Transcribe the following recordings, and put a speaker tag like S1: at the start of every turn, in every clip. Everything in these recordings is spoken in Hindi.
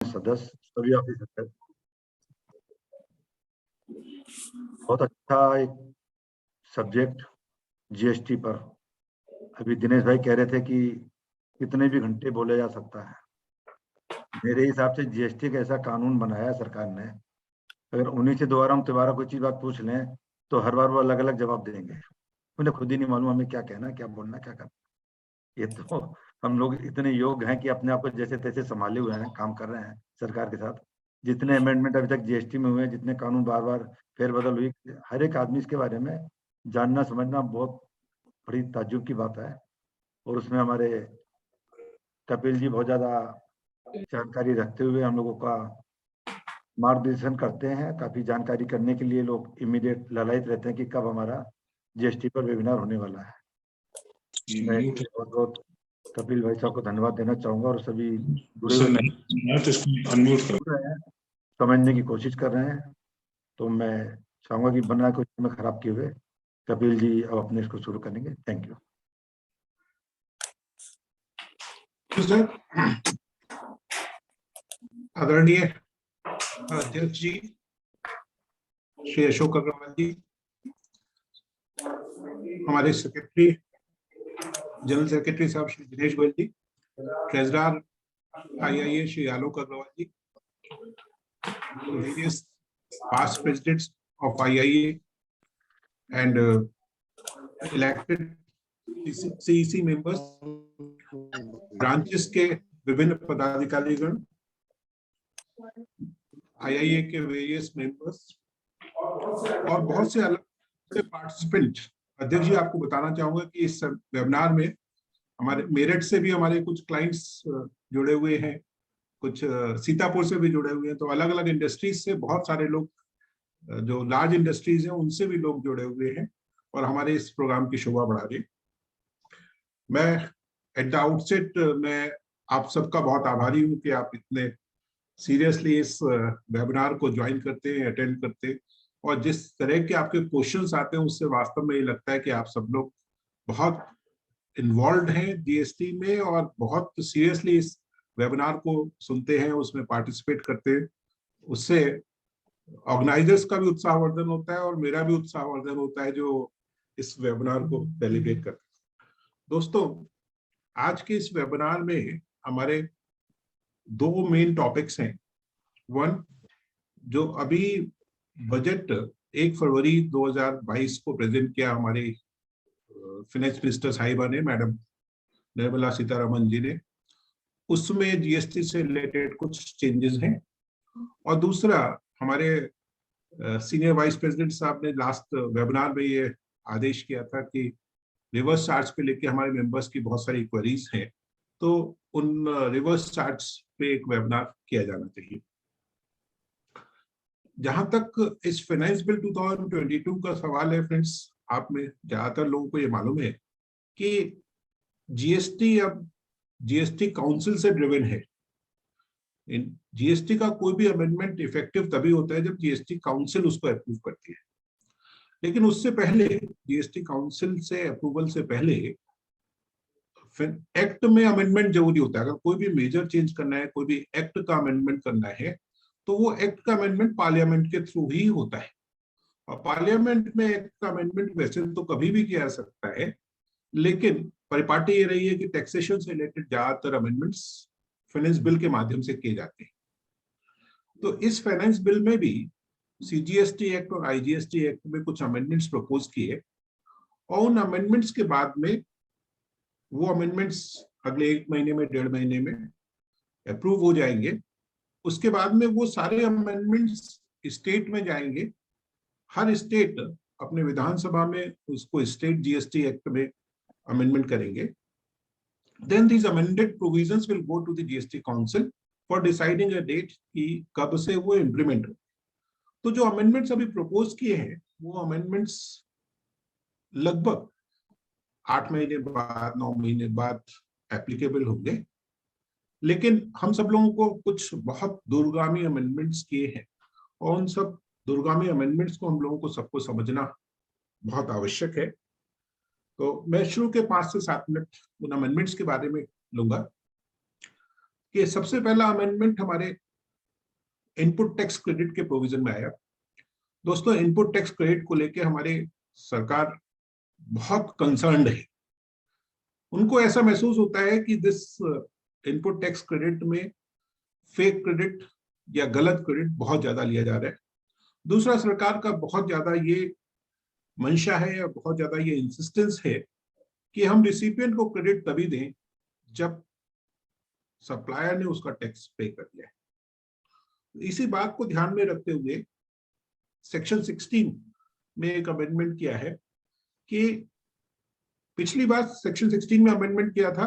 S1: सदस्य, सभी ऑफिसर, बहुत अच्छा एक सब्जेक्ट जीएसटी पर। अभी दिनेश भाई कह रहे थे कि कितने भी घंटे बोला जा सकता है। मेरे हिसाब से जीएसटी का ऐसा कानून बनाया है सरकार ने, अगर उन्हीं से दोबारा कोई चीज बात पूछ लें तो हर बार वो अलग अलग जवाब देंगे। उन्हें खुद ही नहीं मालूम हमें क्या कहना, क्या बोलना, क्या करना। ये तो हम लोग इतने योग्य हैं कि अपने आप को जैसे तैसे संभाले हुए हैं, काम कर रहे हैं सरकार के साथ। जितने अमेंडमेंट अभी तक जीएसटी में हुए हैं, जितने कानून बार बार फेरबदल हुई, हर एक आदमी इसके बारे में जानना समझना बहुत बड़ी ताज्जुब की बात है। और उसमें हमारे कपिल जी बहुत ज्यादा जानकारी रखते हुए हम लोगों का मार्गदर्शन करते हैं। काफी जानकारी करने के लिए लोग इमीडिएट ललायित रहते हैं कि कब हमारा जीएसटी पर वेबिनार होने वाला है। मैं बहुत बहुत कपिल भाई साहब को धन्यवाद देना चाहूंगा और सभी जुड़े हुए समझने की कोशिश कर रहे हैं। तो मैं चाहूंगा कि बना कुछ में खराब किए हुए कपिल जी अब अपने इसको शुरू करेंगे। Thank you
S2: sir. आदरणीय अध्यक्ष जी श्री अशोक अग्रवाल जी, हमारे सेक्रेटरी जनरल सेक्रेटरी साहब Shri Dinesh Goyal ji, treasurer IIA Shri Alok Agarwal ji, various past presidents of IIA and elected CEC members, branches के विभिन्न पदाधिकारीगण, IIA के वेरियस मेंबर्स और बहुत से अलग से पार्टिसिपेंट। अध्यक्ष जी, आपको बताना चाहूंगा कि इस वेबिनार में हमारे मेरठ से भी हमारे कुछ क्लाइंट्स जुड़े हुए हैं, कुछ सीतापुर से भी जुड़े हुए हैं। तो अलग अलग इंडस्ट्रीज से बहुत सारे लोग, जो लार्ज इंडस्ट्रीज हैं उनसे भी लोग जुड़े हुए हैं और हमारे इस प्रोग्राम की शोभा बढ़ा रहे। मैं एट द आउटसेट मैं आप सबका बहुत आभारी हूं कि आप इतने सीरियसली इस वेबिनार को ज्वाइन करते हैं, अटेंड करते हैं, और जिस तरह के आपके क्वेश्चंस आते हैं उससे वास्तव में ये लगता है कि आप सब लोग बहुत इन्वॉल्व हैं जीएसटी में और बहुत सीरियसली इस वेबिनार को सुनते हैं, उसमें पार्टिसिपेट करते हैं। उससे ऑर्गेनाइजर्स का भी उत्साहवर्धन होता है और मेरा भी उत्साहवर्धन होता है जो इस वेबिनार को डेलीगेट करते हैं। दोस्तों, आज के इस वेबिनार में हमारे दो मेन टॉपिक्स हैं। वन, जो अभी बजट 1 फरवरी 2022 को प्रेजेंट किया हमारी फाइनेंस मिनिस्टर साहिबा ने, मैडम निर्मला सीतारमन जी ने, उसमें जीएसटी से रिलेटेड कुछ चेंजेस हैं। और दूसरा, हमारे सीनियर वाइस प्रेसिडेंट साहब ने लास्ट वेबिनार में ये आदेश किया था कि रिवर्स चार्ज पे लेके हमारे मेंबर्स की बहुत सारी क्वेरीज हैं, तो उन रिवर्स चार्ज पे एक वेबिनार किया जाना चाहिए। जहां तक इस फाइनेंस बिल 2022 का सवाल है फ्रेंड्स, आप में ज्यादातर लोगों को ये मालूम है कि जीएसटी अब जीएसटी काउंसिल से ड्रिवन है। जीएसटी का कोई भी अमेंडमेंट इफेक्टिव तभी होता है जब जीएसटी काउंसिल उसको अप्रूव करती है। लेकिन उससे पहले, जीएसटी काउंसिल से अप्रूवल से पहले एक्ट में अमेंडमेंट जरूरी होता है। अगर कोई भी मेजर चेंज करना है, कोई भी एक्ट का अमेंडमेंट करना है, तो वो एक्ट का अमेंडमेंट पार्लियामेंट के थ्रू ही होता है। और पार्लियामेंट में एक्ट का अमेंडमेंट वैसे तो कभी भी किया जा सकता है, लेकिन परिपाटी ये रही है कि टैक्सेशन से रिलेटेड ज्यादातर अमेंडमेंट्स फाइनेंस बिल के माध्यम से किए जाते हैं। तो इस फाइनेंस बिल में भी सीजीएसटी एक्ट और आईजीएसटी एक्ट में कुछ अमेंडमेंट्स प्रपोज किए, और उन अमेंडमेंट्स के बाद में वो अमेंडमेंट्स अगले 1 महीने में, 1.5 महीने में अप्रूव हो जाएंगे। उसके बाद में वो सारे अमेंडमेंट्स स्टेट में जाएंगे। हर स्टेट अपने विधानसभा में उसको स्टेट जीएसटी एक्ट में अमेंडमेंट करेंगे। Then these amended provisions will go to the GST Council for deciding a date कि कब से वो इम्प्लीमेंट हो। तो जो अमेंडमेंट्स अभी प्रपोज किए हैं वो अमेंडमेंट्स लगभग 8 महीने बाद, 9 महीने बाद एप्लीकेबल होंगे। लेकिन हम सब लोगों को कुछ बहुत दूरगामी अमेंडमेंट्स किए हैं, और उन सब दूरगामी अमेंडमेंट्स को हम लोगों को सबको समझना बहुत आवश्यक है। तो मैं शुरू के 5 से 7 मिनट उन अमेंडमेंट्स के बारे में लूंगा। कि सबसे पहला अमेंडमेंट हमारे इनपुट टैक्स क्रेडिट के प्रोविजन में आया। दोस्तों, इनपुट टैक्स क्रेडिट को लेके हमारे सरकार बहुत कंसर्न्ड है। उनको ऐसा महसूस होता है कि दिस इनपुट टैक्स क्रेडिट में फेक क्रेडिट या गलत क्रेडिट बहुत ज्यादा लिया जा रहा है। दूसरा, सरकार का बहुत ज्यादा ये मंशा है या बहुत ज्यादा ये इंसिस्टेंस है कि हम रिसिपिएंट को क्रेडिट तभी दें जब सप्लायर ने उसका टैक्स पे कर दिया है। इसी बात को ध्यान में रखते हुए सेक्शन 16 में एक अमेंडमेंट किया है कि पिछली बार सेक्शन 16 में अमेंडमेंट किया था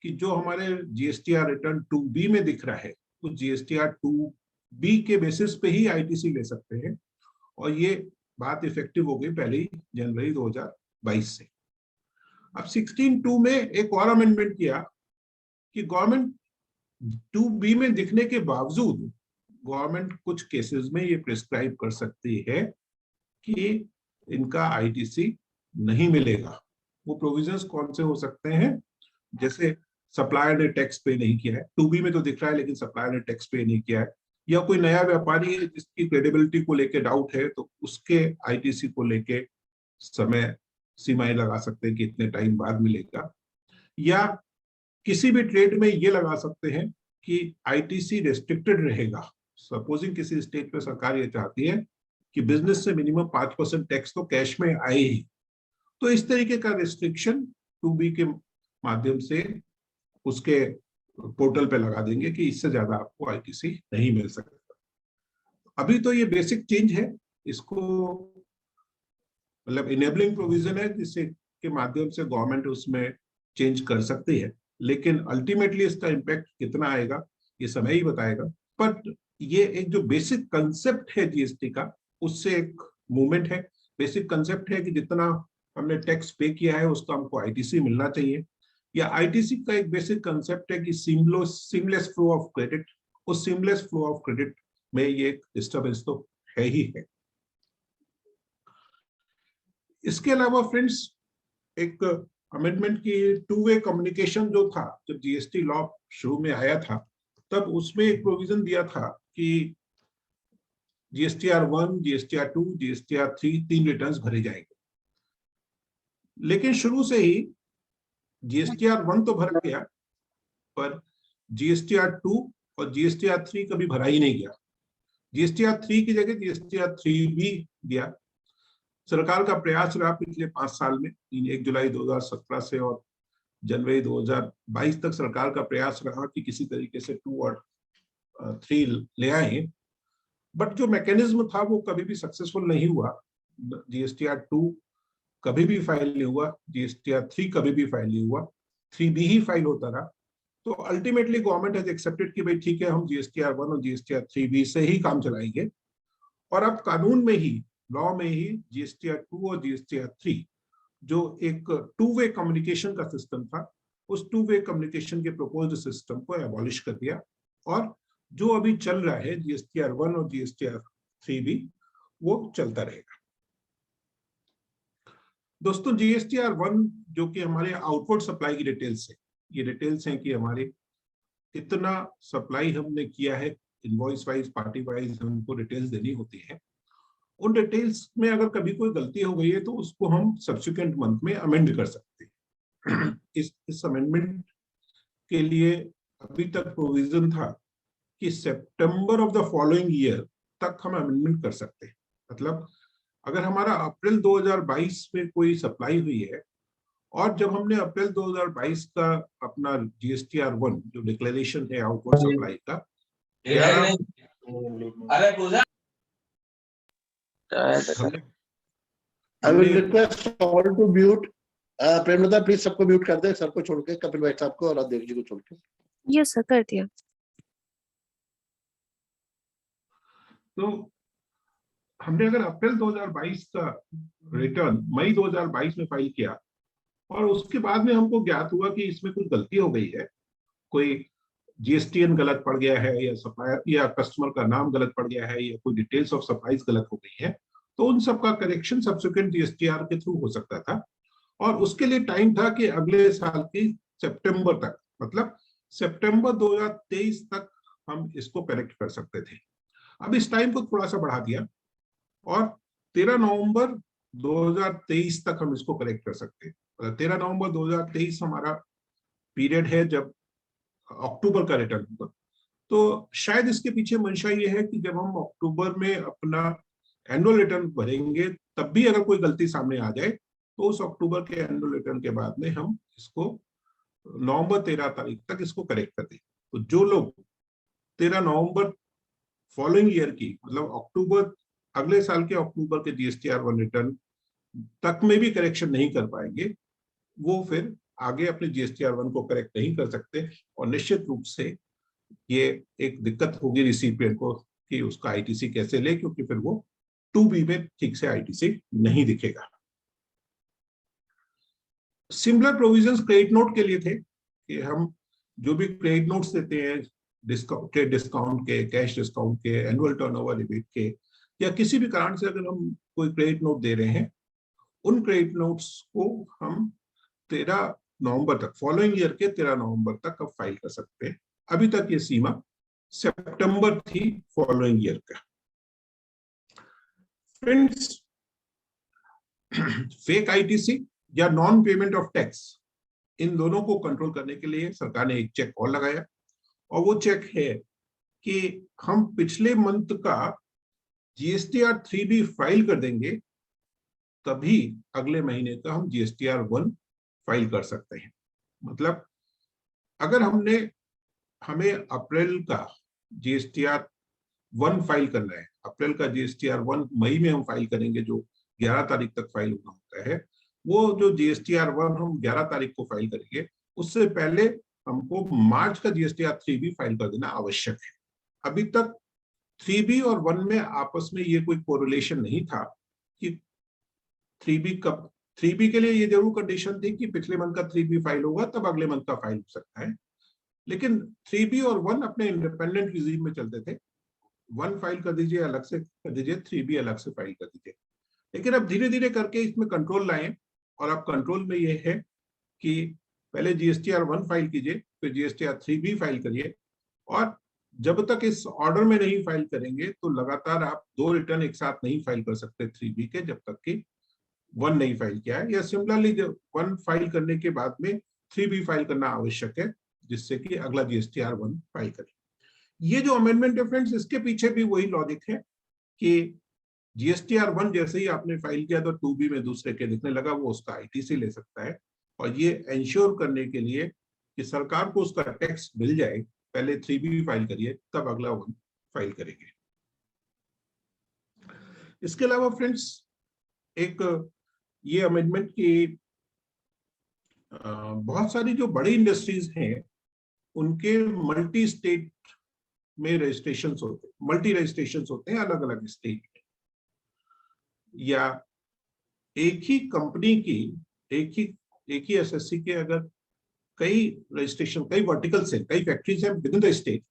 S2: कि जो हमारे जीएसटीआर रिटर्न 2B में दिख रहा है, उस जीएसटीआर 2B के बेसिस पे ही आईटीसी ले सकते हैं, और ये बात इफेक्टिव हो गई 1 जनवरी 2022 से। अब 16(2) में एक और अमेंडमेंट किया कि गवर्नमेंट 2B में दिखने के बावजूद गवर्नमेंट कुछ केसेस में ये प्रिस्क्राइब कर सकती है कि इनका आईटीसी नहीं मिलेगा। वो प्रोविजंस कौन से हो सकते हैं? जैसे सप्लायर ने टैक्स पे नहीं किया है, 2B में तो दिख रहा है लेकिन सप्लायर ने टैक्स पे नहीं किया है, या कोई नया व्यापारी है जिसकी क्रेडिबिलिटी को लेके डाउट है तो उसके आईटीसी को लेके समय सीमाएं लगा सकते हैं कि इतने टाइम बाद मिलेगा, या किसी भी ट्रेड में ये लगा सकते हैं कि आईटीसी रेस्ट्रिक्टेड रहेगा। सपोजिंग किसी स्टेट पे सरकार ये चाहती है कि बिजनेस से मिनिमम 5% टैक्स तो कैश में आए ही, तो इस तरीके का रिस्ट्रिक्शन 2B के माध्यम से उसके पोर्टल पे लगा देंगे कि इससे ज्यादा आपको आईटीसी नहीं मिल सकता। अभी तो ये बेसिक चेंज है, इसको मतलब इनेबलिंग प्रोविजन है जिससे के माध्यम से गवर्नमेंट उसमें चेंज कर सकती है, लेकिन अल्टीमेटली इसका इम्पैक्ट कितना आएगा ये समय ही बताएगा। बट ये एक जो बेसिक कंसेप्ट है जीएसटी का, उससे एक मूवमेंट है। बेसिक कंसेप्ट है कि जितना हमने टैक्स पे किया है उसका हमको आईटीसी मिलना चाहिए, या आईटीसी का एक बेसिक कंसेप्ट है कि सीमलेस फ्लो ऑफ क्रेडिट। उस सीमलेस फ्लो ऑफ क्रेडिट में ये एक डिस्टर्बेंस तो है ही है। इसके अलावा फ्रेंड्स, एक अमेंडमेंट की 2-वे कम्युनिकेशन जो था, जब जीएसटी लॉ शुरू में आया था तब उसमें एक प्रोविजन दिया था कि जीएसटीआर 1, जीएसटीआर 2, जीएसटीआर 3 3 रिटर्न्स भरे जाएंगे। लेकिन शुरू से ही जीएसटीआर 1 तो भरा गया, पर जीएसटीआर 2 और जीएसटीआर 3 कभी भरा ही नहीं गया। जीएसटीआर 3 की जगह जीएसटीआर 3B दिया। सरकार का प्रयास रहा पिछले 5 साल में, 1 जुलाई 2017 से और जनवरी 2022 तक सरकार का प्रयास रहा कि किसी तरीके से 2 और 3 ले आए, बट जो मैकेनिज्म था वो कभी भी सक्सेसफुल नहीं हुआ। जीएसटीआर 2 कभी भी फाइल नहीं हुआ, जीएसटीआर 3 कभी भी फाइल नहीं हुआ, 3B ही फाइल होता रहा। तो अल्टीमेटली गवर्नमेंट हैज एक्सेप्टेड कि भाई ठीक है, हम जीएसटीआर 1 और जीएसटीआर 3B से ही काम चलाएंगे, और अब कानून में ही, लॉ में ही जीएसटीआर 2 और जीएसटीआर 3 जो एक 2-वे कम्युनिकेशन का सिस्टम था, उस 2-वे कम्युनिकेशन के प्रोपोज्ड सिस्टम को एबॉलिश कर दिया, और जो अभी चल रहा है जीएसटीआर 1 और जीएसटीआर 3B वो चलता रहेगा। दोस्तों, जीएसटीआर 1 जो कि हमारे आउटवर्ड सप्लाई की डिटेल्स है, ये डिटेल्स हैं कि हमारे कितना सप्लाई हमने किया है, इनवॉइस वाइज, पार्टी वाइज हमको डिटेल्स देनी होती है। उन डिटेल्स में अगर कभी कोई गलती हो गई है तो उसको हम सब्सिक्वेंट मंथ में अमेंड कर सकते हैं। इस अमेंडमेंट के लिए अभी तक प्रोविजन था कि सितंबर ऑफ द फॉलोइंग ईयर तक हम अमेंडमेंट कर सकते हैं। मतलब अगर हमारा अप्रैल 2022 में कोई सप्लाई हुई है, और जब हमने अप्रैल 2022 का अपना जीएसटीआर 1 जो डिक्लेरेशन है आउटवर्ड सप्लाई का,
S3: I will request all to mute. Premlata please सबको म्यूट कर दे, सर को छोड़ के, कपिल भाई साहब को और अध्यक्ष जी को छोड़ के।
S4: यस सर, कर दिया।
S2: तो हमने अगर अप्रैल 2022 का रिटर्न मई 2022 में फाइल किया, और उसके बाद में हमको ज्ञात हुआ कि इसमें कुछ गलती हो गई है, कोई जीएसटीएन गलत पड़ गया है, या सप्लायर या कस्टमर का नाम गलत पड़ गया है, या कोई डिटेल्स ऑफ सप्लाईज गलत हो गई है, तो उन सब का करेक्शन सब्सिक्वेंट जीएसटीआर के थ्रू हो सकता था। और उसके लिए टाइम था कि अगले साल की सितंबर तक, मतलब सितंबर 2023 तक हम इसको करेक्ट कर सकते थे। अब इस टाइम को थोड़ा सा बढ़ा दिया और 13 नवंबर 2023 तक हम इसको करेक्ट कर सकते हैं। 13 नवंबर 2023 हमारा पीरियड है जब अक्टूबर का रिटर्न होगा। तो शायद इसके पीछे मंशा ये है कि जब हम अक्टूबर में अपना एनुअल रिटर्न भरेंगे तब भी अगर कोई गलती सामने आ जाए तो उस अक्टूबर के एनुअल रिटर्न के बाद में हम इसको नवंबर 13 तारीख तक इसको करेक्ट कर दें। तो जो लोग 13 नवंबर फॉलोइंग ईयर की मतलब अक्टूबर अगले साल के अक्टूबर के GSTR1 रिटर्न तक में भी करेक्शन नहीं कर पाएंगे वो फिर आगे अपने GSTR1 को करेक्ट नहीं कर सकते और निश्चित रूप से ये एक दिक्कत होगी रिसिपिएंट को कि उसका ITC कैसे ले, क्योंकि फिर वो 2B में ठीक से ITC नहीं दिखेगा। सिमिलर प्रोविजंस क्रेडिट नोट के लिए थे कि हम जो भी क्रेडिट नोट्स देते हैं ट्रेड डिस्काउंट के, कैश डिस्काउंट के, एनुअल टर्नओवर रिबेट के या किसी भी कारण से अगर हम कोई क्रेडिट नोट दे रहे हैं उन क्रेडिट नोट्स को हम 13 नवंबर तक फॉलोइंग ईयर के 13 नवंबर तक अब फाइल कर सकते हैं। अभी तक ये सीमा सितंबर थी फॉलोइंग ईयर का। फ्रेंड्स, फेक ITC या नॉन पेमेंट ऑफ टैक्स, इन दोनों को कंट्रोल करने के लिए सरकार ने एक चेक और लगाया और वो चेक है कि हम पिछले मंथ का GSTR 3B फाइल कर देंगे तभी अगले महीने का हम GSTR1 फाइल कर सकते हैं। मतलब अगर हमें अप्रैल का GSTR1 फाइल करना है, अप्रैल का GSTR1 मई में हम फाइल करेंगे जो 11 तारीख तक फाइल होना होता है, वो जो GSTR1 हम 11 तारीख को फाइल करेंगे उससे पहले हमको मार्च का GSTR 3B फाइल कर देना आवश्यक है। अभी तक 3B और 1 में आपस में ये कोई कोरिलेशन नहीं था कि 3B कब, 3B के लिए ये जरूर कंडीशन थी कि पिछले मंथ का 3B फाइल होगा तब अगले मंथ का फाइल हो सकता है, लेकिन 3B और 1 अपने इंडिपेंडेंट रिजीम में चलते थे। 1 फाइल कर दीजिए, अलग से कर दीजिए, 3B अलग से फाइल कर दीजिए। लेकिन अब धीरे धीरे करके इसमें कंट्रोल लाएं और अब कंट्रोल में ये है कि पहले GSTR1 फाइल कीजिए, फिर GSTR 3B फाइल करिए और जब तक इस ऑर्डर में नहीं फाइल करेंगे तो लगातार आप 2 रिटर्न एक साथ नहीं फाइल कर सकते 3B के जब तक कि 1 नहीं फाइल किया है, या सिमिलरली 1 फाइल करने के बाद में 3B फाइल करना आवश्यक है जिससे कि अगला GSTR1 फाइल करें। ये जो अमेंडमेंट है फ्रेंड्स, इसके पीछे भी वही लॉजिक है कि GSTR1 जैसे ही आपने फाइल किया तो 2B में दूसरे के दिखने लगा, वो उसका ITC ले सकता है और ये इंश्योर करने के लिए कि सरकार को उसका टैक्स मिल जाए, पहले 3B फाइल करिए तब अगला 1 फाइल करेंगे। इसके अलावा फ्रेंड्स एक ये अमेंडमेंट की बहुत सारी जो बड़ी इंडस्ट्रीज हैं उनके मल्टी स्टेट में रजिस्ट्रेशन होते हैं, मल्टी रजिस्ट्रेशन होते हैं अलग अलग स्टेट में, या एक ही कंपनी की एक ही SSC के अगर कई रजिस्ट्रेशन, कई वर्टिकल्स हैं, कई फैक्ट्रीज हैं विद इन द स्टेट,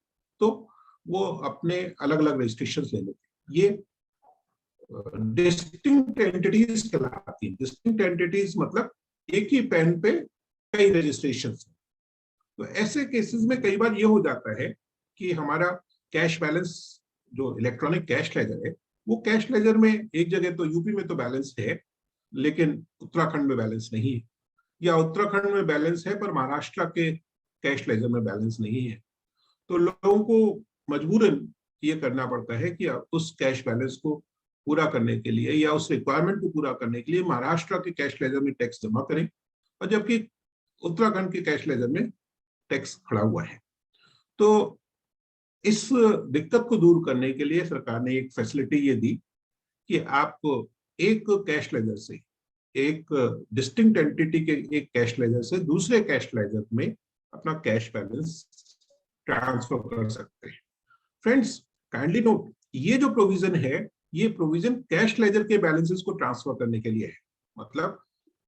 S2: तो वो अपने अलग अलग रजिस्ट्रेशन ले लेते हैं। ये डिस्टिंक्ट एंटिटीज कहलाती हैं। डिस्टिंक्ट एंटिटीज मतलब एक ही पैन पे कई रजिस्ट्रेशन। तो ऐसे केसेस में कई बार ये हो जाता है कि हमारा कैश बैलेंस जो इलेक्ट्रॉनिक कैश लेजर है, वो कैश लेजर में एक जगह तो यूपी में तो बैलेंस है लेकिन उत्तराखंड में बैलेंस नहीं है, या उत्तराखंड में बैलेंस है पर महाराष्ट्र के कैश लेजर में बैलेंस नहीं है। तो लोगों को मजबूरन ये करना पड़ता है कि उस कैश बैलेंस को पूरा करने के लिए या उस रिक्वायरमेंट को पूरा करने के लिए महाराष्ट्र के कैश लेजर में टैक्स जमा करें और जबकि उत्तराखंड के कैश लेजर में टैक्स खड़ा हुआ है। तो इस दिक्कत को दूर करने के लिए सरकार ने एक फैसिलिटी ये दी कि आप एक कैश लेजर से, एक डिस्टिंक्ट एंटिटी के एक कैश लेजर से दूसरे कैश लेजर में अपना कैश बैलेंस ट्रांसफर कर सकते हैं। फ्रेंड्स, काइंडली नोट, ये जो प्रोविजन है, ये प्रोविजन कैश लेजर के बैलेंसेस को ट्रांसफर करने के लिए है। मतलब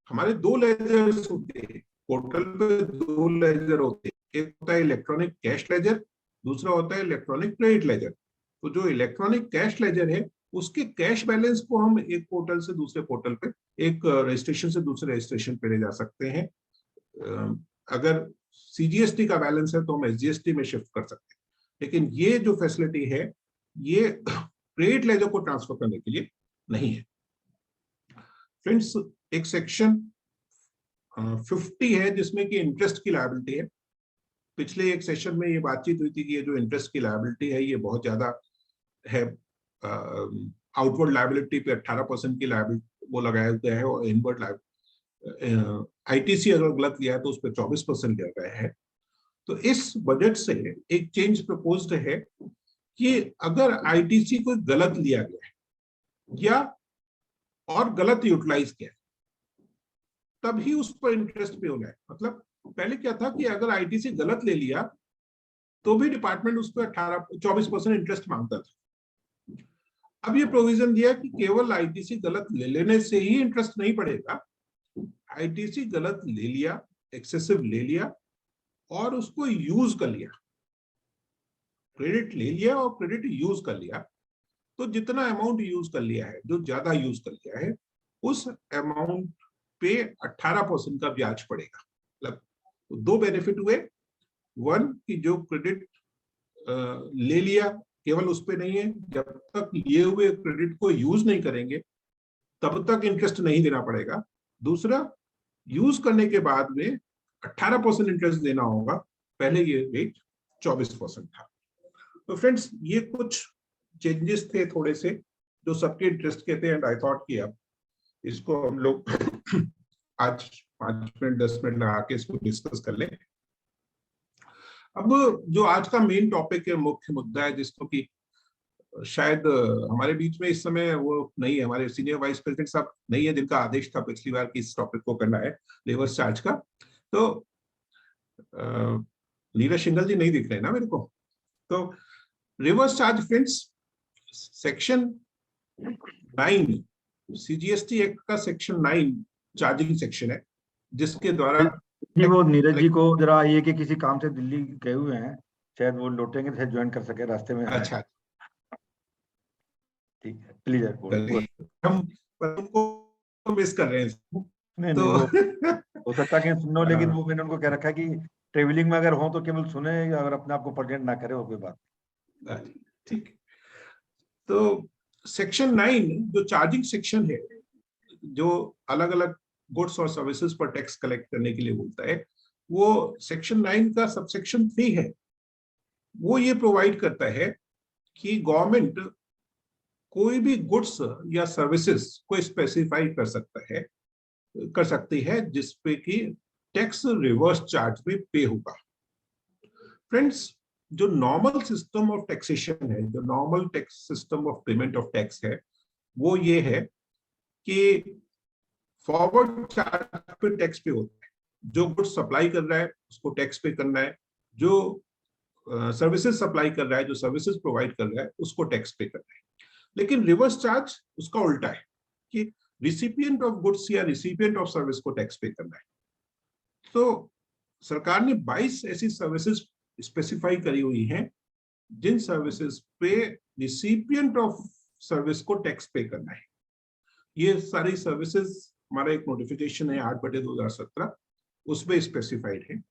S2: हमारे 2 लेजर्स होते हैं, पोर्टल पे 2 लेजर होते हैं, एक होता है इलेक्ट्रॉनिक कैश लेजर, दूसरा होता है इलेक्ट्रॉनिक क्रेडिट लेजर। तो जो इलेक्ट्रॉनिक कैश लेजर है उसके कैश बैलेंस को हम एक पोर्टल से दूसरे पोर्टल पे, एक रजिस्ट्रेशन से दूसरे रजिस्ट्रेशन पे ले जा सकते हैं। अगर CGST का बैलेंस है तो हम SGST में शिफ्ट कर सकते हैं। लेकिन ये जो फैसिलिटी है ये क्रेडिट लेजर को ट्रांसफर करने के लिए नहीं है। फ्रेंड्स, एक सेक्शन 50 है जिसमें कि इंटरेस्ट की लायबिलिटी है। पिछले एक सेशन में ये बातचीत हुई थी कि ये जो इंटरेस्ट की लायबिलिटी है ये बहुत ज्यादा है। आउटवर्ड लायबिलिटी पे 18% की लायबिलिटी वो लगाया गया है, और इनवर्ड आईटीसी अगर गलत लिया है तो उस पर 24% लिया गया है। तो इस बजट से एक चेंज प्रपोज्ड है कि अगर आईटीसी को गलत लिया गया है या और गलत यूटिलाइज किया तभी उस पर इंटरेस्ट पे होना है। मतलब पहले क्या था कि अगर आईटीसी गलत ले लिया तो भी डिपार्टमेंट उस पर 24% इंटरेस्ट मांगता था। अब ये प्रोविजन दिया कि केवल आईटीसी गलत ले लेने से ही इंटरेस्ट नहीं पड़ेगा। आईटीसी गलत ले लिया, एक्सेसिव ले लिया और उसको यूज कर लिया, क्रेडिट ले लिया और क्रेडिट यूज कर लिया, तो जितना अमाउंट यूज कर लिया है, जो ज्यादा यूज कर लिया है, उस अमाउंट पे 18% का ब्याज पड़ेगा। मतलब तो दो बेनिफिट हुए। वन कि जो क्रेडिट ले लिया केवल उस पे नहीं है, जब तक लिए हुए क्रेडिट को यूज नहीं करेंगे तब तक इंटरेस्ट नहीं देना पड़ेगा। दूसरा, यूज करने के बाद में 18% इंटरेस्ट देना होगा, पहले ये रेट 24% था। तो फ्रेंड्स, ये कुछ चेंजेस थे थोड़े से जो सबके इंटरेस्ट के थे, एंड आई थॉट कि अब इसको हम लोग आज 5 मिनट 10 मिनट लगा के इसको डिस्कस कर लें। अब जो आज का मेन टॉपिक है, मुख्य मुद्दा है, जिसको कि शायद हमारे बीच में इस समय वो नहीं है, हमारे सीनियर वाइस प्रेसिडेंट साहब नहीं है, जिनका आदेश था पिछली बार कि इस टॉपिक को करना है, रिवर्स चार्ज का। तो नीरज सिंघल जी नहीं दिख रहे ना मेरे को। तो reverse charge friends, section 9 CGST act का सेक्शन 9 चार्जिंग सेक्शन है, जिसके द्वारा
S1: जी वो नीरज जी को जरा ये कि किसी काम से दिल्ली गए हुए हैं, शायद वो लौटेंगे तो ज्वाइन कर सके, रास्ते में।
S2: अच्छा,
S1: ठीक है, प्लीज
S2: हम उनको मिस कर रहे हैं।
S1: नहीं
S2: तो
S1: वो हो सकता है कि सुनो, लेकिन वो मैंने उनको कह रखा है कि ट्रेवलिंग में अगर हो तो केवल सुने, या अगर अपने आप को प्रेजेंट ना करे, और कोई बात।
S2: ठीक। तो सेक्शन 9 जो चार्जिंग सेक्शन है, जो अलग अलग गुड्स और सर्विसेज पर टैक्स कलेक्ट करने के लिए बोलता है, वो सेक्शन 9 का सबसेक्शन 3 है। वो ये प्रोवाइड करता है कि गवर्नमेंट कोई भी गुड्स या सर्विसेज को स्पेसिफाई कर सकती है जिसपे कि टैक्स रिवर्स चार्ज में पे होगा। फ्रेंड्स, जो नॉर्मल सिस्टम ऑफ टैक्सेशन है, जो normal tax system of payment of tax है, वो ये है कि फॉरवर्ड चार्ज पे टैक्स पे होता है। जो गुड्स सप्लाई कर रहा है उसको टैक्स पे करना है, जो सर्विसेज सप्लाई कर रहा है, जो सर्विसेज प्रोवाइड कर रहा है, उसको टैक्स पे करना है। लेकिन रिवर्स चार्ज उसका उल्टा है कि रिसिपिएंट ऑफ गुड्स या रिसिपिएंट ऑफ सर्विस को टैक्स पे करना है। तो सरकार ने 22 ऐसी सर्विसेज स्पेसिफाई करी हुई हैं जिन सर्विसेज पे रिसिपिएंट ऑफ सर्विस को टैक्स पे करना है। ये सारी सर्विसेज, हमारा एक नोटिफिकेशन है 8/2017, उसमें स्पेसिफाइड है।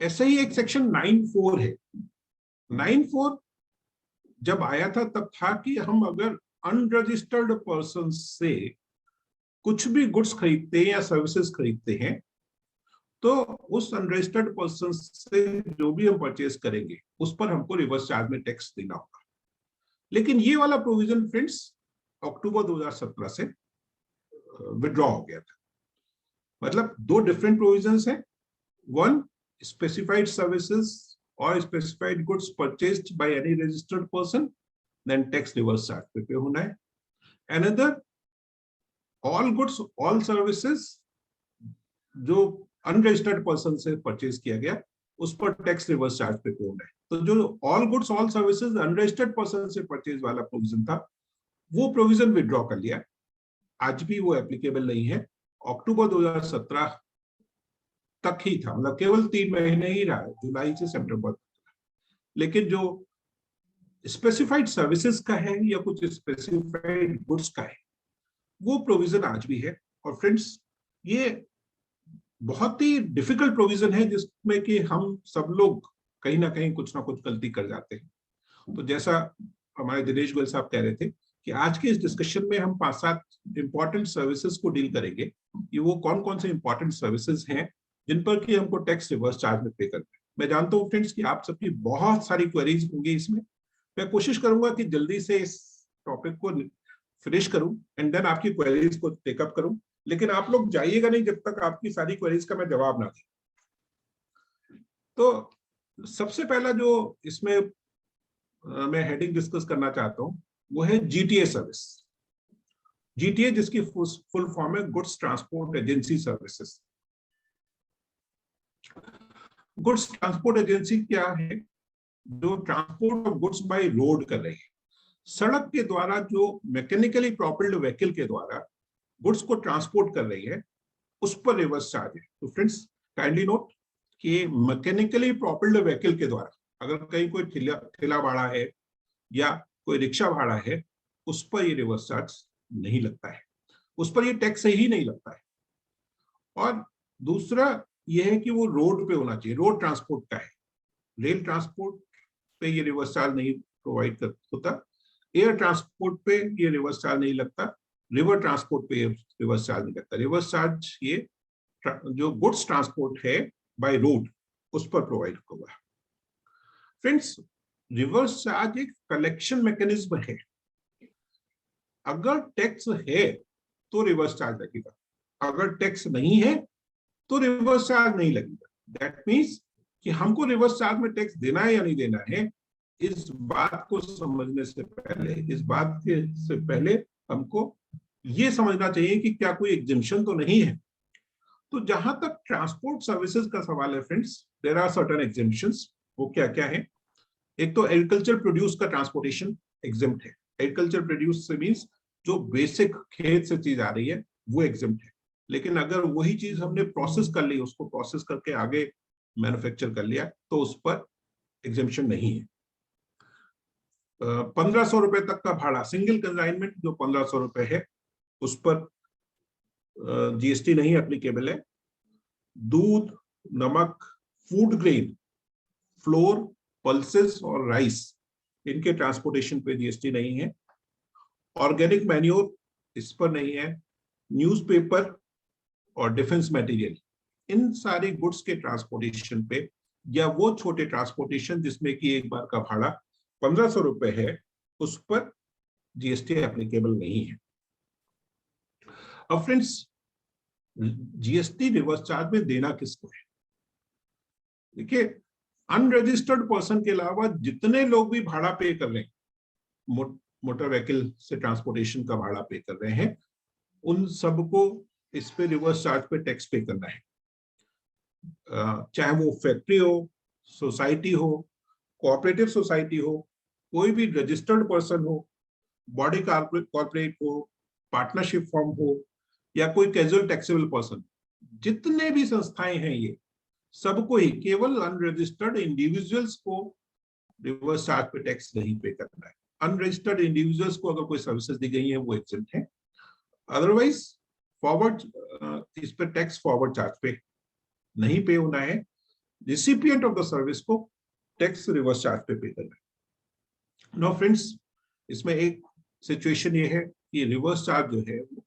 S2: ऐसे ही एक सेक्शन 9(4) है। 9(4) जब आया था तब था कि हम अगर अनरजिस्टर्ड पर्सन से कुछ भी गुड्स खरीदते हैं या सर्विसेज खरीदते हैं, तो उस अनरजिस्टर्ड पर्सन से जो भी हम परचेज करेंगे उस पर हमको रिवर्स चार्ज में टैक्स देना होगा। लेकिन ये वाला प्रोविजन फ्रेंड्स अक्टूबर 2017 से विड्रॉ हो गया था। मतलब दो डिफरेंट प्रोविजंस हैं। One, specified services or specified goods purchased by any registered person, then tax reverse charge पे पे होना है। Another, all goods, all services जो unregistered person से purchase किया गया उस पर tax reverse charge पे पे होना है। तो जो all goods, all services unregistered person से purchase वाला प्रोविजन था, वो प्रोविजन विड्रॉ कर लिया। आज भी वो एप्लीकेबल नहीं है। अक्टूबर 2017 तक ही था, मतलब केवल 3 महीने ही रहा, जुलाई से सितंबर। लेकिन जो स्पेसिफाइड सर्विसेज का है या कुछ स्पेसिफाइड गुड्स का है, वो प्रोविजन आज भी है। और फ्रेंड्स, ये बहुत ही डिफिकल्ट प्रोविजन है जिसमें कि हम सब लोग कहीं ना कहीं कुछ ना कुछ गलती कर जाते हैं। तो जैसा हमारे दिनेश गोयल साहब कह रहे थे कि आज के इस डिस्कशन में हम 5-7 इंपॉर्टेंट सर्विसेज को डील करेंगे कि वो कौन कौन से इंपॉर्टेंट सर्विसेज हैं जिन पर कि हमको टैक्स रिवर्स चार्ज में पे करना है। मैं जानता हूँ फ्रेंड्स कि आप सबकी बहुत सारी क्वेरीज होंगी इसमें। मैं कोशिश करूंगा कि जल्दी से इस टॉपिक को फिनिश करूं एंड देन आपकी क्वेरीज को टेकअप करूं, लेकिन आप लोग जाइएगा नहीं जब तक आपकी सारी क्वेरीज का मैं जवाब ना दूं। तो सबसे पहला जो इसमें मैं हेडिंग डिस्कस करना चाहता हूं वो है जीटीए सर्विस। जीटीए जिसकी फुल फॉर्म है goods transport agency services. Goods transport agency क्या है? जो transport of goods by road कर रही है, सड़क के द्वारा जो मैकेनिकली प्रोपेल्ड व्हीकल के द्वारा गुड्स को ट्रांसपोर्ट कर रही है, उस पर रिवर्स चार्ज है। तो फ्रेंड्स काइंडली नोट कि मैकेनिकली प्रोपेल्ड व्हीकल के द्वारा अगर कहीं कोई ठेला भाड़ा है या कोई रिक्शा भाड़ा है, उस पर ये रिवर्स चार्ज नहीं लगता है, उस पर ये टैक्स ही नहीं लगता है। और दूसरा ये है कि वो रोड पे होना चाहिए, रोड ट्रांसपोर्ट का है। रेल ट्रांसपोर्ट पे ये रिवर्स चार्ज नहीं प्रोवाइड होता, एयर ट्रांसपोर्ट पे ये रिवर्स चार्ज नहीं लगता, रिवर ट्रांसपोर्ट पे रिवर्स चार्ज नहीं लगता। रिवर्स चार्ज ये जो गुड्स ट्रांसपोर्ट है बाय रोड उस पर प्रोवाइड होगा। फ्रेंड्स रिवर्स चार्ज एक कलेक्शन मैकेनिज्म है। अगर टैक्स है तो रिवर्स चार्ज लगेगा, अगर टैक्स नहीं है तो रिवर्स चार्ज नहीं लगेगा। दैट मीन्स कि हमको रिवर्स चार्ज में टैक्स देना है या नहीं देना है, इस बात को समझने से पहले, इस बात से पहले हमको ये समझना चाहिए कि क्या कोई एग्जेम्पशन तो नहीं है। तो जहां तक ट्रांसपोर्ट सर्विसेज का सवाल है friends, there are certain exemptions. वो क्या क्या है? एक तो एग्रीकल्चर प्रोड्यूस का ट्रांसपोर्टेशन एग्जेम्प्ट है। एग्रीकल्चर प्रोड्यूस से मीन्स जो बेसिक खेत से चीज आ रही है वो एग्जेम्प्ट है। लेकिन अगर वही चीज हमने प्रोसेस कर ली, उसको प्रोसेस करके आगे मैन्युफैक्चर कर लिया, तो उस पर एग्जेम्पशन नहीं है। 1500 रुपए तक का भाड़ा, सिंगल कंसाइनमेंट जो 1500 रुपए है, उस पर जीएसटी नहीं एप्लीकेबल है। दूध, नमक, फूड ग्रेन, फ्लोर, पल्सेस और राइस, इनके ट्रांसपोर्टेशन पे जीएसटी नहीं है। ऑर्गेनिक मैन्योर इस पर नहीं है। न्यूज़पेपर और डिफेंस मटेरियल, इन सारी गुड्स के ट्रांसपोर्टेशन पे या वो छोटे ट्रांसपोर्टेशन जिसमें कि एक बार का भाड़ा 1500 रुपए है, उस पर जीएसटी एप्लीकेबल नहीं है। अब फ्रेंड्स जीएसटी रिवर्स चार्ज में देना किसको है? देखिए, अनरजिस्टर्ड पर्सन के अलावा जितने लोग भी भाड़ा पे कर रहे हैं, मोटर व्हीकल से ट्रांसपोर्टेशन का भाड़ा पे कर रहे हैं, उन सबको इस पे रिवर्स चार्ज पे टैक्स पे करना है। चाहे वो फैक्ट्री हो, सोसाइटी हो, कोऑपरेटिव सोसाइटी हो, कोई भी रजिस्टर्ड पर्सन हो, बॉडी कॉर्पोरेट हो, पार्टनरशिप फॉर्म हो, या कोई कैजुअल टैक्सेबल पर्सन, जितने भी संस्थाएं हैं ये सबको ही, केवल अनरजिस्टर्ड इंडिविजुअल्स को रिवर्स चार्ज पे टैक्स नहीं पे करना है। अनरजिस्टर्ड इंडिविजुअल्स को अगर कोई सर्विसेज दी गई है वो एग्जेम्प्ट है, अदरवाइज फॉरवर्ड इस पे टैक्स फॉरवर्ड चार्ज पे नहीं पे होना है। रिसिपिएंट ऑफ द सर्विस को टैक्स रिवर्स चार्ज पे करना है। नो फ्रेंड्स, इसमें एक सिचुएशन ये है कि रिवर्स चार्ज जो है वो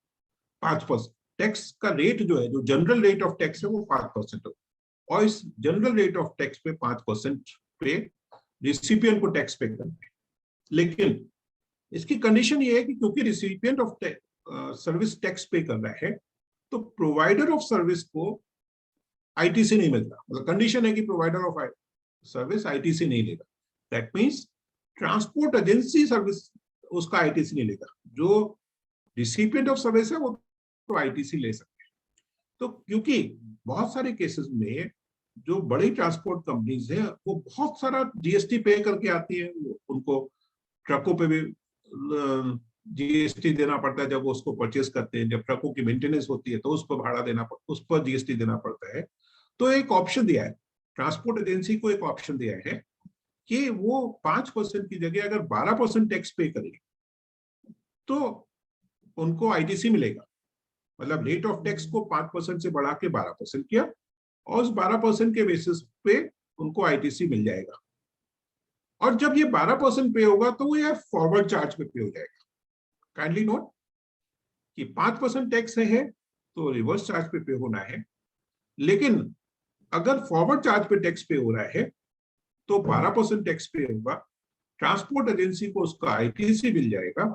S2: 5%, टैक्स का रेट जो है, जो जनरल रेट ऑफ टैक्स है वो 5% और इस जनरल रेट ऑफ टैक्स पे 5% पे रिसिपिएंट को टैक्स पे करना है। लेकिन इसकी कंडीशन ये है कि क्योंकि रिसिपिएंट ऑफ सर्विस टैक्स पे कर रहा है, तो प्रोवाइडर ऑफ सर्विस को आईटीसी नहीं मिलता। मतलब कंडीशन है कि प्रोवाइडर ऑफ सर्विस आईटीसी नहीं लेगा। That means transport agency service उसका आईटीसी नहीं लेगा, जो रिसिपिएंट ऑफ सर्विस है वो तो आईटीसी ले सकते हैं। तो क्योंकि बहुत सारे केसेस में जो बड़ी ट्रांसपोर्ट कंपनीज है वो बहुत सारा जीएसटी पे करके आती है, उनको ट्रकों पे भी जीएसटी देना पड़ता है जब वो उसको परचेस करते हैं, जब ट्रकों की मेंटेनेंस होती है तो उस पर भाड़ा देना, उस पर जीएसटी देना पड़ता है। तो एक ऑप्शन दिया है, ट्रांसपोर्ट एजेंसी को एक ऑप्शन दिया है कि वो 5% की जगह अगर 12% टैक्स पे करेगी तो उनको आईटीसी मिलेगा। मतलब रेट ऑफ टैक्स को 5% से बढ़ा के 12% किया और उस 12% के बेसिस पे उनको आईटीसी मिल जाएगा। और जब ये 12% पे होगा तो वो ये फॉरवर्ड चार्ज पे पे हो जाएगा। काइंडली नोट कि 5% टैक्स है तो रिवर्स चार्ज पे होना है, लेकिन अगर फॉरवर्ड चार्ज पे टैक्स पे हो रहा है तो 12% टैक्स पे होगा, ट्रांसपोर्ट एजेंसी को उसका आईटीसी मिल जाएगा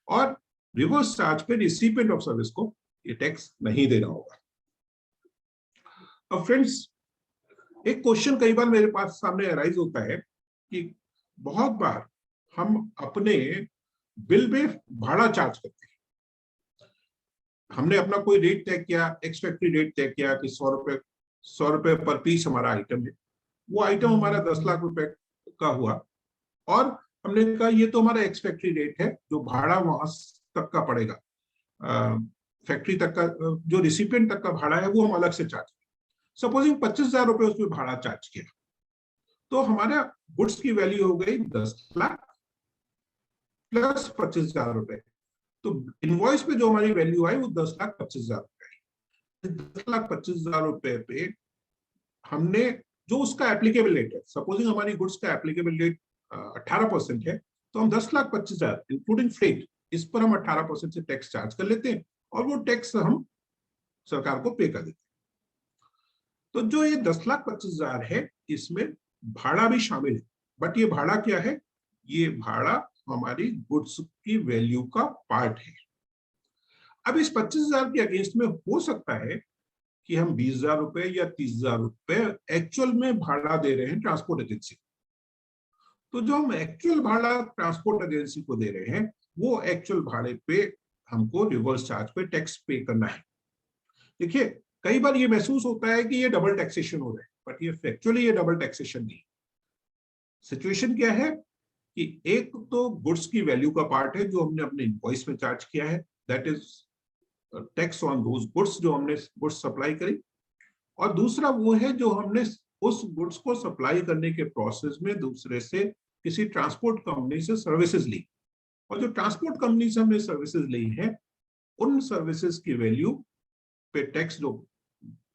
S2: और रिवर्स चार्ज पे रिसिपिएंट ऑफ सर्विस को ये टैक्स नहीं देना होगा। अब फ्रेंड्स, एक क्वेश्चन कई बार मेरे पास सामने अराइज होता है कि बहुत बार हम अपने बिल में भाड़ा चार्ज करते हैं। हमने अपना कोई रेट तय किया, एक्स फैक्ट्री रेट तय किया कि 100 रुपए पर पीस हमारा आइटम है। वो आइटम हमारा 10 लाख रुपए का हुआ और हमने कहा ये तो हमारा एक्स फैक्ट्री रेट है, जो भाड़ा वहां तक का पड़ेगा, फैक्ट्री तक का जो रिसिपिएंट तक का भाड़ा है वो हम अलग से चार्ज करें। सपोजिंग 25,000 रुपए उसमें भाड़ा चार्ज किया तो हमारा गुड्स की वैल्यू हो गई 10 लाख प्लस 25,000 रुपए। तो इनवॉइस पे जो हमारी वैल्यू आई वो 10,25,000 रुपए। 10,25,000 रुपए पे हमने जो उसका एप्लीकेबल रेट है, सपोजिंग हमारी गुड्स का एप्लीकेबल रेट 18% है, तो हम 10,25,000 इंक्लूडिंग फ्रेट, इस पर हम 18% से टैक्स चार्ज कर लेते हैं और वो टैक्स हम सरकार को पे कर देते हैं। तो जो ये 10,25,000 है इसमें भाड़ा भी शामिल है, बट ये भाड़ा क्या है? ये भाड़ा हमारी गुड्स की वैल्यू का पार्ट है। अब इस 25,000 के अगेंस्ट में हो सकता है कि हम 20,000 रुपए या 30,000 रुपए एक्चुअल में भाड़ा दे रहे हैं ट्रांसपोर्ट एजेंसी को। तो जो हम एक्चुअल भाड़ा ट्रांसपोर्ट एजेंसी को दे रहे हैं वो एक्चुअल भाड़े पे हमको रिवर्स चार्ज पे टैक्स पे करना है। देखिए, कई बार ये महसूस होता है कि ये डबल टैक्सेशन हो रहा है, बट ये फैक्चुअली ये डबल टैक्सेशन नहीं। सिचुएशन क्या है कि एक तो गुड्स की वैल्यू का पार्ट है जो हमने अपने इनवॉइस में चार्ज किया है, that is tax on those goods जो हमने गुड्स सप्लाई करी, और दूसरा वो है जो हमने उस गुड्स को सप्लाई करने के प्रोसेस में दूसरे से किसी ट्रांसपोर्ट कंपनी से सर्विसेज ली, और जो ट्रांसपोर्ट कंपनी से हमने सर्विसेज ली है उन सर्विसेज की वैल्यू पे टैक्स जो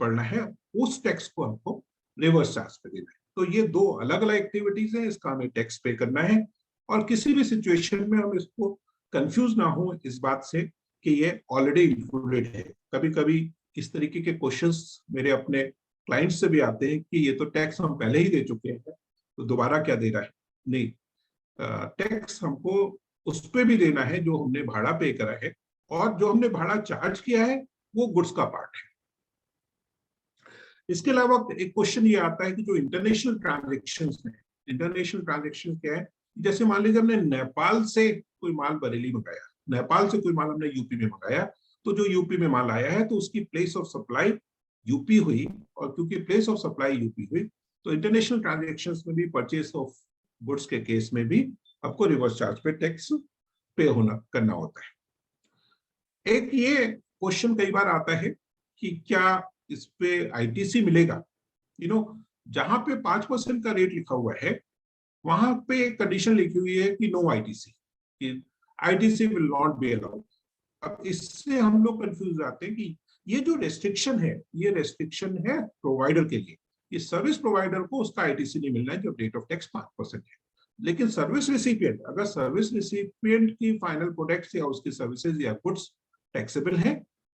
S2: पड़ना है उस टैक्स को हमको रिवर्स चार्ज पे देना है। तो ये दो अलग अलग एक्टिविटीज हैं, इसका हमें टैक्स पे करना है और किसी भी सिचुएशन में हम इसको कंफ्यूज ना हो इस बात से कि ये ऑलरेडी इंक्लूडेड है। कभी कभी इस तरीके के क्वेश्चंस मेरे अपने क्लाइंट्स से भी आते हैं कि ये तो टैक्स हम पहले ही दे चुके हैं तो दोबारा क्या दे रहा है। नहीं, टैक्स हमको उस पे भी देना है जो हमने भाड़ा पे करा है, और जो हमने भाड़ा चार्ज किया है वो गुड्स का पार्ट है। इसके अलावा एक क्वेश्चन ये आता है कि जो इंटरनेशनल ट्रांजैक्शंस हैं, इंटरनेशनल ट्रांजैक्शन क्या है? जैसे मान लीजिए हमने नेपाल से कोई माल बरेली मंगाया, नेपाल से कोई माल हमने यूपी में मंगाया, तो जो यूपी में माल आया है तो उसकी प्लेस ऑफ सप्लाई यूपी हुई, और क्योंकि प्लेस ऑफ सप्लाई यूपी हुई तो इंटरनेशनल ट्रांजैक्शंस में भी परचेस ऑफ गुड्स के केस में भी आपको रिवर्स चार्ज पे टैक्स पे करना होता है। एक ये क्वेश्चन कई बार आता है कि क्या इस पे आईटीसी मिलेगा? जहां पे 5% का रेट लिखा हुआ है वहां पे कंडीशन लिखी हुई है कि नो आईटीसी, कि ITC will not be allowed. अब इससे हम लोग कंफ्यूज आते हैं कि ये जो रेस्ट्रिक्शन है ये रेस्ट्रिक्शन है प्रोवाइडर के लिए। इस सर्विस प्रोवाइडर को उसका आईटीसी नहीं मिलना है जब रेट ऑफ टैक्स 5% है, लेकिन सर्विस रिसिपिएंट, अगर सर्विस रिसिपिएंट की फाइनल प्रोडक्ट्स या उसकी सर्विसेज या गुड्स टैक्सेबल है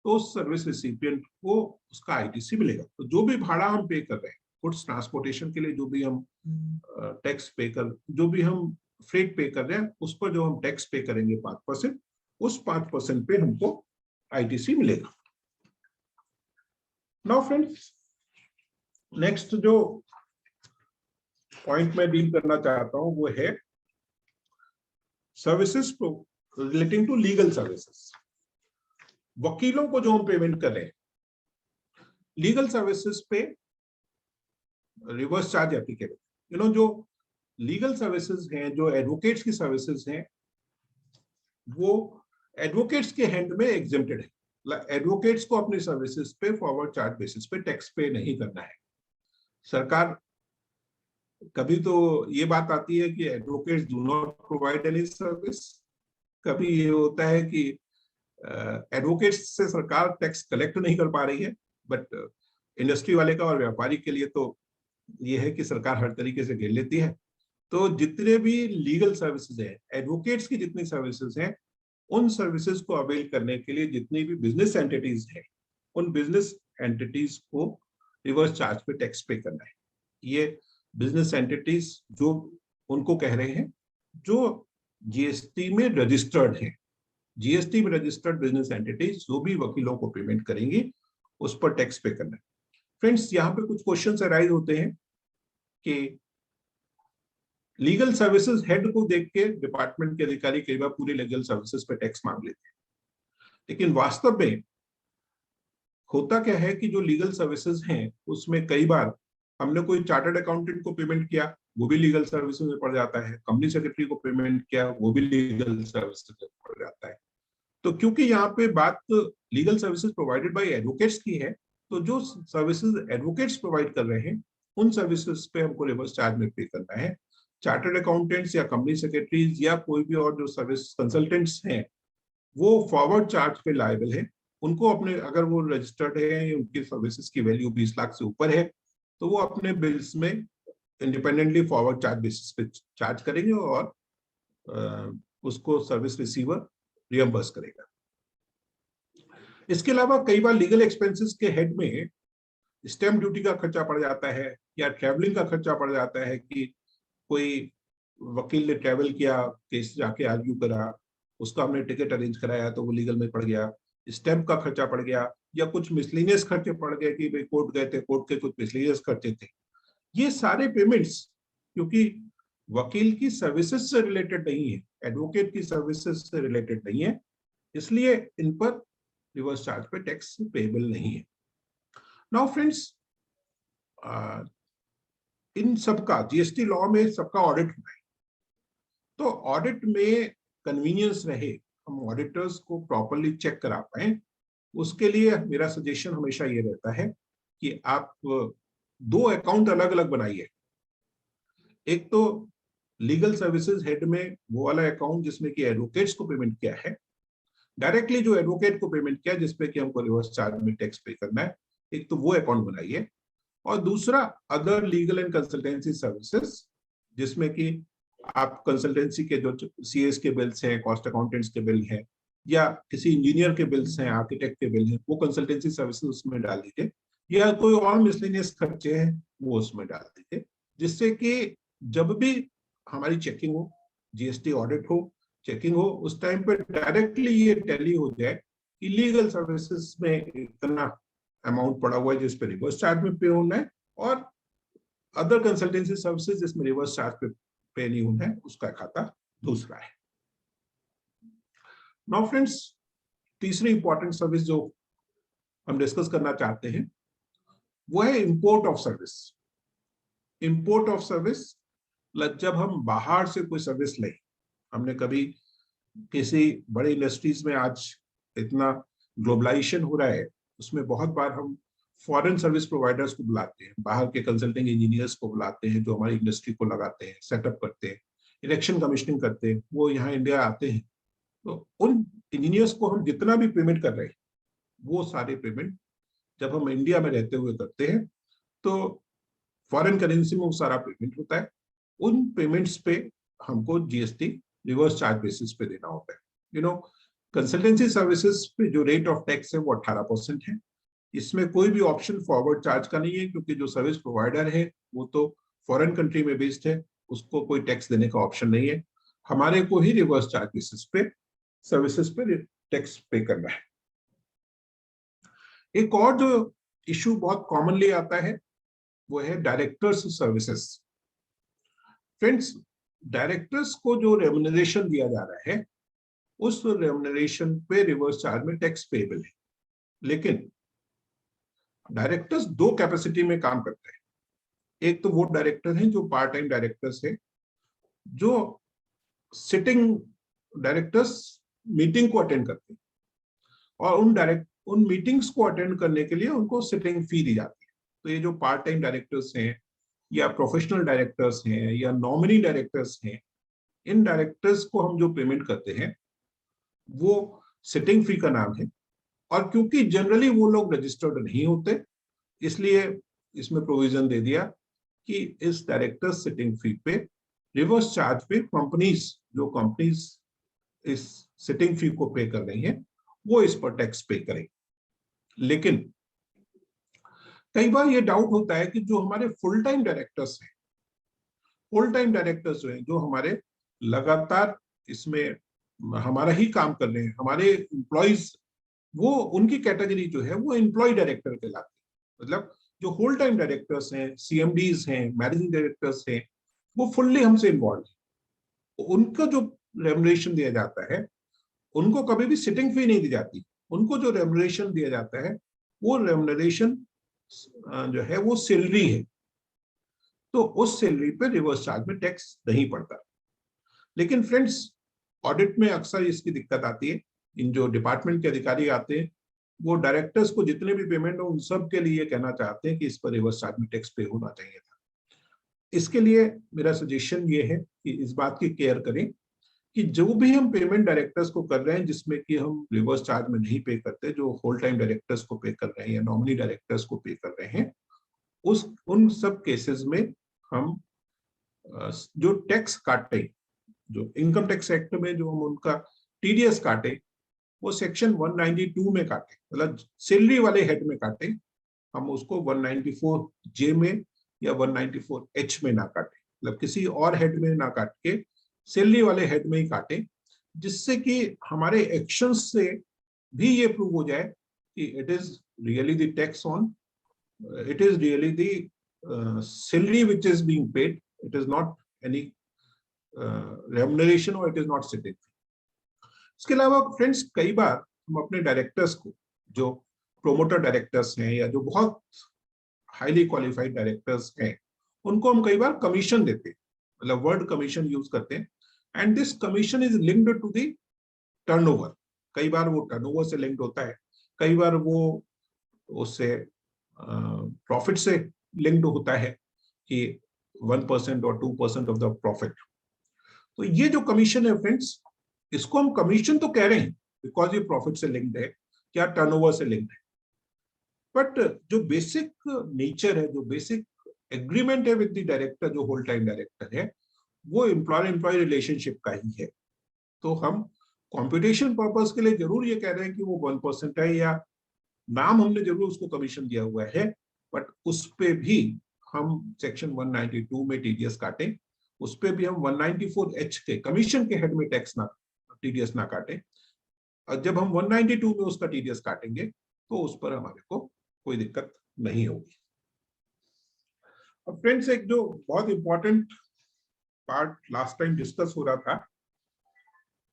S2: तो सर्विस रिसिपिएंट को उसका आईटीसी मिलेगा। तो जो भी भाड़ा हम पे कर रहे हैं गुड्स ट्रांसपोर्टेशन के लिए, जो भी हम टैक्स पे कर, जो भी हम फ्रेट पे कर रहे हैं उस पर जो हम टैक्स पे करेंगे 5%, उस 5% पे हमको आईटीसी मिलेगा। नाउ फ्रेंड्स, नेक्स्ट जो पॉइंट मैं डील करना चाहता हूं वो है services relating to legal services. वकीलों को जो हम पेमेंट कर रहे हैं लीगल सर्विसेज पे रिवर्स चार्ज एप्लीकेबल। जो लीगल सर्विसेज हैं, जो एडवोकेट्स की सर्विसेज हैं, वो एडवोकेट्स के हैंड में एग्जेम्प्टेड है। एडवोकेट्स को अपनी सर्विसेज पे फॉरवर्ड चार्ज बेसिस पे टैक्स पे नहीं करना है। सरकार, कभी तो ये बात आती है कि advocates do not provide any service, कभी ये होता है कि एडवोकेट्स से सरकार टैक्स कलेक्ट नहीं कर पा रही है, बट इंडस्ट्री वाले का और व्यापारी के लिए तो ये है कि सरकार हर तरीके से घेर लेती है। तो जितने भी लीगल सर्विसेज हैं, एडवोकेट्स की जितनी सर्विसेज हैं, उन सर्विसेज को अवेल करने के लिए जितनी भी बिजनेस एंटिटीज हैं, उन बिजनेस एंटिटीज को रिवर्स चार्ज पे टैक्स पे करना है। ये बिजनेस एंटिटीज जो उनको कह रहे हैं जो जीएसटी में रजिस्टर्ड हैं, जीएसटी में रजिस्टर्ड बिजनेस एंटिटीज जो भी वकीलों को पेमेंट करेंगी उस पर टैक्स पे करना है। फ्रेंड्स, यहाँ पे कुछ क्वेश्चंस अराइज होते हैं कि लीगल सर्विसेज हेड को देख के डिपार्टमेंट के अधिकारी कई बार पूरी लीगल सर्विसेज पे टैक्स मांग लेते हैं, लेकिन वास्तव में होता क्या है कि जो लीगल सर्विसेज हैं उसमें कई बार हमने कोई चार्टर्ड अकाउंटेंट को पेमेंट किया, वो भी लीगल सर्विसेज में पड़ जाता है, कंपनी सेक्रेटरी को पेमेंट किया, वो भी लीगल सर्विसेज में पड़ जाता है। तो क्योंकि यहाँ पे बात legal services provided bye advocates की है, तो जो सर्विसेज एडवोकेट्स प्रोवाइड कर रहे हैं उन सर्विसेज पे हमको रिवर्स चार्ज में पे करना है। चार्टर्ड अकाउंटेंट्स या कंपनी सेक्रेटरीज या कोई भी और जो सर्विस कंसल्टेंट्स हैं वो फॉरवर्ड चार्ज पे लायबल है। उनको अपने, अगर वो रजिस्टर्ड है, उनकी सर्विसेज की वैल्यू 20 लाख से ऊपर है, तो वो अपने बिल्स में इंडिपेंडेंटली फॉरवर्ड चार्ज बेसिस पे चार्ज करेंगे और उसको सर्विस रिसीवर रियम्बर्स करेगा। इसके अलावा कई बार लीगल एक्सपेंसेस के हेड में स्टैंप ड्यूटी का खर्चा पड़ जाता है या ट्रैवलिंग का खर्चा पड़ जाता है कि कोई वकील ने ट्रैवल किया, केस जाके आर्ग्यू करा, उसका हमने टिकट अरेंज कराया तो वो लीगल में पड़ गया, स्टैंप का खर्चा पड़ गया, या कुछ मिसलिनियस खर्चे पड़ गए कि भाई कोर्ट गए थे, कोर्ट के कुछ मिसलिनियस खर्चे थे। ये सारे पेमेंट्स क्योंकि वकील की सर्विसेज से रिलेटेड नहीं है, एडवोकेट की सर्विसेज से रिलेटेड नहीं है, इसलिए इन पर रिवर्स चार्ज पे टैक्स पेएबल नहीं है। नाउ फ्रेंड्स, इन सबका जीएसटी लॉ में सबका ऑडिट होना है, तो ऑडिट में कन्वीनियंस रहे, हम ऑडिटर्स को प्रॉपरली चेक करा पाए, उसके लिए मेरा सजेशन हमेशा ये रहता है कि आप 2 अकाउंट अलग अलग बनाइए। एक तो लीगल सर्विसेज हेड में वो वाला अकाउंट जिसमें कि एडवोकेट्स को पेमेंट किया है, डायरेक्टली जो एडवोकेट को पेमेंट किया जिसपे कि हमको रिवर्स चार्ज में टैक्स पे करना है, एक तो वो अकाउंट बनाइए। और दूसरा other legal and consultancy services, जिसमें कि आप कंसल्टेंसी के जो सीएस के बिल्स हैं, कॉस्ट अकाउंटेंट्स के बिल हैं, या किसी इंजीनियर के बिल्स हैं, आर्किटेक्ट के बिल हैं, वो कंसल्टेंसी सर्विसेज उसमें डाल दीजिए, या कोई और मिसलेनियस खर्चे हैं वो उसमें डाल दीजिए, जिससे कि जब भी हमारी चेकिंग हो, जीएसटी ऑडिट हो, चेकिंग हो, उस टाइम पे डायरेक्टली ये टैली हो जाए कि लीगल सर्विसेज में इतना अमाउंट पड़ा हुआ है जिस पे रिवर्स चार्ज में पे होना है, और अदर कंसल्टेंसी सर्विसेज जिसमें रिवर्स चार्ज पे नहीं होना है उसका खाता दूसरा है। नाउ फ्रेंड्स, तीसरी इंपॉर्टेंट सर्विस जो हम डिस्कस करना चाहते हैं वो है import of service. Import of service, जब हम बाहर से कोई सर्विस लें, हमने कभी किसी बड़े इंडस्ट्रीज में, आज इतना ग्लोबलाइजेशन हो रहा है, उसमें बहुत बार हम फॉरेन सर्विस प्रोवाइडर्स को बुलाते हैं, बाहर के कंसल्टिंग इंजीनियर्स को बुलाते हैं जो हमारी इंडस्ट्री को लगाते हैं, सेटअप करते हैं, इलेक्शन कमीशनिंग करते हैं, वो यहाँ इंडिया आते हैं। तो उन इंजीनियर्स को हम जितना भी पेमेंट कर रहे हैं वो सारे पेमेंट जब हम इंडिया में रहते हुए करते हैं तो फॉरेन करेंसी में वो सारा पेमेंट होता है। उन पेमेंट्स पे हमको जीएसटी रिवर्स चार्ज बेसिस पे देना होता है। कंसल्टेंसी सर्विसेज पे जो रेट ऑफ टैक्स है वो 18% है। इसमें कोई भी ऑप्शन फॉरवर्ड चार्ज का नहीं है, क्योंकि जो सर्विस प्रोवाइडर है वो तो फॉरेन कंट्री में बेस्ड है, उसको कोई टैक्स देने का ऑप्शन नहीं है। हमारे को ही रिवर्स चार्ज बेसिस पे सर्विसेज पे टैक्स पे करना है। एक और जो इशू बहुत कॉमनली आता है वो है डायरेक्टर्स सर्विसेज। फ्रेंड्स, डायरेक्टर्स को जो रेम्युनरेशन दिया जा रहा है उस रेम्युनरेशन पे रिवर्स चार्ज में टैक्स पेएबल है, लेकिन डायरेक्टर्स 2 कैपेसिटी में काम करते हैं। एक तो वो डायरेक्टर हैं जो पार्ट टाइम डायरेक्टर्स हैं, जो सिटिंग डायरेक्टर्स मीटिंग को अटेंड करते हैं, और उन मीटिंग्स को अटेंड करने के लिए उनको सिटिंग फी दी जाती है। तो ये जो पार्ट टाइम डायरेक्टर्स हैं या प्रोफेशनल डायरेक्टर्स हैं या नॉमिनी डायरेक्टर्स हैं, इन डायरेक्टर्स को हम जो पेमेंट करते हैं वो सिटिंग फी का नाम है। और क्योंकि जनरली वो लोग रजिस्टर्ड नहीं होते, इसलिए इसमें प्रोविजन दे दिया कि इस डायरेक्टर सिटिंग फी पे रिवर्स चार्ज पे कंपनीज इस सिटिंग फी को पे कर रही है वो इस पर टैक्स पे करें। लेकिन कई बार ये डाउट होता है कि जो हमारे फुल टाइम डायरेक्टर्स हैं, जो हमारे लगातार इसमें हमारा ही काम कर रहे हैं, हमारे एम्प्लॉइज, वो उनकी कैटेगरी जो है वो एम्प्लॉय डायरेक्टर कहलाती है। मतलब जो होल टाइम डायरेक्टर्स हैं, सीएमडीज हैं, मैनेजिंग डायरेक्टर्स हैं, वो फुल्ली हमसे इन्वॉल्व है। उनको जो रेमुनरेशन दिया जाता है, उनको कभी भी सिटिंग फी नहीं दी जाती। उनको जो रेमुनरेशन दिया जाता है वो रेमुनरेशन जो है वो सैलरी है, तो उस सैलरी पे रिवर्स चार्ज में टैक्स नहीं पड़ता। लेकिन फ्रेंड्स, ऑडिट में अक्सर इसकी दिक्कत आती है। इन जो डिपार्टमेंट के अधिकारी आते हैं, वो डायरेक्टर्स को जितने भी पेमेंट हो उन सब के लिए कहना चाहते हैं कि इस पर रिवर्स चार्ज में टैक्स पे होना चाहिए था। इसके लिए मेरा सजेशन ये है कि इस बात की केयर करें कि जो भी हम पेमेंट डायरेक्टर्स को कर रहे हैं जिसमें कि हम रिवर्स चार्ज में नहीं पे करते, जो होल टाइम डायरेक्टर्स को पे कर रहे हैं या नॉमिनी डायरेक्टर्स को पे कर रहे हैं, उन सब केसेस में हम जो टैक्स काटे, जो इनकम टैक्स एक्ट में जो हम उनका टीडीएस काटे, वो सेक्शन 192 में काटे, मतलब सैलरी वाले हेड में काटे। हम उसको 194 जे में या 194 एच में ना काटे, मतलब किसी और हेड में ना काट के सैलरी वाले हेड में ही काटे, जिससे कि हमारे एक्शंस से भी ये प्रूव हो जाए कि it is really the tax on, it is really the salary which is being paid, it is not any remuneration और इट इज नॉट सिटिंग। इसके अलावा फ्रेंड्स, कई बार हम अपने डायरेक्टर्स को, जो प्रोमोटर डायरेक्टर्स हैं या जो बहुत हाईली क्वालिफाइड डायरेक्टर्स हैं, उनको हम कई बार कमीशन देते हैं, मतलब वर्ड कमीशन यूज करते हैं, and this commission is linked to the turnover. कई बार वो टर्नओवर से लिंक्ड होता है, कई बार वो उससे प्रॉफिट से लिंक्ड होता है कि 1% और 2% ऑफ द प्रॉफिट। तो ये जो कमीशन है फ्रेंड्स, इसको हम कमीशन तो कह रहे हैं बिकॉज ये प्रॉफिट से लिंक्ड है या टर्नओवर से लिंक्ड है, बट जो बेसिक नेचर है, जो बेसिक एग्रीमेंट है विद द डायरेक्टर, जो होल टाइम डायरेक्टर है, वो एम्प्लॉयर एम्प्लॉय रिलेशनशिप का ही है। तो हम कंप्यूटेशन पर्पस के लिए जरूर ये कह रहे हैं कि वो 1% है, या नाम हमने जरूर उसको कमीशन दिया हुआ है, बट उस पे भी हम सेक्शन 192 में टीडीएस काटें, उस पे भी हम 194H के कमीशन के हेड में टैक्स ना, टीडीएस ना काटें। और जब हम 192 में उसका टीडीएस काटेंगे तो उस पर हमारे को कोई दिक्कत नहीं होगी। अब फ्रेंड्स, एक जो बहुत important part last time discuss हो रहा था,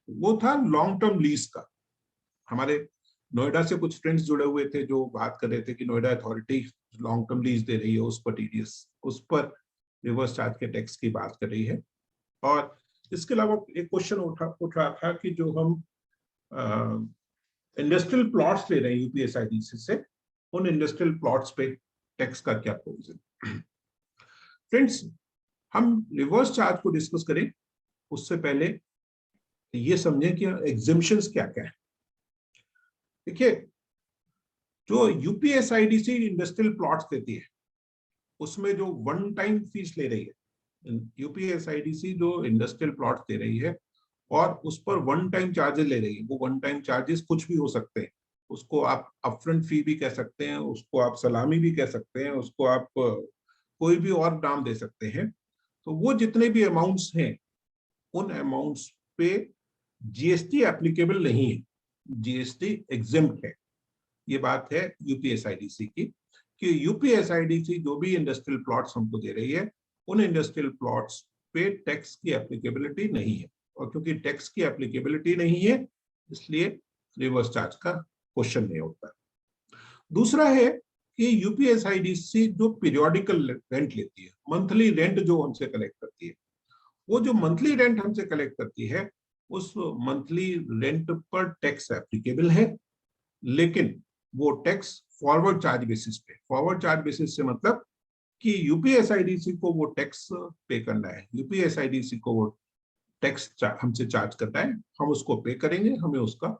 S2: वो था लॉन्ग टर्म लीज का। हमारे नोएडा से कुछ फ्रेंड्स जुड़े हुए थे जो बात कर रहे थे कि Noida authority long term lease दे रही है, उस पर टीडीएस, उस पर रिवर्स चार्ज के टैक्स की बात कर रही है। और इसके अलावा एक क्वेश्चन उठ रहा था कि जो हम इंडस्ट्रियल प्लॉट्स ले रहे हैं यूपीएसआईडीसी से, उन इंडस्ट्रियल प्लॉट्स पे टैक्स का क्या प्रोविजन। फ्रेंड्स, हम रिवर्स चार्ज को डिस्कस करें उससे पहले ये समझें कि एग्जेम्पशंस क्या क्या है। देखिए, जो यूपीएसआईडीसी इंडस्ट्रियल प्लॉट्स देती है, उसमें जो वन टाइम फीस ले रही है, यूपीएसआईडीसी जो इंडस्ट्रियल प्लॉट्स दे रही है और उस पर वन टाइम चार्जेस ले रही है, वो वन टाइम चार्जेस कुछ भी हो सकते हैं। उसको आप अपफ्रंट फी भी कह सकते हैं, उसको आप सलामी भी कह सकते हैं, उसको आप कोई भी और नाम दे सकते हैं। तो वो जितने भी अमाउंट्स हैं, उन अमाउंट्स पे जीएसटी एप्लीकेबल नहीं है, जीएसटी एग्जेम्प्ट है। ये बात है यूपीएसआईडीसी की, कि यूपीएसआईडीसी जो भी इंडस्ट्रियल प्लॉट्स हमको दे रही है, उन इंडस्ट्रियल प्लॉट्स पे टैक्स की एप्लीकेबिलिटी नहीं है। और क्योंकि टैक्स की एप्लीकेबिलिटी नहीं है, इसलिए रिवर्स चार्ज का क्वेश्चन नहीं होता। दूसरा है कि यूपीएसआईडीसी जो पीरियोडिकल रेंट लेती है, मंथली रेंट जो हमसे कलेक्ट करती है, वो जो मंथली रेंट हमसे कलेक्ट करती है, उस मंथली रेंट पर टैक्स एप्लीकेबल है, लेकिन वो टैक्स फॉरवर्ड चार्ज बेसिस पे। फॉरवर्ड चार्ज बेसिस से मतलब कि यूपीएसआईडीसी को वो टैक्स पे करना है, यूपीएसआईडीसी को वो टैक्स हमसे चार्ज करना है, हम उसको पे करेंगे, हमें उसका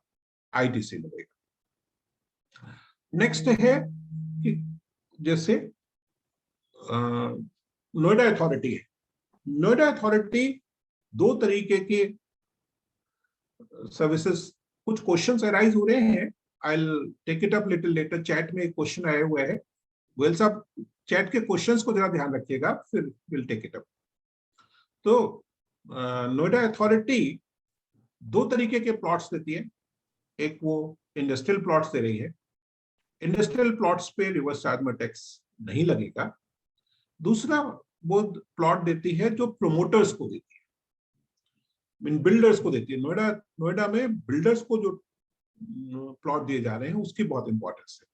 S2: आईटीसी मिलेगा। नेक्स्ट है कि जैसे नोएडा अथॉरिटी है, नोएडा अथॉरिटी दो तरीके के सर्विसेज, कुछ क्वेश्चंस अराइज हो रहे हैं, I will take it up little later. Chat में एक क्वेश्चन आया हुआ है, गोयल साहब चैट के क्वेश्चंस को जरा ध्यान रखिएगा, फिर विल टेक इट अप। तो नोएडा अथॉरिटी दो तरीके के प्लॉट्स देती है, एक वो इंडस्ट्रियल प्लॉट्स दे रही है, इंडस्ट्रियल प्लॉट्स पे रिवर्स चार्ज में टैक्स नहीं लगेगा। दूसरा वो प्लॉट देती है जो प्रोमोटर्स को देती है, बिल्डर्स को देती है। नोएडा में बिल्डर्स को जो प्लॉट दिए जा रहे हैं उसकी बहुत इंपॉर्टेंस है।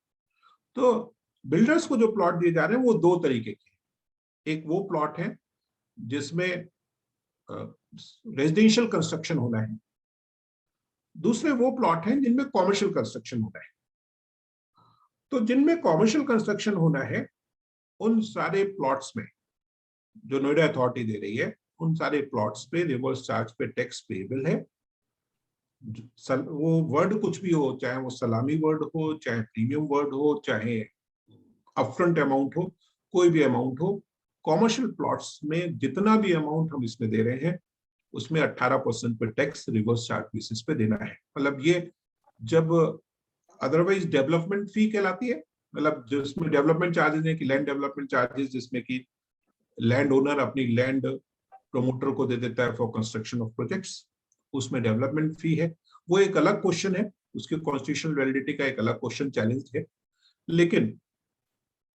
S2: तो बिल्डर्स को जो प्लॉट दिए जा रहे हैं वो दो तरीके के हैं। एक वो प्लॉट है जिसमें रेजिडेंशियल कंस्ट्रक्शन होना है, दूसरे वो प्लॉट हैं जिनमें कॉमर्शियल कंस्ट्रक्शन होना है। तो जिनमें कॉमर्शियल कंस्ट्रक्शन होना है उन सारे प्लॉट्स में जो नोएडा अथॉरिटी दे रही है, उन सारे प्लॉट्स पे रिवर्स चार्ज पे टैक्स पेएबल है। वो वर्ड कुछ भी हो, चाहे वो सलामी वर्ड हो, चाहे प्रीमियम वर्ड हो, चाहे अपफ्रंट अमाउंट हो, कोई भी अमाउंट हो, कॉमर्शियल प्लॉट्स में जितना भी अमाउंट हम इसमें दे रहे हैं उसमें 18% पे टैक्स रिवर्स चार्ज बेसिस पे देना है। मतलब ये जब अदरवाइज डेवलपमेंट फी कहलाती है, मतलब जिसमें डेवलपमेंट चार्जेस है कि लैंड डेवलपमेंट चार्जेस, जिसमें कि लैंड ओनर अपनी लैंड प्रोमोटर को दे देता है फॉर कंस्ट्रक्शन ऑफ प्रोजेक्ट्स, उसमें डेवलपमेंट फी है। वो एक अलग क्वेश्चन है, उसकी कॉन्स्टिट्यूशनल वैलिडिटी का एक अलग क्वेश्चन चैलेंज है। लेकिन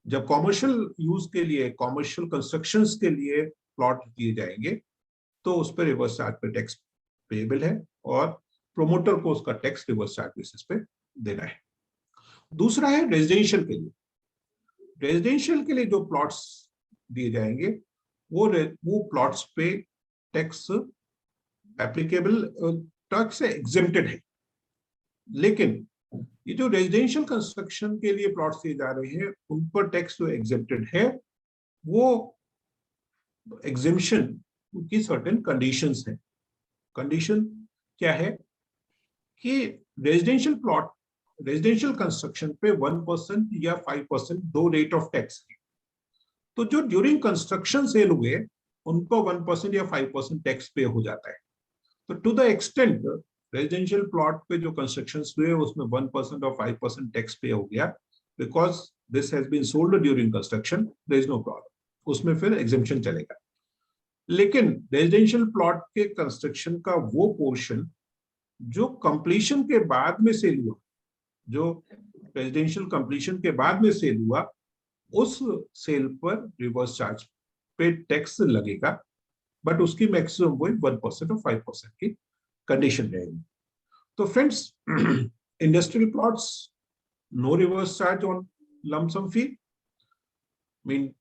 S2: जब कॉमर्शियल यूज के लिए, कॉमर्शियल कंस्ट्रक्शंस के लिए प्लॉट दिए जाएंगे तो उस पर रिवर्स चार्ज पे टैक्स पेएबल है और प्रोमोटर को उसका टैक्स रिवर्स चार्ज बेसिस पे देना है। दूसरा है रेजिडेंशियल के लिए। रेजिडेंशियल के लिए जो प्लॉट्स दिए जाएंगे वो प्लॉट्स पे टैक्स एप्लीकेबल, टैक्स से एग्जेम्प्टेड है। लेकिन ये जो रेजिडेंशियल कंस्ट्रक्शन के लिए प्लॉट्स दिए जा रहे हैं उन पर टैक्स जो एग्जेम्प्टेड है, वो एग्जेम्पशन की सर्टेन कंडीशंस हैं। कंडीशन क्या है कि रेजिडेंशियल प्लॉट, रेजिडेंशियल कंस्ट्रक्शन पे 1% या 5% दो रेट ऑफ टैक्स है। तो जो ड्यूरिंग कंस्ट्रक्शन सेल हुए उन पर 1% या 5% टैक्स पे हो जाता है। तो to the extent residential plot पे जो कंस्ट्रक्शन हुए उसमें 1% और 5% टैक्स पे हो गया, because this has been sold during construction, there is no problem, उसमें फिर एग्जेम्पशन चलेगा। लेकिन रेजिडेंशियल प्लॉट के कंस्ट्रक्शन का वो पोर्शन जो कंप्लीशन के बाद में सेल हुआ, जो रेजिडेंशियल कंप्लीशन के बाद में सेल हुआ, उस सेल पर रिवर्स चार्ज पे टैक्स लगेगा, बट उसकी मैक्सिमम वही 1% और 5% की कंडीशन रहेगी। तो friends, industrial plots no reverse charge on lump sum fee, mean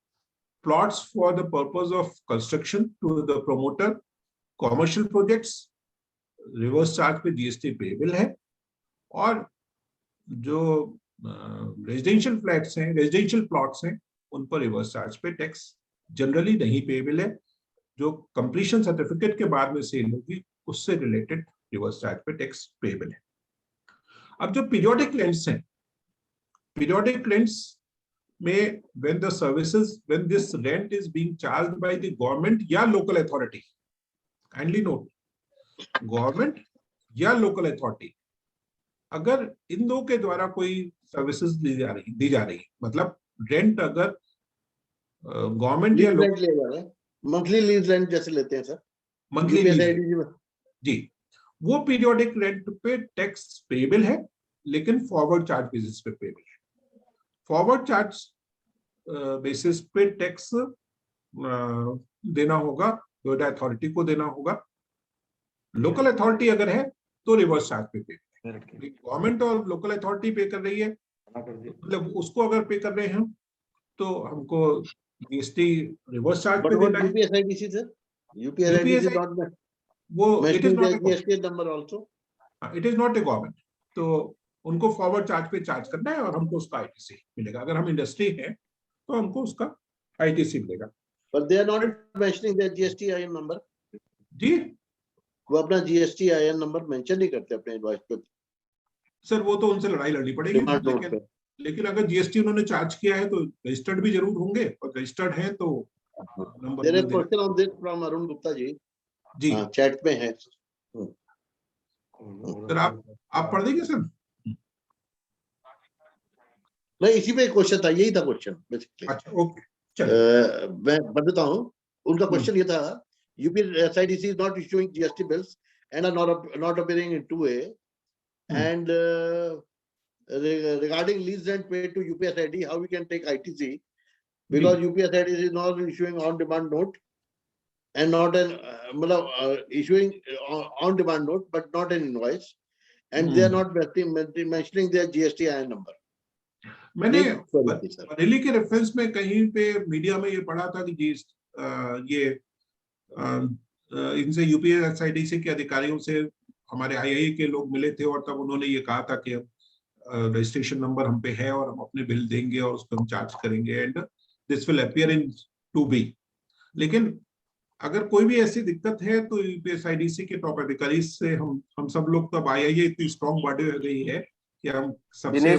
S2: plots for the purpose of construction to the promoter, commercial projects reverse charge पे GST पेएबल है। और जो रेजिडेंशियल फ्लैट्स हैं, रेजिडेंशियल प्लॉट्स हैं, उन पर रिवर्स चार्ज पे टैक्स जनरली नहीं पेएबल है। जो कंप्लीशन सर्टिफिकेट के बाद में सेल होगी उससे रिलेटेड रिवर्स चार्ज पे टैक्स पेएबल है। अब जो पीरियोडिक रेंट्स हैं, पीरियोडिक रेंट्स में when the services, when this rent is being charged by the government या local authority, kindly note, government या local authority, अगर इन दो के द्वारा कोई सर्विसेज दी जा रही, मतलब रेंट अगर गवर्नमेंट या
S3: रेंट ले रहा है, मंथली लीज रेंट जैसे लेते हैं सर,
S2: मंथली जी, वो पीरियोडिक रेंट पे टैक्स पेएबल है, लेकिन फॉरवर्ड चार्ज बेसिस पे पेएबल है। फॉरवर्ड चार्ज बेसिस पे टैक्स देना होगा, नोएडा अथॉरिटी को देना होगा। लोकल अथॉरिटी अगर है तो रिवर्स चार्ज पे पे, गवर्नमेंट और लोकल अथॉरिटी पे कर रही है, मतलब उसको अगर पे कर रहे हैं तो हमको जीएसटी रिवर्स चार्ज पे देना है।
S3: यूपीएसआईडीसी सर, यूपीएसआईडीसी नॉट
S2: वो it is not
S3: GST number also,
S2: it is not a government, तो उनको फॉरवर्ड चार्ज पे चार्ज करना है और हमको उसका आईटीसी मिलेगा। अगर हम इंडस्ट्री है तो हमको उसका आईटीसी मिलेगा।
S3: but they are not mentioning their GST IN number।
S2: जी,
S3: वो अपना GST IN नंबर मेंशन नहीं करते अपने इनवॉइस पे।
S2: सर वो तो उनसे लड़ाई लड़नी पड़ेगी, लेकिन अगर जीएसटी उन्होंने चार्ज किया है तो रजिस्टर्ड भी जरूर होंगे, और रजिस्टर्ड है तो नंबर
S3: There is
S2: मिल देगा।
S3: question on this from Arun Gupta ji,
S2: ji
S3: chat में है।
S2: सर, आप पढ़ देंगे सर?
S3: नहीं, इसी पे क्वेश्चन था, यही था क्वेश्चन बेसिकली।
S2: अच्छा, ओके, चलिए।
S3: मैं पढ़ देता हूँ। उनका क्वेश्चन ये था, UP SIDC is not issuing GST bills and are not appearing in 2A, and regarding lease rent paid to UPSID, how we can take ITC, because UPSID is not issuing on demand note and not an issuing on demand note but not an invoice, and they are not mentioning their GST IN number.
S2: मैंने
S3: Sorry, sir.
S2: बरेली के रेफरेंस में कहीं पे मीडिया में ये पढ़ा था कि इनसे यूपीएसआईडीसी के अधिकारियों से हमारे आईआई के लोग मिले थे और तब उन्होंने ये कहा था कि रजिस्ट्रेशन नंबर हम पे है और हम अपने बिल देंगे और उसको हम चार्ज करेंगे and this will appear in 2B। लेकिन अगर कोई भी ऐसी दिक्कत है तो यूपीएसआईडीसी के टॉप अधिकारी से हम सब लोग, तब आईआई इतनी स्ट्रॉन्ग बॉडी हो गई है कि हम सबसे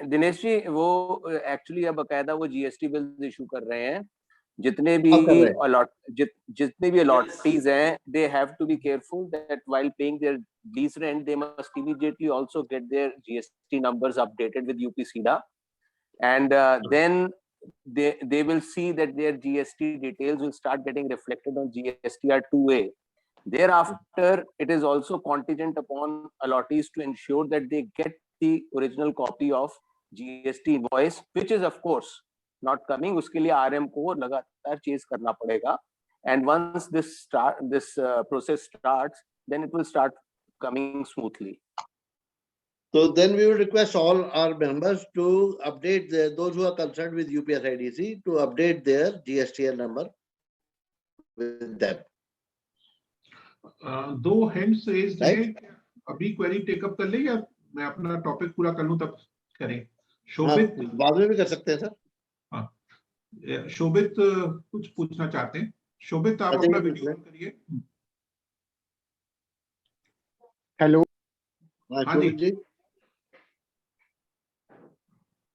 S4: दिनेश जी वो एक्चुअली अब बकायदा वो जीएसटी बिल इशू कर रहे हैं। जितने भी अलॉटीज हैं, they have to be careful that while paying their lease rent they must immediately also get their GST numbers updated with UPSIDA, and then they will see that their GST details will start getting reflected on GSTR 2A. Thereafter, it is also contingent upon allottees to ensure that they get the original copy of GST invoice, which is of course not coming. उसके लिए RM को लगातार चेज करना पड़ेगा, and once this process starts, then it will start coming smoothly.
S3: So then we will request all our members to update those who are concerned with UPSIDC to update their GSTN number with them.
S2: दो हैंड्स रेज्ड हैं, अभी क्वेरी टेकअप कर ले या मैं अपना टॉपिक पूरा कर लूं तब करें? शोभित
S3: बाद में भी कर सकते हैं सर।
S2: हाँ, शोभित कुछ पूछना चाहते हैं। शोभित, आप अपना वीडियो ऑन करिए।
S5: हेलो।
S3: हाँ शोभित जी।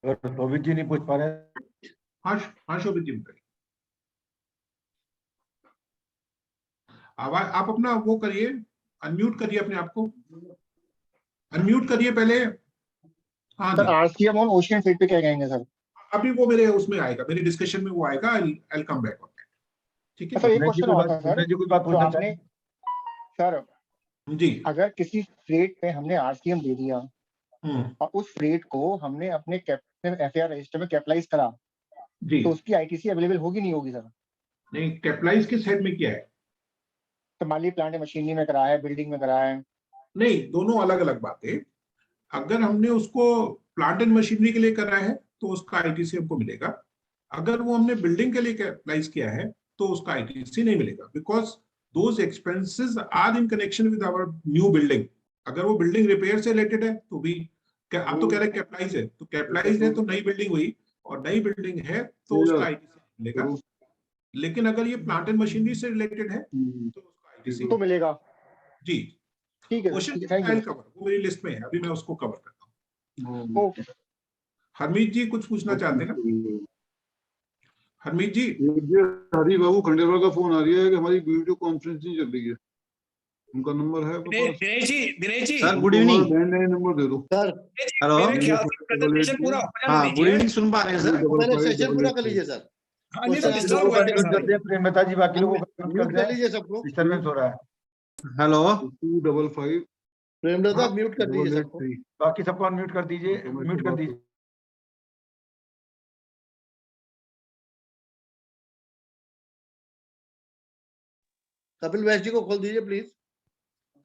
S1: शोभित जी नहीं पूछ पा रहे।
S2: हाँ शोभित जी बताइए। आवाज आप अपना वो करिए, अनम्यूट करिए अपने आप को, अनम्यूट करिए पहले। हाँ
S5: सर, आरसीएम और ओशियन फीड पे क्या कहेंगे सर?
S2: अभी वो मेरे उसमें आएगा, मेरी डिस्कशन में वो आएगा। I'll come back on that. ठीक है
S5: सर, एक क्वेश्चन और था सर, जो आपने सर
S2: जी,
S5: अगर किसी फ्रेट पे हमने आरसीएम दे दिया और उस फ्रेट को हमने अपने एफआईआर रजिस्टर में कैपिटलाइज करा
S2: जी,
S5: तो उसकी आईटीसी अवेलेबल होगी नहीं होगी सर?
S2: नहीं, कैपिटलाइज किस हेड में किया है?
S5: तो मान ली प्लांट मशीनरी में करा है, बिल्डिंग में करा है?
S2: नहीं, दोनों अलग अलग बातें। अगर हमने उसको प्लांट एंड मशीनरी के लिए करा है तो उसका आईटीसी हमको मिलेगा। अगर वो हमने बिल्डिंग के लिए कैपिटलाइज किया है तो उसका आईटीसी नहीं मिलेगा, because those expenses are in connection with our new building. अगर वो बिल्डिंग रिपेयर से रिलेटेड है तो भी आप तो कह रहे हैं कैपिटलाइज है, तो कैपिटलाइज है तो नई बिल्डिंग हुई और नई बिल्डिंग है तो उसका आईटीसी मिलेगा। लेकिन अगर ये प्लांट एंड मशीनरी से रिलेटेड है तो उसका आईटीसी
S5: तो मिलेगा।
S2: जी,
S5: ठीक है,
S2: क्वेश्चन कवर वो मेरी लिस्ट में है, अभी मैं उसको कवर करता हूँ।
S5: ओके।
S2: हरमीत जी कुछ पूछना चाहते हैं ना? हरमीत जी।
S6: हरी बाबू खंडेलवाल का फोन आ रहा है कि हमारी वीडियो कॉन्फ्रेंस नहीं चल रही है। उनका नंबर है
S7: Dinesh ji
S6: sir, good evening. Number दे दो
S3: सर।
S6: हेलो,
S7: प्रेजेंटेशन पूरा हो जाना
S6: हाँ, गुड
S7: दीजिए।
S6: इवनिंग, सुन पा रहे हैं सर?
S3: पहले सेशन पूरा कर लीजिए सर।
S7: हाँ, नहीं तो डिस्टर्ब हो जाएगा।
S1: प्रेमलता जी बाकी लोगों को
S3: म्यूट कर लीजिए सबको।
S1: डिस्टर्बेंस हो रहा है।
S6: हेलो 255
S3: प्रेमलता म्यूट कर दीजिए सबको।
S1: बाकी सबको अनम्यूट कर दीजिए, म्यूट कर दीजिए।
S3: कपिल वैश्य जी को खोल दीजिए प्लीज।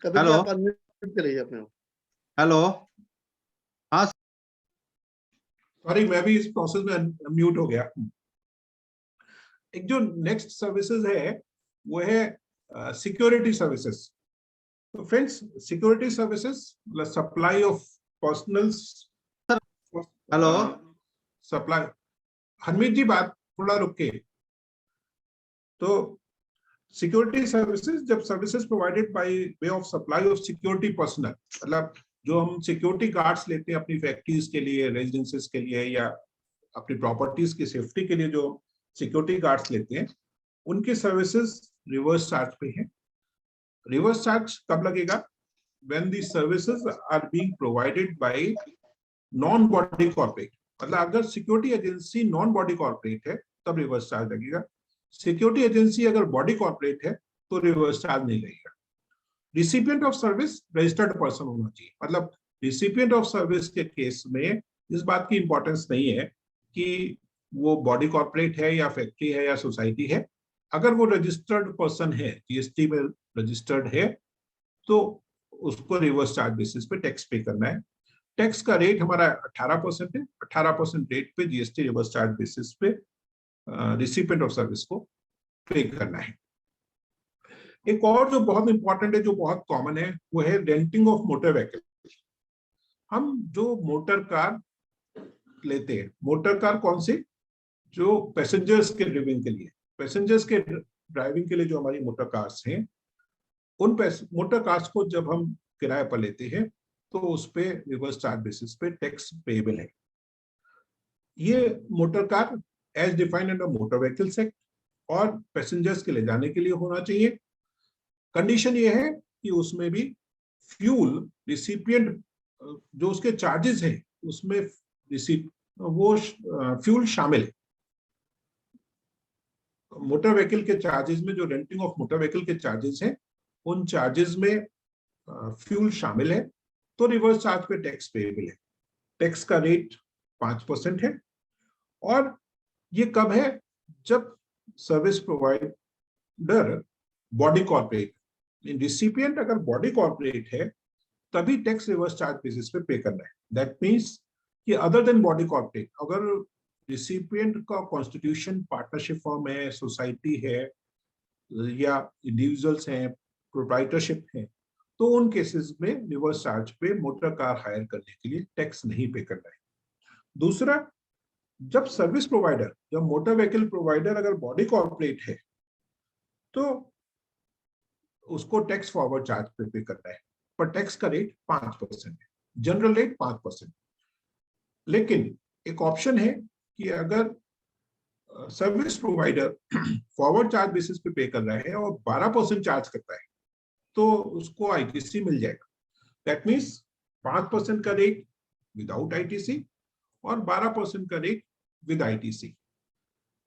S3: कपिल जी आप अनम्यूट कर लीजिए अपने।
S6: हेलो, हाँ
S2: सॉरी, मैं भी इस प्रोसेस में म्यूट हो गया। एक जो नेक्स्ट सर्विसेज है वो है सिक्योरिटी सर्विसेज। तो फ्रेंड्स, सिक्योरिटी सर्विसेज मतलब supply of personnels.
S6: Hello,
S2: supply. Harmeet ji बात थोड़ा रुक के। तो सिक्योरिटी सर्विसेज, जब services provided by way of supply of security personnel, मतलब जो हम सिक्योरिटी गार्ड्स लेते हैं अपनी फैक्ट्रीज के लिए, रेजिडेंसेस के लिए या अपनी प्रॉपर्टीज की सेफ्टी के लिए जो सिक्योरिटी गार्ड्स लेते हैं, उनकी सर्विसेज रिवर्स चार्ज पे है। रिवर्स चार्ज कब लगेगा? when the services are being provided by non body corporate, मतलब अगर security agency non body corporate है तब रिवर्स चार्ज लगेगा। सिक्योरिटी एजेंसी अगर बॉडी कॉर्पोरेट है तो रिवर्स चार्ज नहीं लगेगा। Recipient of service registered person होना चाहिए, मतलब रिसिपिएंट ऑफ सर्विस के केस में इस बात की इंपॉर्टेंस नहीं है कि वो बॉडी कॉर्पोरेट है या फैक्ट्री है या सोसाइटी है। अगर वो रजिस्टर्ड पर्सन है, जीएसटी में रजिस्टर्ड है, तो उसको रिवर्स चार्ज बेसिस पे टैक्स पे करना है। टैक्स का रेट हमारा 18% है। 18% रेट पे जीएसटी रिवर्स चार्ज बेसिस पे रिसिपिएंट ऑफ सर्विस को पे करना है। एक और जो बहुत इंपॉर्टेंट है, जो बहुत कॉमन है, वो है रेंटिंग ऑफ मोटर व्हीकल। हम जो मोटर कार लेते हैं, मोटर कार कौन सी? जो पैसेंजर्स के ड्राइविंग के लिए, पैसेंजर्स के ड्राइविंग के लिए जो हमारी मोटर कार्स हैं, उन मोटर कार्स को जब हम किराए पर लेते हैं तो उस पे रिवर्स चार्ज बेसिस पे टैक्स पेएबल है। ये motor car as defined under motor vehicles act और पैसेंजर्स के ले जाने के लिए होना चाहिए। कंडीशन ये है कि उसमें भी फ्यूल रिसिपिएंट जो उसके चार्जेस हैं उसमें वो फ्यूल शामिल है। मोटर व्हीकल के चार्जेस में जो रेंटिंग ऑफ मोटर व्हीकल के चार्जेस हैं, उन चार्जेस में फ्यूल शामिल है तो रिवर्स चार्ज पे टैक्स पेएबल है। टैक्स का रेट 5% है। और ये कब है? जब service provider body corporate, recipient अगर बॉडी कॉर्पोरेट है तभी टैक्स रिवर्स चार्ज बेसिस पे पे करना है। दैट मीन्स कि अदर देन बॉडी कॉर्पोरेट, अगर रिसिपिएंट का कॉन्स्टिट्यूशन पार्टनरशिप फॉर्म है, सोसाइटी है या इंडिविजुअल्स हैं, प्रोप्राइटरशिप है, तो उन केसेस में रिवर्स चार्ज पे मोटर कार हायर करने के लिए टैक्स नहीं पे करना है। दूसरा, जब सर्विस प्रोवाइडर, जब मोटर व्हीकल प्रोवाइडर अगर बॉडी कॉर्पोरेट है तो उसको टैक्स फॉरवर्ड चार्ज पे करना है, पर टैक्स का रेट 5% है, जनरल रेट 5%। लेकिन एक ऑप्शन है कि अगर service provider forward charge basis पे पे कर रहा है और 12% चार्ज करता है तो उसको आईटीसी मिल जाएगा। दैट मीन्स 5% का रेट विदाउट आईटीसी और 12% का rate with ITC.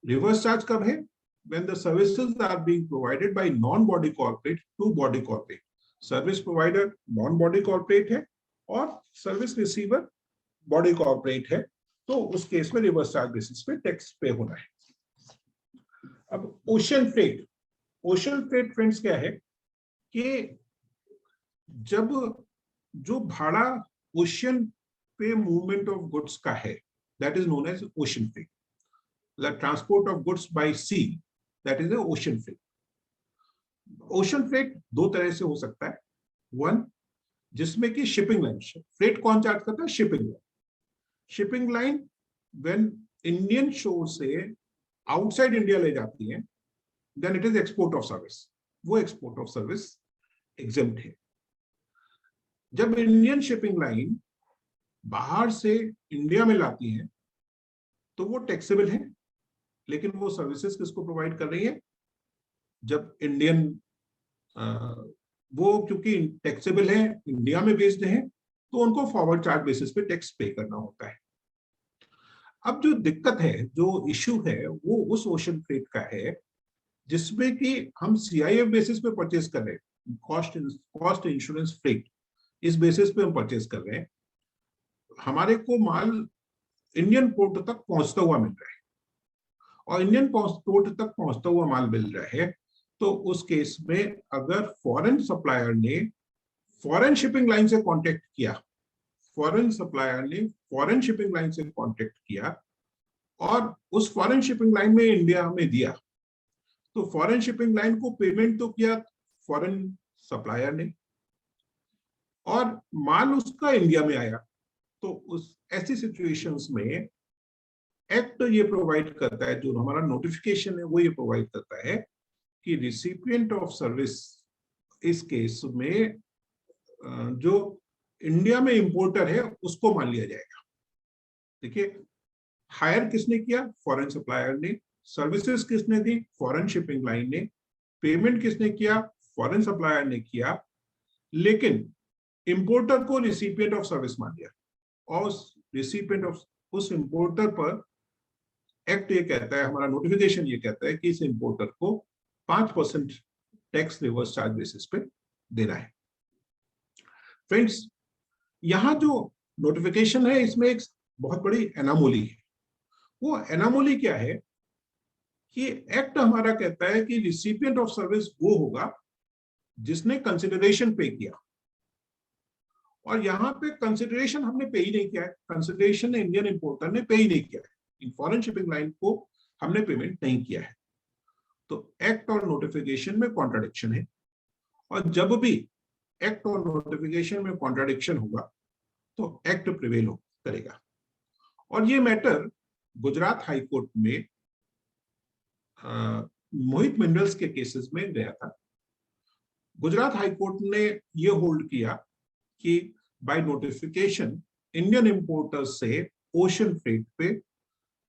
S2: Reverse charge कब है? when the services are being provided by non-body corporate to body corporate. Service provider non body corporate है और सर्विस रिसीवर बॉडी कॉर्पोरेट है, तो उस केस में रिवर्स चार्ज बेसिस पे टैक्स पे होना है। अब ocean freight, ocean freight friends क्या है कि जब जो भाड़ा ओशन पे मूवमेंट ऑफ गुड्स का है, that is known as ocean freight. Transport of goods by sea, that is ocean freight. Ocean freight दो तरह से हो सकता है। वन, जिसमें कि शिपिंग लाइन, फ्रेट कौन चार्ज करता है? Shipping line. Shipping line when Indian shore से आउटसाइड इंडिया ले जाती है, then it is export of service. वो एक्सपोर्ट ऑफ सर्विस एग्जेम्प्ट है। जब इंडियन शिपिंग लाइन बाहर से इंडिया में लाती है तो वो टैक्सेबल है, लेकिन वो सर्विसेज किसको प्रोवाइड कर रही है? जब इंडियन वो क्योंकि टैक्सेबल है, इंडिया में बेस्ड है, तो उनको फॉरवर्ड चार्ज बेसिस पे टैक्स पे करना होता है। अब जो दिक्कत है, जो इश्यू है, वो उस ओशन फ्रेट का है जिसमें कि हम सीआईएफ बेसिस पे परचेज कर रहे हैं, कॉस्ट इंश्योरेंस फ्रेट, इस बेसिस पे हम परचेज कर रहे हैं। हमारे को माल इंडियन पोर्ट तक पहुंचता हुआ मिल रहा है और इंडियन पोर्ट तक पहुंचता हुआ माल मिल रहा है, तो उस केस में अगर फॉरेन सप्लायर ने फॉरेन शिपिंग लाइन से कांटेक्ट किया, फॉरेन सप्लायर ने फॉरेन शिपिंग लाइन से कांटेक्ट किया और उस फॉरेन शिपिंग लाइन में इंडिया में दिया, तो फॉरेन शिपिंग लाइन को पेमेंट तो किया फॉरेन सप्लायर ने और माल उसका इंडिया में आया, तो उस ऐसी सिचुएशंस में एक्ट ये प्रोवाइड करता है, जो हमारा नोटिफिकेशन है वो ये प्रोवाइड करता है कि रिसिपिएंट ऑफ सर्विस इस केस में जो इंडिया में इंपोर्टर है उसको मान लिया जाएगा। देखिए, हायर किसने किया? फॉरेन सप्लायर ने। सर्विसेज किसने दी? फॉरेन शिपिंग लाइन ने। पेमेंट किसने किया? फॉरेन सप्लायर ने किया। लेकिन इंपोर्टर को रिसिपिएंट ऑफ सर्विस मान लिया, और रिसिपिएंट ऑफ उस इंपोर्टर पर एक्ट ये कहता है, हमारा नोटिफिकेशन ये कहता है कि इस इंपोर्टर को 5% टैक्स रिवर्स चार्ज बेसिस पे देना है। फ्रेंड्स, यहाँ जो नोटिफिकेशन है इसमें एक बहुत बड़ी एनामोली है। वो एनामोली क्या है कि एक्ट हमारा कहता है कि रिसिपिएंट ऑफ सर्विस वो होगा जिसने कंसिडरेशन पे किया, और यहाँ पे कंसिडरेशन हमने पे ही नहीं किया है। कंसिडरेशन इंडियन इंपोर्टर ने पे ही नहीं किया है, इन फॉरेन शिपिंग लाइन को हमने पेमेंट नहीं किया है। तो एक्ट और नोटिफिकेशन में कॉन्ट्राडिक्शन है, और जब भी एक्ट और नोटिफिकेशन में कॉन्ट्राडिक्शन होगा तो एक्ट प्रिवेल करेगा। और ये मैटर गुजरात हाई कोर्ट में मोहित मिनरल्स के केसेस में गया था। गुजरात हाई कोर्ट ने ये होल्ड किया कि बाय नोटिफिकेशन इंडियन इंपोर्टर्स से ओशन फ्रेट पे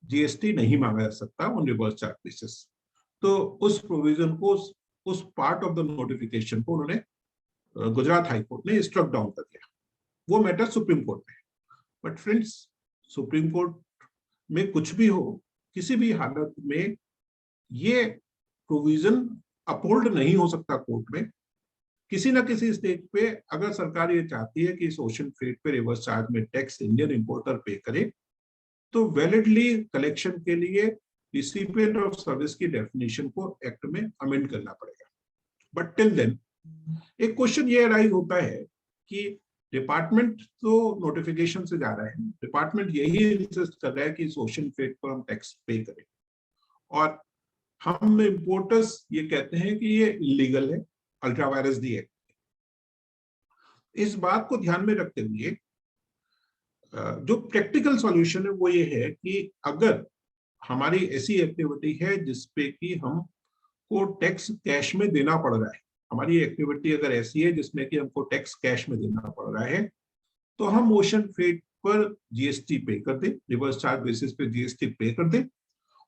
S2: जीएसटी नहीं मांगा जा सकता ऑन रिवर्स चार्ज बेसिस। तो उस प्रोविजन को, उस पार्ट ऑफ द नोटिफिकेशन को उन्होंने गुजरात हाई कोर्ट ने स्ट्रक डाउन कर दिया। वो मैटर सुप्रीम कोर्ट में। बट फ्रेंड्स, सुप्रीम कोर्ट में कुछ भी हो, किसी भी हालत में ये प्रोविजन अपहोल्ड नहीं हो सकता कोर्ट में। किसी ना किसी स्टेज पे अगर सरकार ये चाहती है कि इस ओशन फ्रेट पे रिवर्स चार्ज में टैक्स इंडियन इंपोर्टर पे करे, तो वैलिडली कलेक्शन के लिए रिसिपिएंट ऑफ सर्विस की डेफिनेशन को एक्ट में अमेंड करना पड़ेगा। बट टिल देन एक क्वेश्चन ये अराइज होता है कि डिपार्टमेंट तो नोटिफिकेशन से जा रहा है, डिपार्टमेंट यही इंसिस्ट कर रहा है कि इस ओशन फ्रेट पर हम टैक्स पे करें, और हम इंपोर्टर्स ये कहते हैं कि ये इलीगल है, अल्ट्रा वायरस दी एक्ट। इस बात को ध्यान में रखते हुए जो प्रैक्टिकल सॉल्यूशन है वो ये है कि अगर हमारी ऐसी एक्टिविटी है जिसपे कि हमको टैक्स कैश में देना पड़ रहा है, हमारी एक्टिविटी अगर ऐसी है जिसमें कि हमको टैक्स कैश में देना पड़ रहा है, तो हम ओशन फ्रेट पर जीएसटी पे कर दें, रिवर्स चार्ज बेसिस पे जीएसटी पे कर दें,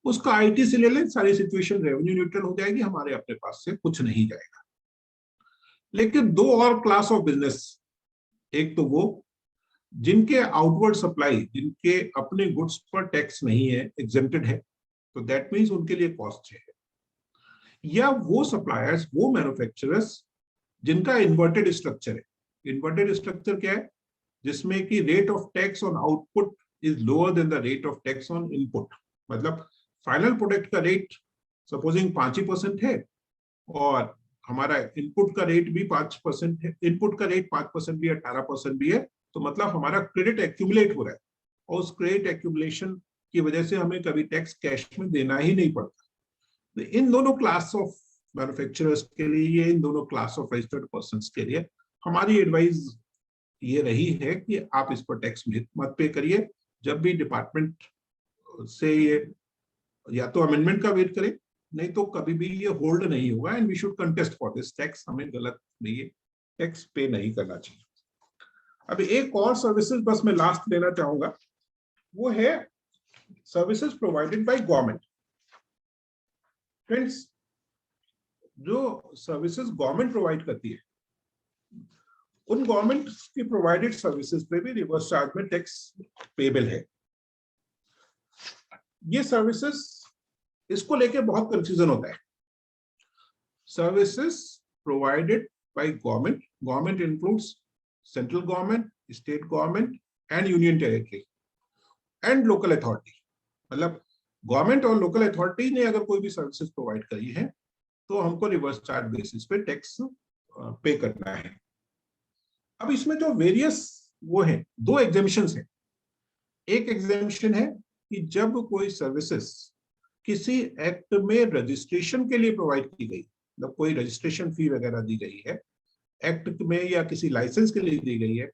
S2: उसका आईटी से ले लें, सारी सिचुएशन रेवेन्यू न्यूट्रल हो जाएगी, हमारे अपने पास से कुछ नहीं जाएगा। लेकिन दो और क्लास ऑफ बिजनेस, एक तो वो जिनके आउटवर्ड सप्लाई, जिनके अपने गुड्स पर टैक्स नहीं है, एग्जेम्प्टेड है, तो दैट मीन्स उनके लिए कॉस्ट है, या वो सप्लायर्स, वो मैन्युफैक्चरर्स जिनका इन्वर्टेड स्ट्रक्चर है। इन्वर्टेड स्ट्रक्चर क्या है? जिसमें कि rate of tax on output is lower than the rate of tax on input. मतलब फाइनल प्रोडक्ट का रेट सपोजिंग 5% है, और हमारा इनपुट का रेट भी 5% है, इनपुट का रेट 5% भी 18% भी है, तो मतलब हमारा क्रेडिट एक्यूमुलेट हो रहा है, और उस क्रेडिट एक्यूमुलेशन की वजह से हमें कभी टैक्स कैश में देना ही नहीं पड़ता। तो इन दोनों क्लास ऑफ मैन्युफैक्चरर्स के लिए, इन दोनों क्लास ऑफ रजिस्टर्ड पर्संस के लिए हमारी एडवाइस ये रही है कि आप इस पर टैक्स मत पे करिए। जब भी डिपार्टमेंट से ये या तो अमेंडमेंट का वेट करें, नहीं तो कभी भी ये होल्ड नहीं होगा, and we should contest for this tax. हमें गलत नहीं है, टैक्स पे नहीं करना चाहिए। अभी एक और सर्विसेज बस मैं लास्ट लेना चाहूंगा, वो है services provided by government. Friends, जो सर्विसेज गवर्नमेंट प्रोवाइड करती है, उन गवर्नमेंट की प्रोवाइडेड सर्विसेज पे भी रिवर्स चार्ज में टैक्स पेबल है। ये सर्विसेज, इसको लेके बहुत कंफ्यूजन होता है। Services provided by government, government includes central government, state government and union territory and local authority. मतलब गवर्नमेंट और लोकल अथॉरिटी ने अगर कोई भी सर्विसेज प्रोवाइड करी है तो हमको रिवर्स चार्ज बेसिस पे टैक्स पे करना है। अब इसमें जो वेरियस वो है, दो एग्जेम्पशंस हैं। एक एग्जेम्पशन है कि जब कोई सर्विसेज किसी एक्ट में रजिस्ट्रेशन के लिए प्रोवाइड की गई, मतलब कोई रजिस्ट्रेशन फी वगैरह दी गई है एक्ट में, या किसी लाइसेंस के लिए दी गई है,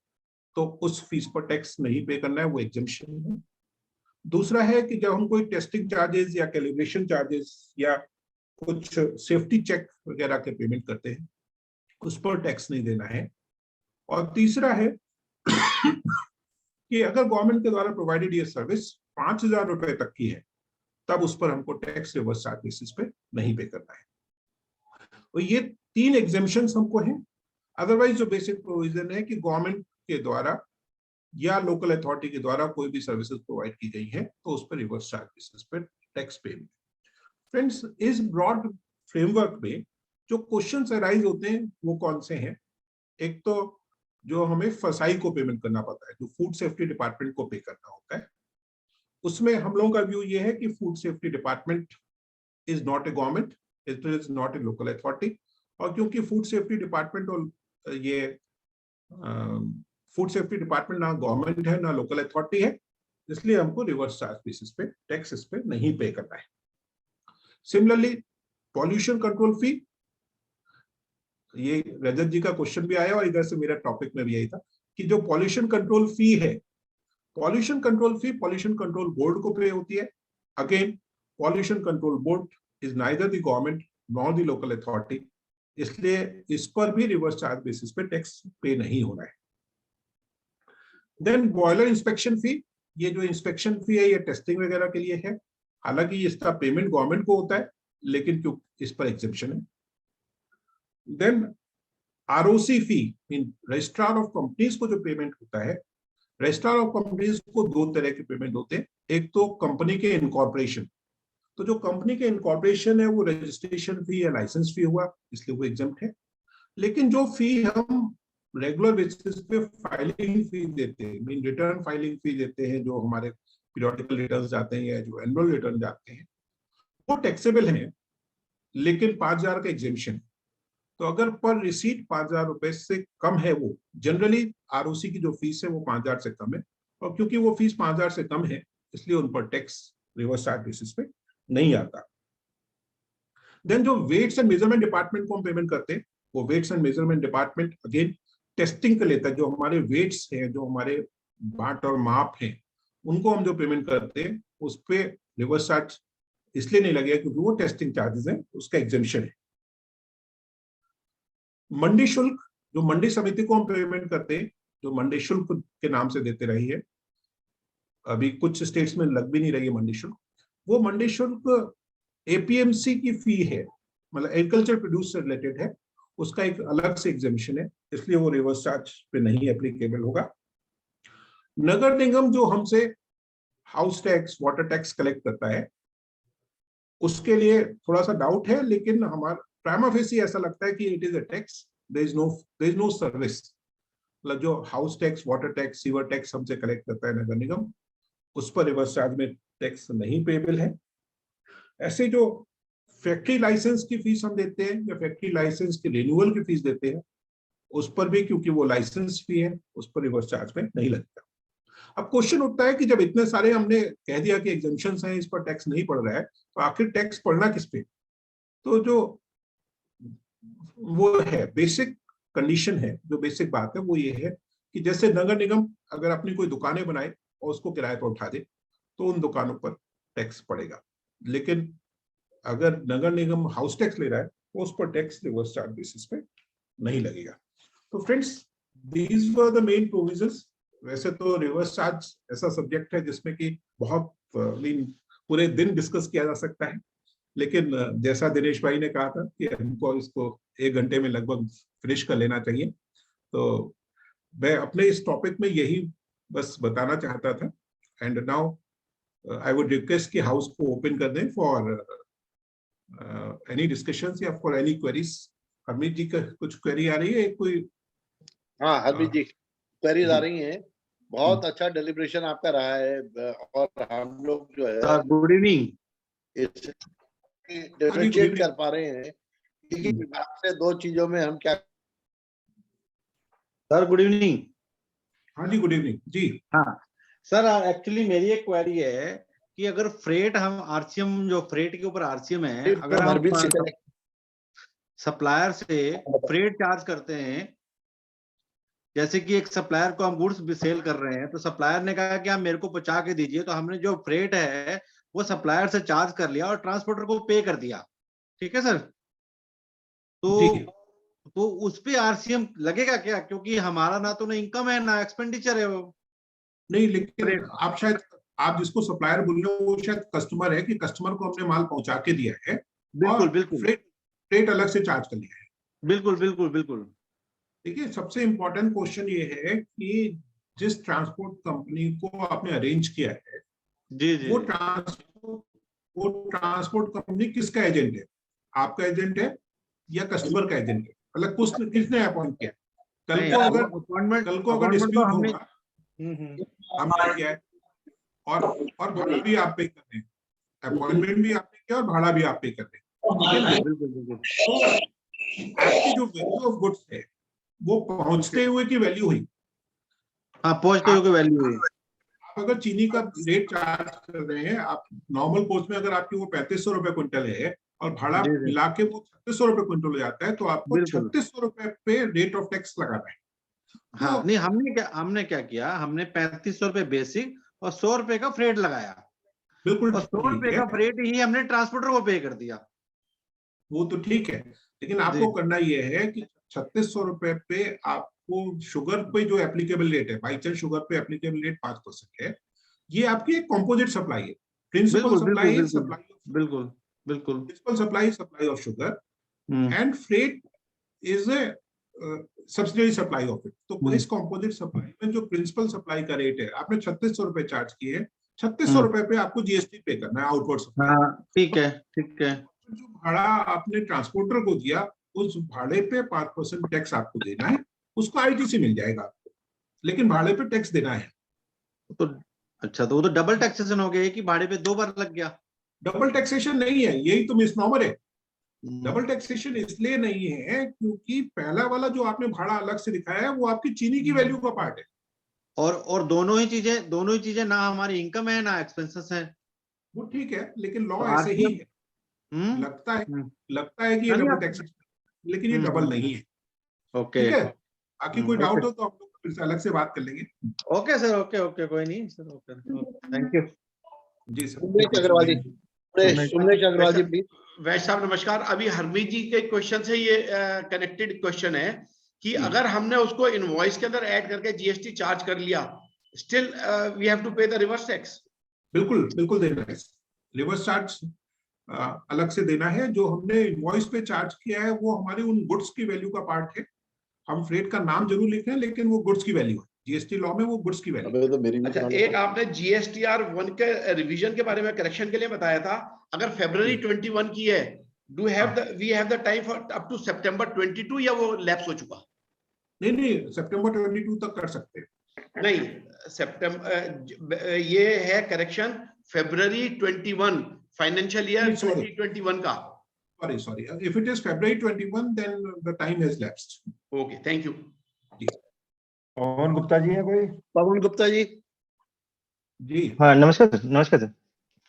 S2: तो उस फीस पर टैक्स नहीं पे करना है, वो एग्जेम्पशन है। दूसरा है कि जब हम कोई टेस्टिंग चार्जेस या कैलिब्रेशन चार्जेस या कुछ सेफ्टी चेक वगैरह के पेमेंट करते हैं, उस पर टैक्स नहीं देना है। और तीसरा है कि अगर गवर्नमेंट के द्वारा प्रोवाइडेड ये सर्विस 5,000 रुपए तक की है, तब उस पर हमको टैक्स रिवर्स चार्ज बेसिस पे नहीं पे करना है। तो ये 3 एग्जेम्पशन हमको हैं। अदरवाइज जो बेसिक प्रोविजन है कि गवर्नमेंट के द्वारा या लोकल अथॉरिटी के द्वारा कोई भी सर्विसेज प्रोवाइड की गई है तो उस पर रिवर्स चार्ज बेसिस पे टैक्स पे। फ्रेंड्स, इस ब्रॉड फ्रेमवर्क में जो क्वेश्चंस अराइज होते हैं वो कौन से हैं? एक तो जो हमें फसाई को पेमेंट करना पड़ता है, जो फूड सेफ्टी डिपार्टमेंट को पे करना होता है, उसमें हम लोगों का व्यू ये है कि food safety department is not a government, it is not a local authority. और क्योंकि फूड सेफ्टी डिपार्टमेंट और ये फूड सेफ्टी डिपार्टमेंट ना गवर्नमेंट है ना लोकल अथॉरिटी है, इसलिए हमको रिवर्स चार्ज बेसिस पे टैक्स इस पे नहीं पे करना है। सिमिलरली पॉल्यूशन कंट्रोल फी, ये रजत जी का क्वेश्चन भी आया और इधर से मेरा टॉपिक में भी यही था कि जो पॉल्यूशन कंट्रोल फी है, पॉल्यूशन कंट्रोल फी पॉल्यूशन कंट्रोल बोर्ड को पे होती है। Again, pollution control board is neither the government nor the local authority, इसलिए इस पर भी रिवर्स चार्ज बेसिस पे टैक्स पे नहीं होना है। देन बॉयलर इंस्पेक्शन फी, ये जो इंस्पेक्शन फी है ये टेस्टिंग वगैरह के लिए है, हालांकि इसका पेमेंट गवर्नमेंट को होता है, लेकिन क्यों इस पर एग्जेम्पशन है। देन आरओसी फी, इन रजिस्ट्रार ऑफ कंपनीज को जो पेमेंट होता है, रजिस्ट्रार ऑफ कंपनीज को 2 तरह के पेमेंट होते हैं। एक तो कंपनी के इनकॉर्पोरेशन, तो जो कंपनी के इनकॉर्पोरेशन है वो रजिस्ट्रेशन फी या लाइसेंस फी हुआ, इसलिए वो एग्जम्प्ट है। लेकिन जो फी हम रेगुलर बेसिस पे फाइलिंग फी देते हैं, मीन रिटर्न फाइलिंग फी देते हैं, जो हमारे पीरियोडिकल रिटर्न जाते हैं या जो एनुअल रिटर्न जाते हैं, वो टैक्सेबल हैं, लेकिन 5,000 का एग्जेम्पशन। तो अगर पर रिसीट 5,000 रुपए से कम है, वो जनरली आरओसी की जो फीस है वो 5,000 से कम है, और क्योंकि वो फीस 5,000 से कम है इसलिए उन पर टैक्स रिवर्स चार्ज बेसिस पे नहीं आता। देन जो वेट्स एंड मेजरमेंट डिपार्टमेंट को हम पेमेंट करते हैं, वो weights and measurement department again testing का लेता है। जो हमारे वेट्स हैं, जो हमारे बाट और माप हैं, उनको हम जो पेमेंट करते हैं उस पे रिवर्स चार्ज इसलिए नहीं लगेगा क्योंकि वो टेस्टिंग चार्जेस है, उसका एग्जेम्पशन है। मंडी शुल्क, जो मंडी समिति को हम पेमेंट करते हैं, जो मंडी शुल्क के नाम से देते रही है, अभी कुछ स्टेट्स में लग भी नहीं रही है मंडी शुल्क, वो मंडी शुल्क एपीएमसी की फी है, मतलब एग्रीकल्चर प्रोड्यूस से रिलेटेड है, उसका एक अलग से एग्जेम्पशन है, इसलिए वो रिवर्स चार्ज पे नहीं एप्लीकेबल होगा। नगर निगम जो हमसे house tax, water tax collect करता है, उसके लिए थोड़ा सा डाउट है, लेकिन हमारा प्राइमा फेसी ऐसा लगता है कि it is a tax, there is no service. मतलब जो house tax, water tax, sewer tax हमसे कलेक्ट करता है नगर निगम, उस पर रिवर्स चार्ज में टैक्स नहीं पेबल है। ऐसे जो फैक्ट्री लाइसेंस की फीस हम देते हैं या फैक्ट्री लाइसेंस की रिन्यूअल की फीस देते हैं, उस पर भी क्योंकि वो लाइसेंस फी है, उस पर रिवर्स चार्ज में नहीं लगता। अब क्वेश्चन उठता है कि जब इतने सारे हमने कह दिया कि एग्जेम्पशंस हैं, इस पर टैक्स नहीं पड़ रहा है, तो आखिर टैक्स पड़ना किस पे? तो जो वो है बेसिक कंडीशन है, जो बेसिक बात है वो ये है कि जैसे नगर निगम अगर अपनी कोई दुकानें बनाए और उसको किराए पर उठा दे तो उन दुकानों पर टैक्स पड़ेगा, लेकिन अगर नगर निगम हाउस टैक्स ले रहा है तो उस पर टैक्स रिवर्स चार्ज बेसिस पे नहीं लगेगा। तो friends, these were the main provisions. वैसे तो रिवर्स चार्ज ऐसा सब्जेक्ट है जिसमें कि बहुत पूरे दिन डिस्कस किया जा सकता है, लेकिन जैसा दिनेश भाई ने कहा था कि हमको इसको 1 घंटे में लगभग फिनिश कर लेना चाहिए, तो मैं अपने इस टॉपिक में यही बस बताना चाहता था। And now I would request कि हाउस को ओपन कर दें फॉर एनी डिस्कशंस या फॉर एनी क्वेरीज। हरमीत जी का कुछ क्वेरी आ रही है कोई?
S3: हाँ हरमीत जी, क्वेरीज आ रही हैं। बहुत अच्छा डेलिब्रेशन आपका रहा है और हम लोग जो है
S6: गुड इवनिंग
S3: डिफरेंशिएट कर पा रहे हैं कि विभाग से 2 चीजों में हम क्या।
S8: Sir good evening.
S2: हाँ जी, गुड इवनिंग जी।
S8: हाँ सर, एक्चुअली मेरी एक क्वेरी है कि अगर फ्रेट हम आरसीएम, जो फ्रेट के ऊपर आरसीएम है, अगर हम सप्लायर से फ्रेट चार्ज करते हैं, जैसे कि एक सप्लायर को हम गुड्स भी सेल कर रहे हैं, तो सप्लायर ने कहा कि आप मेरे को पहुंचा के दीजिए, तो हमने जो फ्रेट है वो सप्लायर से चार्ज कर लिया और ट्रांसपोर्टर को पे कर दिया, ठीक है सर? तो उस पे आरसीएम लगेगा क्या? क्योंकि हमारा ना तो ना इनकम है ना एक्सपेंडिचर है वो।
S2: नहीं, लेकिन आप शायद आप जिसको सप्लायर बोल रहे हो वो शायद कस्टमर है, कि कस्टमर को हमने माल पहुंचा के दिया है
S8: बिल्कुल
S2: और
S8: बिल्कुल
S2: फ्रेट अलग से चार्ज कर लिया है।
S8: बिल्कुल बिल्कुल बिल्कुल।
S2: देखिए, सबसे इंपॉर्टेंट क्वेश्चन ये है कि जिस ट्रांसपोर्ट कंपनी को आपने अरेंज किया है,
S8: जी जी
S2: वो ट्रांसपोर्ट कंपनी किसका एजेंट है? आपका एजेंट है या कस्टमर का एजेंट है? मतलब किसने अपॉइंट किया? कल
S8: नहीं,
S2: को अगर
S8: अपॉइंटमेंट तो
S2: डिस्प्यूट
S8: हमने
S2: होगा, हमने किया है और भाड़ा भी आप पे कर रहे हैं, अपॉइंटमेंट भी आपने किया और भाड़ा भी आप पे कर रहे हैं, ठीक है ना?
S8: बिल्कुल बिल्कुल।
S2: तो आपकी जो वैल्यू ऑफ गुड्स है वो पहुंचते हुए की वैल्यू हुई।
S8: हाँ, पहुंचते हुए वैल्यू हुई।
S2: आप अगर चीनी का रेट चार्ज कर रहे हैं, आप नॉर्मल पोस्ट में अगर आपकी वो 3500 रुपए क्विंटल है और भाड़ा
S8: जी जी
S2: मिला के वो 3600 रुपए क्विंटल हो जाता है, तो आपको
S8: बिल्कुल।
S2: 3600 रुपए पे रेट ऑफ टैक्स लगाना है।
S8: हाँ, नहीं हमने क्या किया, हमने 3500 रुपए बेसिक और 100 रुपए का फ्रेट लगाया,
S2: बिल्कुल
S8: और 100 रुपए
S2: ठीक
S8: का
S2: है,
S8: फ्रेट ही हमने ट्रांसपोर्टर को पे कर दिया।
S2: वो तो ठीक है, लेकिन
S8: जी
S2: आपको करना ये है कि 3600 रुपए पे आपको शुगर पे जो एप्लीकेबल रेट है, बाई चांस शुगर पे एप्लीकेबल रेट 5% है, ये आपकी एक कॉम्पोजिट सप्लाई है। प्रिंसिपल
S8: बिल्कुल बिल्कुल
S2: सप्लाई
S8: बिल्कुल
S2: सप्लाई
S8: बिल्कुल बिल्कुल।
S2: Principal supply of sugar
S8: hmm
S2: and freight is a subsidiary supply of it. तो इस कॉम्पोजिट सप्लाई में जो प्रिंसिपल सप्लाई का रेट है, आपने 3600 रुपए चार्ज किए, 3600 रुपए पे आपको जीएसटी पे करना है आउटवर्ड सप्लाई।
S8: हाँ, ठीक है ठीक है।
S2: जो भाड़ा आपने ट्रांसपोर्टर को दिया, उस भाड़े पे 5% टैक्स आपको देना है, उसको आईटीसी मिल जाएगा आपको, लेकिन भाड़े पे टैक्स देना है।
S8: तो अच्छा, तो वो तो डबल टैक्सेशन हो गया कि भाड़े पे 2 बार लग गया।
S2: डबल टैक्सेशन नहीं है, यही तो मिसनॉमर है। डबल टैक्सेशन इसलिए नहीं है क्योंकि पहला वाला जो आपने भाड़ा अलग से दिखाया है वो आपकी चीनी की वैल्यू का पार्ट है।
S8: और दोनों ही चीजें ना हमारी इनकम है ना एक्सपेंसेस है।
S2: वो ठीक है, लेकिन लॉ
S8: तो
S2: ऐसे ही
S8: RCM
S2: है। लगता है कि ये
S8: हाँ, नहीं,
S2: डबल टैक्सेशन, लेकिन ये डबल नहीं है।
S8: ओके
S2: ठीक है, बाकी कोई डाउट
S8: ओके
S2: हो तो हम लोग फिर से अलग से बात कर लेंगे।
S8: ओके सर, ओके कोई नहीं सर, ओके थैंक यू।
S2: जी सर।
S3: सुमलेश अग्रवाल जी, सुमलेश अग्रवाल जी प्लीज।
S7: वैश्य साहब नमस्कार। अभी हरमीत जी के क्वेश्चन से ये कनेक्टेड क्वेश्चन है कि अगर हमने उसको इनवॉइस के अंदर ऐड करके जीएसटी चार्ज कर लिया, स्टिल वी हैव टू पे द रिवर्स टैक्स?
S2: बिल्कुल देना है। रिवर्स चार्ज अलग से देना है। जो हमने इनवॉइस पे चार्ज किया है वो हमारी उन गुड्स की वैल्यू का पार्ट है। हम फ्रेट का नाम जरूर लिख रहे हैं, लेकिन वो गुड्स की वैल्यू है। जीएसटी लॉ में वो गुड्स की वैल्यू।
S7: अच्छा, एक आपने जीएसटीआर 1 के रिवीजन के बारे में करेक्शन के लिए बताया था। अगर फरवरी 21 की है, we have the time for up to September 22, या वो लैप्स हो चुका?
S2: नहीं, सितंबर 22 तक कर सकते हैं।
S7: नहीं, सितंबर ये है करेक्शन फरवरी 21 फाइनेंशियल ईयर 2021 का।
S2: Sorry. If it is February 21, then the time has lapsed.
S7: Okay, thank you.
S1: Pawan Gupta ji है कोई?
S3: पवन गुप्ता जी
S2: जी
S9: हाँ, नमस्कार सर।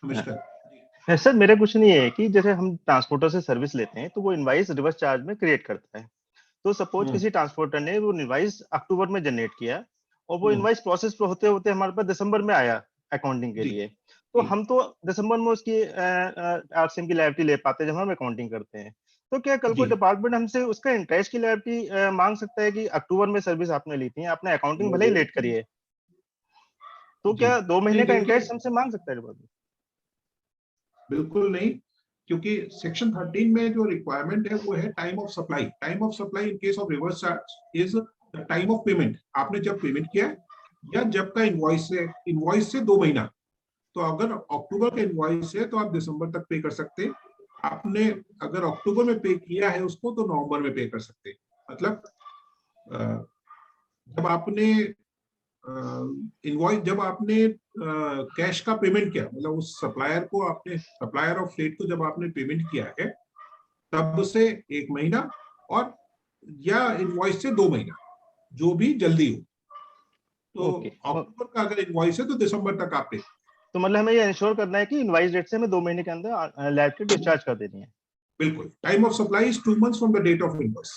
S2: नमस्कार।
S9: सर मेरा क्वेश्चन ये है कि जैसे हम ट्रांसपोर्टर से सर्विस लेते हैं तो वो इनवाइस रिवर्स चार्ज में क्रिएट करता है। तो सपोज किसी ट्रांसपोर्टर ने वो इनवाइस अक्टूबर में जनरेट किया और वो इनवाइस प्रोसेस पे होते होते हमारे पास दिसंबर में आया अकाउंटिंग के लिए, तो हम तो दिसंबर में उसकी आरसीएम की लायबिलिटी ले पाते हैं जब हम अकाउंटिंग करते हैं। तो क्या कल को डिपार्टमेंट हमसे उसका इंटरेस्ट की लायबिलिटी मांग सकता है कि अक्टूबर में सर्विस आपने ली थी, आपने अकाउंटिंग भले ही लेट करी है, तो क्या 2 महीने का इंटरेस्ट हमसे मांग सकता है डिपार्टमेंट?
S2: बिल्कुल नहीं, क्योंकि सेक्शन 13 में जो रिक्वायरमेंट है वो है time of supply. Time of supply in case of reverse charge is the time of payment. आपने जब पेमेंट किया या जब का इनवॉइस से 2 महीना। तो अगर अक्टूबर का इनवॉइस है तो आप दिसंबर तक पे कर सकते हैं। आपने अगर अक्टूबर में पे किया है उसको तो नवंबर में पे कर सकते हैं। मतलब जब आपने इनवॉइस, जब आपने कैश का पेमेंट किया, मतलब उस सप्लायर को आपने, सप्लायर ऑफ फ्रेट को जब आपने पेमेंट किया है तब से 1 महीना और या इनवॉइस से 2 महीना, जो भी जल्दी हो। तो अक्टूबर का अगर इनवॉइस है तो दिसंबर तक आप पे।
S9: तो मतलब हमें ये इंश्योर करना है कि इनवाइस डेट से हमें 2 महीने के अंदर लायबिलिटी डिस्चार्ज कर देनी है।
S2: बिल्कुल। Time of supply is 2 months from the date of invoice.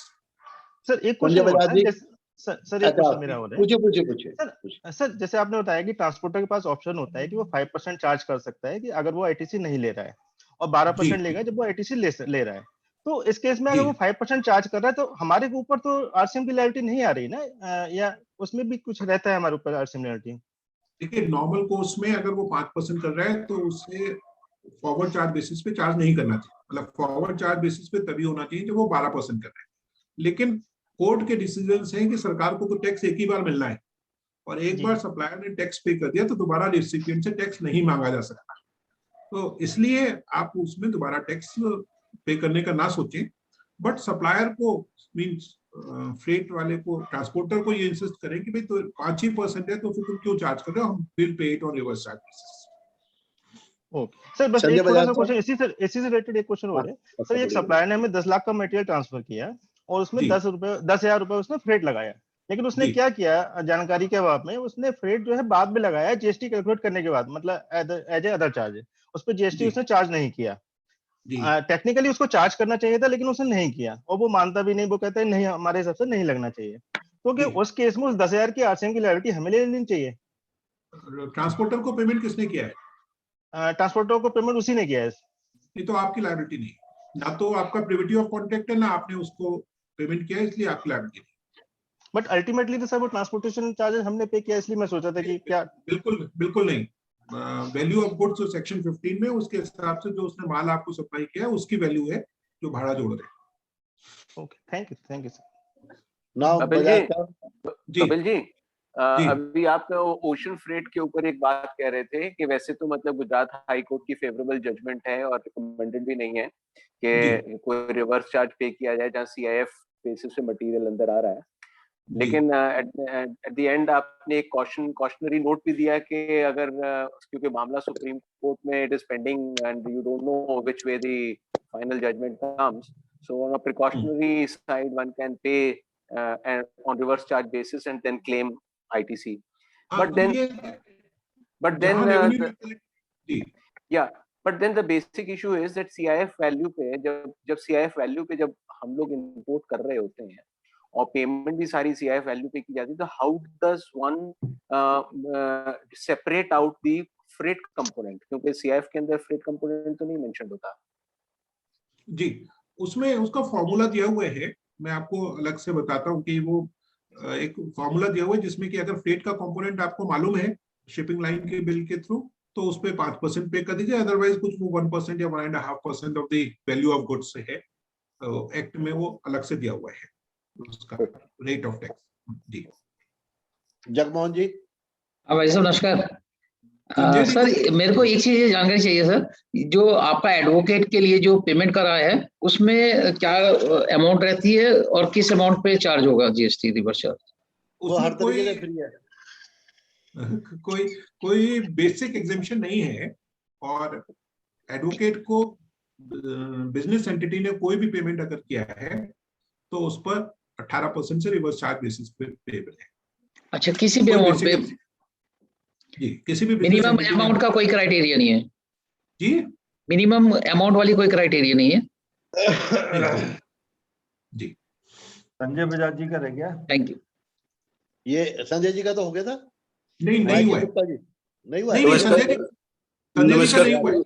S9: Sir एक क्वेश्चन और है, सर एक क्वेश्चन मेरा और है।
S3: पूछिए।
S9: सर जैसे आपने बताया कि ट्रांसपोर्टर के पास ऑप्शन होता है कि वो 5% चार्ज कर सकता है कि अगर वो आईटीसी नहीं ले रहा है, और 12% लेगा जब वो आईटीसी ले रहा है। तो इस केस में अगर वो 5% चार्ज कर रहा है तो हमारे ऊपर तो आरसीएम की लायबिलिटी नहीं आ रही ना, या उसमें भी कुछ रहता है हमारे ऊपर आरसीएम लायबिलिटी?
S2: देखिए नॉर्मल कोर्स में अगर वो 5% कर रहा है तो उसे फॉरवर्ड चार्ज बेसिस पे चार्ज नहीं करना चाहिए, मतलब फॉरवर्ड चार्ज बेसिस पे तभी होना चाहिए जब वो 12% कर रहे हैं। लेकिन कोर्ट के डिसीजन हैं कि सरकार को तो टैक्स एक ही बार मिलना है, और एक बार सप्लायर ने टैक्स पे कर दिया तो दोबारा रिसिपिएंट से टैक्स नहीं मांगा जा सकता। तो इसलिए आप उसमें दोबारा टैक्स पे करने का ना सोचें, बट सप्लायर को मींस फ्रेट वाले को, ट्रांसपोर्टर को ये इंसिस्ट करें कि भाई तो 5% है तो फिर तुम क्यों चार्ज कर रहे हो, हम bill pay it on reverse charge basis.
S9: Okay sir, बस
S3: संजय
S9: एक थोड़ा
S3: बजाज
S9: सा
S3: साहब।
S9: क्वेश्चन इसी से रिलेटेड एक क्वेश्चन हो रहा है सर। एक सप्लायर ने हमें 10 लाख का मटेरियल ट्रांसफर किया और उसमें
S2: जी।
S9: 10,000 रुपए उसने फ्रेट लगाया, लेकिन उसने
S2: जी।
S9: क्या किया जानकारी के अभाव में, उसने फ्रेट जो है बाद में लगाया जीएसटी कैलकुलेट करने के बाद, मतलब एज ए अदर चार्ज, उस पर जीएसटी
S2: जी।
S9: उसने चार्ज नहीं किया।
S2: जी।
S9: टेक्निकली उसको चार्ज करना चाहिए था लेकिन उसने नहीं किया, और वो मानता भी नहीं, वो कहता है नहीं हमारे हिसाब से नहीं लगना चाहिए। तो क्या
S2: जी।
S9: उस केस में उस 10,000 की आरसीएम की लायबिलिटी हमें ले लेनी चाहिए?
S2: ट्रांसपोर्टर को पेमेंट किसने किया है?
S9: ट्रांसपोर्टर को पेमेंट उसी ने किया है।
S2: ये तो आपकी लायबिलिटी नहीं, ना तो आपका प्रिविटी ऑफ कॉन्ट्रैक्ट है, ना आपने उसको पेमेंट किया है, इसलिए आपकी लायबिलिटी नहीं।
S9: बट अल्टीमेटली तो सर वो ट्रांसपोर्टेशन चार्जेस हमने पे किया, इसलिए मैं सोचा था कि क्या।
S2: बिल्कुल बिल्कुल नहीं। वैल्यू ऑफ गुड्स जो सेक्शन 15 में उसके हिसाब से जो उसने माल आपको सप्लाई किया है उसकी वैल्यू है जो भाड़ा जोड़ रहे हैं।
S9: Okay, thank you sir.
S3: Now
S4: Kapil
S3: Bajaj
S4: ji,
S3: साहब।
S2: जी।
S4: कपिल जी,
S2: जी।
S4: अभी आप ओशन फ्रेट के ऊपर एक बात कह रहे थे कि वैसे तो मतलब गुजरात हाई कोर्ट की फेवरेबल जजमेंट है और रिकमेंडेड भी नहीं है कि कोई रिवर्स चार्ज पे किया जाए जहां सीआईएफ बेसिस पे मटेरियल अंदर आ रहा है, लेकिन एट द एंड आपने एक कॉशनरी नोट भी दिया कि अगर क्योंकि मामला सुप्रीम कोर्ट में it is pending and you don't know which way the final judgement comes, so on a precautionary side one can pay on reverse charge basis and then claim ITC. But then the basic issue is that CIF value पे जब CIF value पे जब हम लोग import कर रहे होते हैं और पेमेंट भी सारी CIF वैल्यू पे की जाती है, तो how does one separate out the freight component, क्योंकि CIF के अंदर फ्रेट कंपोनेंट तो नहीं मेंशन होता।
S2: जी, उसमें उसका फॉर्मूला दिया हुआ है, मैं आपको अलग से बताता हूँ कि वो एक फॉर्मूला दिया हुआ है जिसमें कि अगर फ्रेट का कंपोनेंट आपको मालूम है शिपिंग लाइन के बिल के थ्रू तो उस पे 5% पे कर दीजिए, अदरवाइज कुछ वो 1% या 1.5% of the value of goods है, तो एक्ट में वो अलग से दिया हुआ है उसका रेट ऑफ टैक्स। जी
S3: जगमोहन जी।
S10: भाई साहब नमस्कार। सर मेरे को एक चीज जानकारी चाहिए सर, जो आपका एडवोकेट के लिए जो पेमेंट करा है उसमें क्या अमाउंट रहती है और किस अमाउंट पे चार्ज होगा जीएसटी रिवर्स चार्ज?
S3: वो हर तरीके से फ्री है,
S2: कोई बेसिक एग्जेम्पशन नहीं है, और एडवोकेट को बिजनेस एंटिटी ने कोई भी पेमेंट अगर किया है तो उस पर 18% से रिवर्स चार्ज बेसिस पे पेबल है।
S10: अच्छा, किसी भी अमाउंट पे?
S2: जी, किसी भी
S10: मिनिमम अमाउंट का कोई क्राइटेरिया नहीं है?
S2: जी,
S10: मिनिमम अमाउंट वाली कोई क्राइटेरिया नहीं है?
S2: जी।
S1: संजय बजाज जी का रह गया।
S10: Thank you.
S3: ये संजय जी का तो हो गया था।
S2: नहीं हुआ है।
S3: नहीं हुआ है।
S2: नहीं, संजय जी का नहीं हुआ है।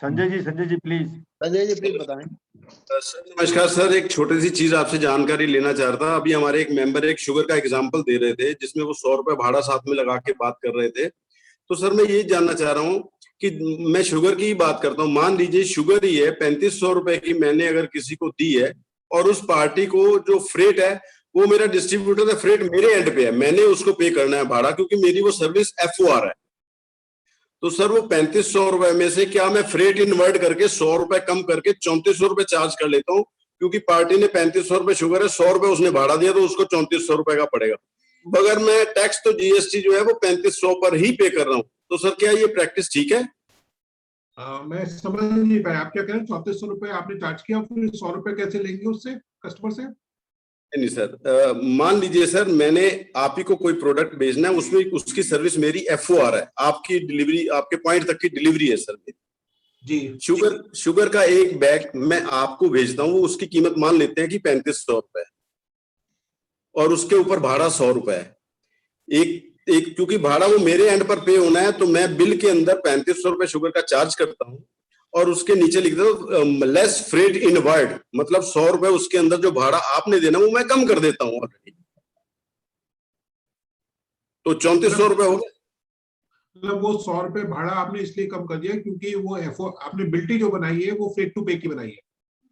S1: संजय जी प्लीज।
S3: संजय जी प्लीज बताएं।
S11: नमस्कार सर, एक छोटी सी चीज आपसे जानकारी लेना चाह रहा था। अभी हमारे एक मेंबर एक शुगर का एग्जांपल दे रहे थे जिसमें वो 100 रुपए भाड़ा साथ में लगा के बात कर रहे थे। तो सर मैं ये जानना चाह रहा हूँ कि मैं शुगर की ही बात करता हूँ, मान लीजिए शुगर ही है 3500 रुपए की मैंने अगर किसी को दी है और उस पार्टी को जो फ्रेट है वो मेरा डिस्ट्रीब्यूटर है, फ्रेट मेरे एंड पे है, मैंने उसको पे करना है भाड़ा क्योंकि मेरी वो सर्विस FOR है। तो सर वो 3500 रुपए में से क्या मैं फ्रेट इन्वर्ट करके 100 रुपए कम करके 3400 रुपए चार्ज कर लेता हूँ, क्योंकि पार्टी ने 3500 रुपए शुगर है, 100 रुपए उसने भाड़ा दिया तो उसको 3400 रुपए का पड़ेगा, मगर मैं टैक्स तो जीएसटी जो है वो 3500 पर ही पे कर रहा हूँ। तो सर क्या ये प्रैक्टिस ठीक है?
S2: मैं समझ नहीं पाया आप क्या कह रहे हैं। 3400 रुपए आपने चार्ज किया, फिर 100 रुपए कैसे लेंगे उससे कस्टमर से?
S11: नहीं सर, मान लीजिए सर मैंने आप ही को कोई प्रोडक्ट भेजना है, उसमें उसकी सर्विस मेरी FOR है, आपकी डिलीवरी आपके पॉइंट तक की डिलीवरी है सर मेरी जी। शुगर का एक बैग मैं आपको भेजता हूँ, उसकी कीमत मान लेते हैं कि 3500 रुपए और उसके ऊपर भाड़ा 100 रुपए है। एक क्योंकि भाड़ा वो मेरे एंड पर पे होना है तो मैं बिल के अंदर 3500 रुपए शुगर का चार्ज करता हूँ और उसके नीचे लिख दो लेस फ्रेट इनवर्ड, मतलब 100 रुपए उसके अंदर जो भाड़ा आपने देना वो मैं कम कर देता हूँ ऑलरेडी, तो 3400 रुपए हो गए।
S2: मतलब वो 100 रुपए भाड़ा आपने इसलिए कम कर दिया क्योंकि वो एफओ आपने बिल्टी जो बनाई है वो फ्रेट टू पे की बनाई है,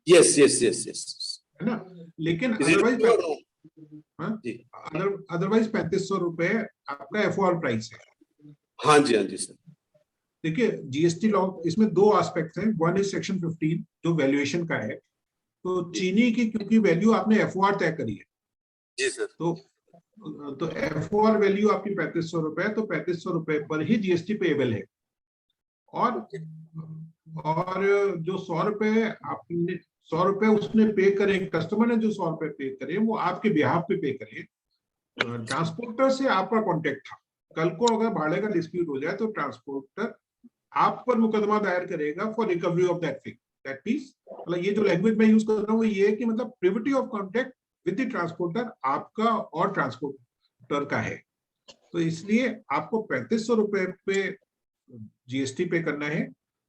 S11: यस यस यस यस,
S2: है ना। लेकिन
S11: Is it
S2: otherwise
S11: true or no? जी।
S2: अदरवाइज 3500 रुपए आपका एफओआर प्राइस है।
S11: हाँ जी सर।
S2: देखिए जीएसटी लॉ इसमें दो एस्पेक्ट्स हैं, वन इज सेक्शन 15 जो वैल्यूएशन का है। तो चीनी की क्योंकि वैल्यू आपने एफओआर तय करी है,
S11: जी सर।
S2: तो एफओआर वैल्यू आपकी 3500 रुपए है, तो 3500 रुपए पर ही जीएसटी पेएबल है। और जो 100 रुपए आपने 100 रुपए उसने पे करे, कस्टमर ने जो 100 रुपए पे करे वो आपके बिहाफ पे पे करे। ट्रांसपोर्टर से आपका कॉन्टेक्ट था, कल को अगर भाड़े का डिस्प्यूट हो जाए तो ट्रांसपोर्टर आप पर मुकदमा दायर करेगा for recovery of that thing. That means मतलब ये जो लैंग्वेज मैं यूज कर रहा हूँ ये है कि मतलब privity of contact with the transporter आपका और ट्रांसपोर्टर का है। तो इसलिए आपको 3500 रुपए पे जीएसटी पे करना है,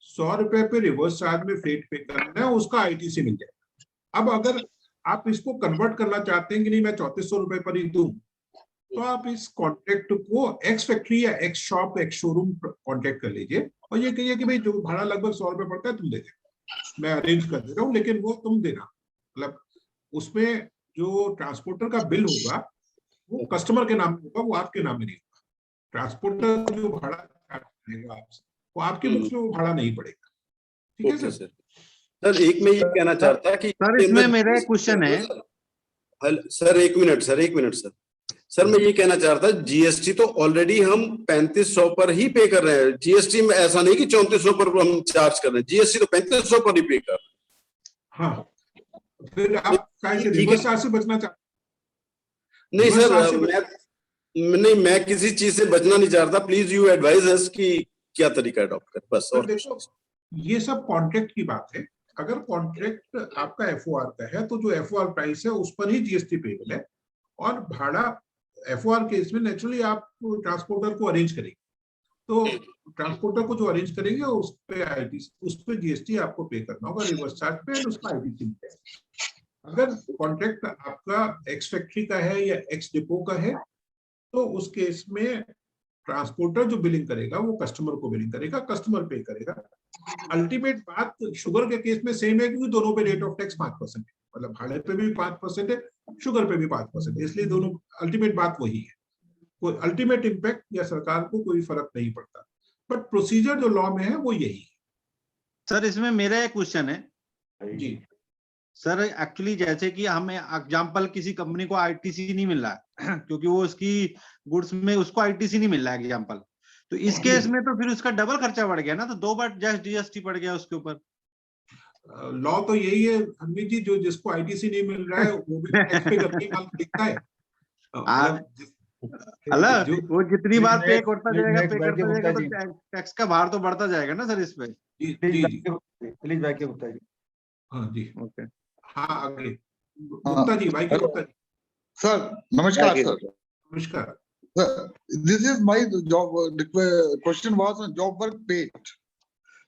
S2: 100 रुपए पे रिवर्स चार्ज में फ्रेट पे करना है, उसका आईटीसी मिल जाएगा। अब अगर आप इसको कन्वर्ट करना चाहते हैं कि नहीं मैं 3400 रुपए पर ही दूं, तो आप इस कॉन्ट्रैक्ट को एक्स फैक्ट्री या x shop ex showroom contact कर लीजिए और ये कहिए कि भाई जो भाड़ा लगभग 100 रुपए पड़ता है तुम दे दे, मैं अरेंज कर दे रहा हूँ, लेकिन वो तुम देना। मतलब उसमें जो ट्रांसपोर्टर का बिल होगा वो कस्टमर के नाम होगा, वो आपके नाम में नहीं होगा। ट्रांसपोर्टर जो भाड़ा करेगा आपसे वो आपके बुक्स में वो भाड़ा नहीं पड़ेगा। ठीक है सर।
S11: सर एक मैं ये कहना चाहता कि
S8: सर इसमें मेरा एक क्वेश्चन है।
S11: सर एक मिनट सर मैं ये कहना चाह रहा था जीएसटी तो ऑलरेडी हम 3500 पर ही पे कर रहे हैं। जीएसटी में ऐसा नहीं कि 3400 पर हम चार्ज कर रहे हैं, जीएसटी तो 3500 पर ही पे कर रहे हैं।
S2: हाँ, फिर आप रिवर्स चार्ज से बचना चाहते?
S11: नहीं सर, मैं किसी चीज से बचना नहीं चाहता। प्लीज यू एडवाइज अस कि क्या तरीका अडॉप्ट कर, बस। और
S2: देखो ये सब कॉन्ट्रैक्ट की बात है। अगर कॉन्ट्रैक्ट आपका एफओआर का है तो जो एफओआर प्राइस है उस पर ही जीएसटी पेबल है, और भाड़ा एफओआर केस में नेचुरली आप ट्रांसपोर्टर को अरेंज करेंगे, तो ट्रांसपोर्टर को जो अरेंज करेंगे उस पे जीएसटी आपको पे करना होगा रिवर्स चार्ज पे, एंड उसका आईटीसी मिलेगा। अगर कॉन्ट्रैक्ट आपका एक्स फैक्ट्री का है या एक्स डिपो का है तो उस केस में ट्रांसपोर्टर जो बिलिंग करेगा वो कस्टमर को बिलिंग करेगा, कस्टमर पे करेगा। अल्टीमेट बात शुगर के केस में सेम है क्योंकि दोनों पे रेट ऑफ टैक्स 5% है, मतलब भाड़े पे भी 5% है, शुगर पे भी 5% है, इसलिए दोनों अल्टीमेट बात वही है। कोई अल्टीमेट इम्पैक्ट या सरकार को कोई फर्क नहीं पड़ता, बट प्रोसीजर जो लॉ में है वो यही है।
S8: सर इसमें मेरा एक क्वेश्चन है
S2: जी
S8: सर, एक्चुअली जैसे कि हमें एग्जांपल किसी कंपनी को आईटीसी नहीं मिल रहा है क्योंकि वो उसकी गुड्स में उसको आईटीसी नहीं मिल रहा है एग्जांपल, तो इस केस में तो फिर उसका डबल खर्चा बढ़ गया ना, तो 2 बार जीएसटी पड़ गया उसके ऊपर।
S2: लॉ तो यही है हरमीत जी, जो जिसको आईटीसी नहीं मिल रहा है वो भी टैक्स पे करके माल खरीदता है।
S8: अल्लाह वो जितनी बार पे करता जाएगा तो टैक्स का भार तो बढ़ता जाएगा ना सर इस पे।
S2: जी
S1: प्लीज बैक गुप्ता जी।
S2: हाँ जी
S8: ओके,
S2: हाँ आगे गुप्ता जी, भाई गुप्ता जी।
S6: सर नमस्कार सर।
S2: नमस्कार
S6: sir, this is my job question was on job work paid.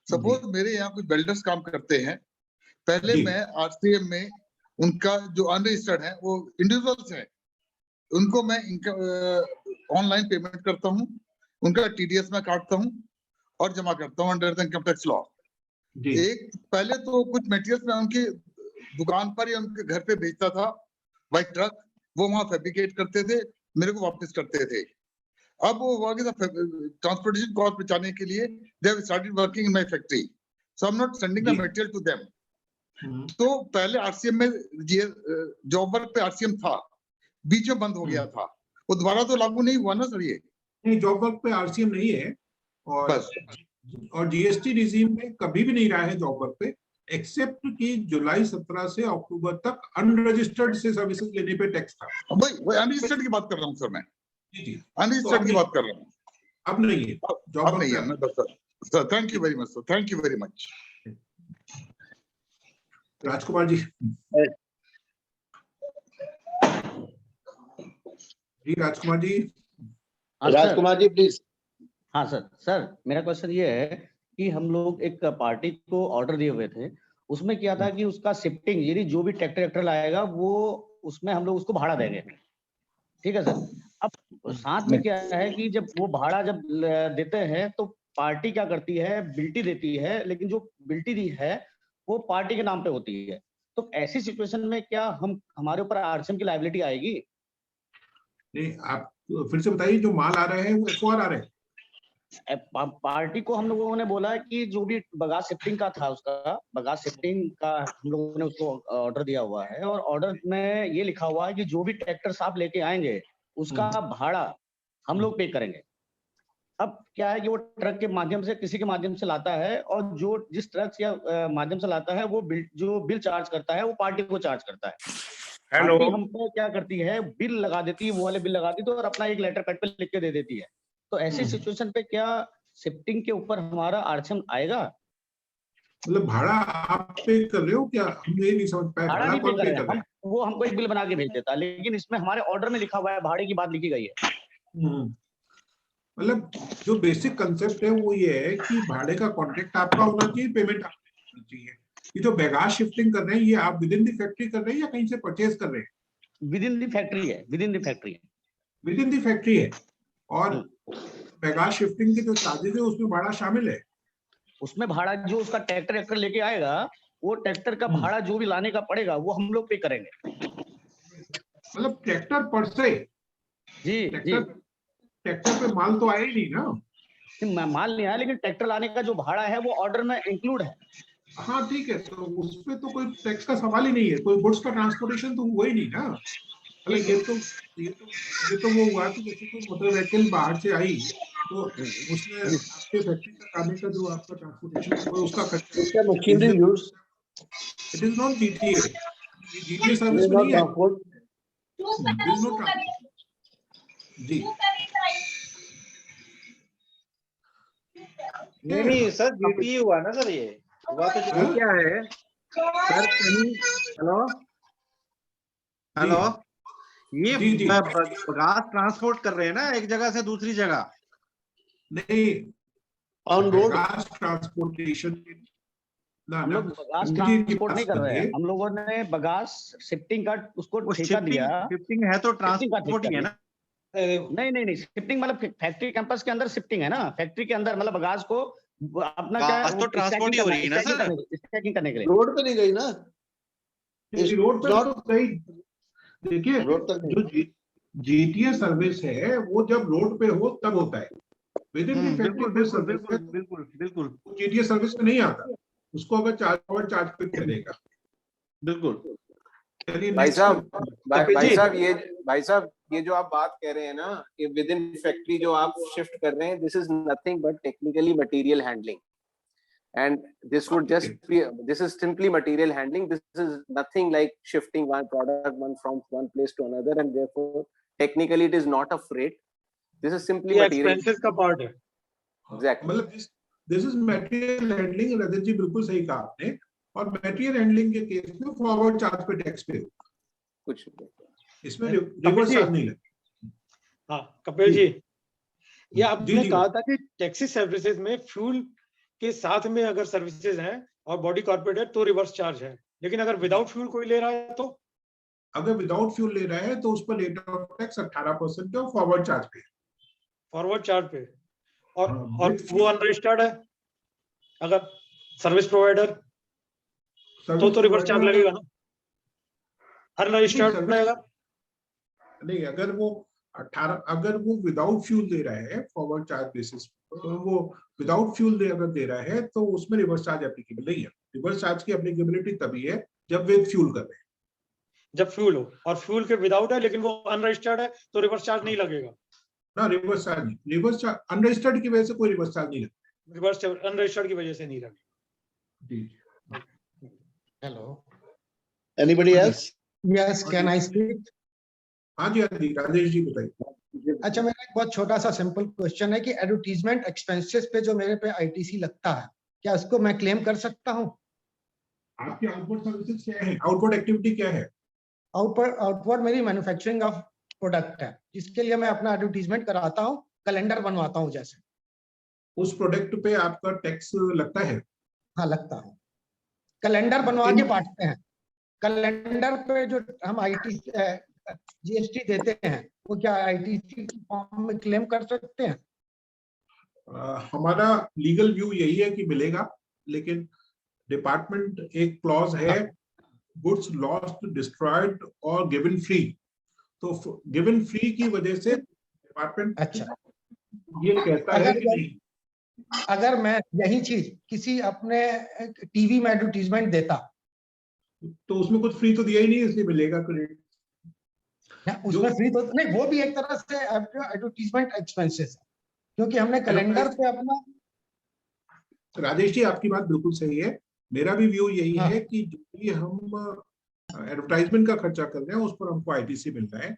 S6: Suppose मेरे यहाँ कोई बिल्डर्स काम करते हैं, पहले मैं आरसीएम में उनका जो अनरजिस्टर्ड है वो इंडिविजुअल्स है, उनको मैं ऑनलाइन पेमेंट करता हूँ, उनका टीडीएस में काटता हूँ और जमा करता हूँ under the income tax law. एक पहले तो कुछ मटेरियल्स में उनकी दुकान पर या उनके घर पे भेजता था बाई ट्रक, वो वहां फैब्रिकेट करते थे, मेरे को वापस करते थे। अब वो ट्रांसपोर्टेशन कॉस्ट बचाने के लिए they have started working in my factory, so I am not sending the material to them. तो पहले आरसीएम में जॉब वर्क पे आरसीएम था, बीच में बंद हो गया था, वो दोबारा तो लागू नहीं हुआ ना सर? ये
S2: नहीं, जॉब वर्क पे आरसीएम नहीं है, और जीएसटी रिजीम में कभी भी नहीं रहा है जॉब वर्क पे, एक्सेप्ट कि जुलाई 17 से अक्टूबर तक अनरजिस्टर्ड से सर्विसेज लेने पे टैक्स था।
S6: वही अनरजिस्टर्ड की बात कर रहा हूँ सर मैं।
S2: जी
S6: अनरजिस्टर्ड की बात कर रहा हूँ।
S2: अब नहीं है,
S6: अब नहीं है ना sir. Thank you very much sir, thank you very much.
S2: Rajkumar ji. जी राजकुमार जी।
S3: राजकुमार जी प्लीज।
S12: हाँ सर मेरा क्वेश्चन ये है कि हम लोग एक पार्टी को ऑर्डर दिए हुए थे, उसमें क्या था कि उसका शिफ्टिंग यानी जो भी ट्रैक्टर लाएगा वो उसमें हम लोग उसको भाड़ा देंगे, ठीक है सर। अब साथ में क्या है कि जब वो भाड़ा जब देते हैं तो पार्टी क्या करती है, बिल्टी देती है, लेकिन जो बिल्टी दी है वो पार्टी के नाम पे होती है। तो ऐसी सिचुएशन में क्या हमारे ऊपर आरसीएम की लायबिलिटी आएगी?
S2: नहीं, आप फिर से बताइए, जो माल आ रहे हैं वो एफओआर आ रहे हैं?
S12: पार्टी को हम लोगों ने बोला कि जो भी बगास शिफ्टिंग का था, उसका बगास शिफ्टिंग का हम लोगों ने उसको ऑर्डर दिया हुआ है, और ऑर्डर में ये लिखा हुआ है कि जो भी ट्रैक्टर साहब लेके आएंगे उसका भाड़ा हम लोग पे करेंगे। अब क्या है कि वो ट्रक के माध्यम से, किसी के माध्यम से लाता है, और जो जिस ट्रक या माध्यम से लाता है वो जो बिल चार्ज करता है वो पार्टी को चार्ज करता है। पार्टी हम पे क्या करती है, बिल लगा देती है, वो वाले बिल लगा देती है और अपना एक लेटर पैड पे लिख के दे देती है। तो ऐसी सिचुएशन पे क्या शिफ्टिंग के ऊपर हमारा आरसीएम आएगा?
S2: मतलब भाड़ा आप पे कर रहे हो क्या? हम ये नहीं समझ पाए,
S12: भाड़ा
S2: भाड़ा
S12: नहीं
S2: कौन
S12: पे
S2: पे
S12: कर
S2: कर
S12: रहे
S2: रहा
S12: हैं, वो हमको एक बिल बना के भेज देता है, लेकिन इसमें हमारे ऑर्डर में लिखा हुआ है, भाड़े की बात लिखी गई है।
S2: मतलब जो बेसिक कंसेप्ट है वो ये है कि भाड़े का कॉन्ट्रैक्ट आपका होना चाहिए, पेमेंट आपका होना चाहिए। ये जो बैगाज शिफ्टिंग कर रहे हैं, ये आप विद इन द फैक्ट्री कर रहे हैं या कहीं से परचेज कर रहे हैं?
S12: विद इन द फैक्ट्री है, विद इन द फैक्ट्री है,
S2: विद इन द फैक्ट्री है। और बैगाज शिफ्टिंग के जो चार्जेस है उसमें भाड़ा शामिल है?
S12: उसमें भाड़ा जो उसका ट्रैक्टर लेके आएगा, वो ट्रैक्टर का भाड़ा जो भी लाने का पड़ेगा वो हम लोग पे करेंगे।
S2: मतलब ट्रैक्टर पर से?
S12: जी जी,
S2: ट्रैक्टर पे माल तो आया ही नहीं ना?
S12: माल नहीं आया, लेकिन ट्रैक्टर लाने का जो भाड़ा है वो ऑर्डर में इंक्लूड है।
S2: हाँ ठीक है, तो उसपे तो कोई टैक्स का सवाल ही नहीं है, कोई गुड्स का ट्रांसपोर्टेशन तो हुआ ही नहीं ना। मतलब ये तो वो हुआ कि जैसे कोई मोटर व्हीकल बाहर से आई तो उसने आपके फैक्ट्री तक आने का जो आपका ट्रांसपोर्टेशन हुआ उसका खर्चा। It is not GTA, GTA service में नहीं है। जी
S8: नहीं सर, जीटीए हुआ ना सर, ये हुआ तो क्या है सर, कहीं हेलो ये बगास ट्रांसपोर्ट कर रहे हैं ना एक जगह से दूसरी जगह?
S2: नहीं,
S3: ऑन रोड
S2: ट्रांसपोर्टेशन
S12: हम लोग बगास ट्रांसपोर्ट नहीं कर रहे हैं, हम लोगों ने बगास शिफ्टिंग का उसको ठेका दिया।
S8: शिफ्टिंग है तो ट्रांसपोर्ट ही है ना?
S12: नहीं, शिफ्टिंग मतलब फैक्ट्री कैंपस के अंदर शिफ्टिंग है ना, फैक्ट्री के अंदर, मतलब बगास को अपना क्या
S8: तो ट्रांसपोर्ट ही हो रही है ना सर,
S12: स्टैकिंग करने के लिए।
S3: रोड पे नहीं गई ना,
S2: रोड पे देखिए, जो जीटीए सर्विस है वो जब रोड पे हो तब होता है। विद इन द फैक्ट्री
S8: बिल्कुल
S2: जीटीए सर्विस में नहीं आता, उसको अगर चार्ज पे करेगा।
S8: बिल्कुल।
S4: भाई साहब ये जो आप बात कह रहे हैं ना कि विद इन फैक्ट्री जो आप शिफ्ट कर रहे हैं, this is nothing but technically material handling, and this would just be, this is simply material handling. This is nothing like shifting one product from one place to another, and therefore technically it is not a freight. This is simply material
S13: expenses का part है।
S2: Exactly. मतलब this is material handling। रजत जी बिल्कुल सही कहा आपने। और मटेरियल हैंडलिंग के केस में फॉरवर्ड चार्ज पे टैक्स पे
S4: कुछ
S2: इसमें रिवर्स चार्ज नहीं लगता।
S13: हाँ कपिल जी, ये आपने कहा था कि टैक्सी सर्विसेज में फ्यूल के साथ में अगर सर्विसेज हैं और बॉडी कॉर्पोरेट है तो रिवर्स चार्ज है, लेकिन अगर विदाउट फ्यूल कोई ले रहा है तो?
S2: अगर विदाउट फ्यूल ले रहा है तो उस पर रेट ऑफ टैक्स 18% है फॉरवर्ड चार्ज पे।
S13: फॉरवर्ड चार्ज पे और वो अनरजिस्टर्ड है अगर सर्विस प्रोवाइडर तो रिवर्स चार्ज लगेगा ना? अनरजिस्टर्ड लगेगा
S2: नहीं। अगर वो 18, अगर वो विदाउट फ्यूल दे रहा है फॉरवर्ड चार्ज बेसिस, तो वो विदाउट फ्यूल अगर दे रहा है तो उसमें रिवर्स चार्ज एप्लीकेबल नहीं है। रिवर्स चार्ज की एप्लीकेबिलिटी तभी है जब विद फ्यूल कर रहे हैं।
S13: जब फ्यूल हो, और फ्यूल के विदाउट है लेकिन वो अनरजिस्टर्ड है तो रिवर्स चार्ज नहीं लगेगा
S2: ना? रिवर्स चार्ज नहीं, रिवर्स चार्ज अनरजिस्टर्ड की वजह से कोई रिवर्स चार्ज नहीं लगता।
S13: रिवर्स अनरजिस्टर्ड की वजह से नहीं लगेगा।
S2: जी।
S3: Hello, anybody else?
S14: Yes, can I speak?
S2: हाँ जी राजेश जी बताइए।
S14: अच्छा, मेरा एक बहुत छोटा सा सिंपल क्वेश्चन है कि एडवर्टीजमेंट एक्सपेंसेस पे जो मेरे पे आईटीसी लगता है, क्या उसको मैं क्लेम कर सकता हूँ?
S2: आपकी आउटपुट सर्विसेज क्या है? आउटपुट एक्टिविटी क्या है?
S14: आउटपुट मेरी मैन्युफैक्चरिंग ऑफ प्रोडक्ट है, जिसके लिए मैं अपना एडवर्टीजमेंट कराता हूँ, कैलेंडर बनवाता हूँ जैसे।
S2: उस प्रोडक्ट पे आपका टैक्स लगता है?
S14: हाँ लगता है, कैलेंडर बनवा के बांटते हैं। कैलेंडर पे जो हम जीएसटी देते हैं वो क्या आईटीसी फॉर्म में क्लेम कर सकते हैं?
S2: हमारा लीगल व्यू यही है कि मिलेगा, लेकिन डिपार्टमेंट एक क्लॉज है, गुड्स लॉस्ट, डिस्ट्रॉयड और गिवन फ्री। तो गिवन फ्री की वजह से डिपार्टमेंट
S14: अच्छा
S2: ये कहता है कि नहीं,
S14: अगर मैं यही चीज किसी अपने टीवी में एडवर्टीजमेंट देता
S2: तो उसमें कुछ फ्री तो दिया ही नहीं, इसलिए मिलेगा क्रेडिट।
S14: उसमें फ्री तो नहीं, वो भी एक तरह से एडवर्टीजमेंट एक्सपेंसेस है, क्योंकि हमने कैलेंडर पे अपना।
S2: राजेश जी आपकी बात बिल्कुल सही है, मेरा भी व्यू यही है कि जो भी हम एडवर्टाइजमेंट का खर्चा कर रहे हैं उस पर हमको आईटीसी मिल रहा है।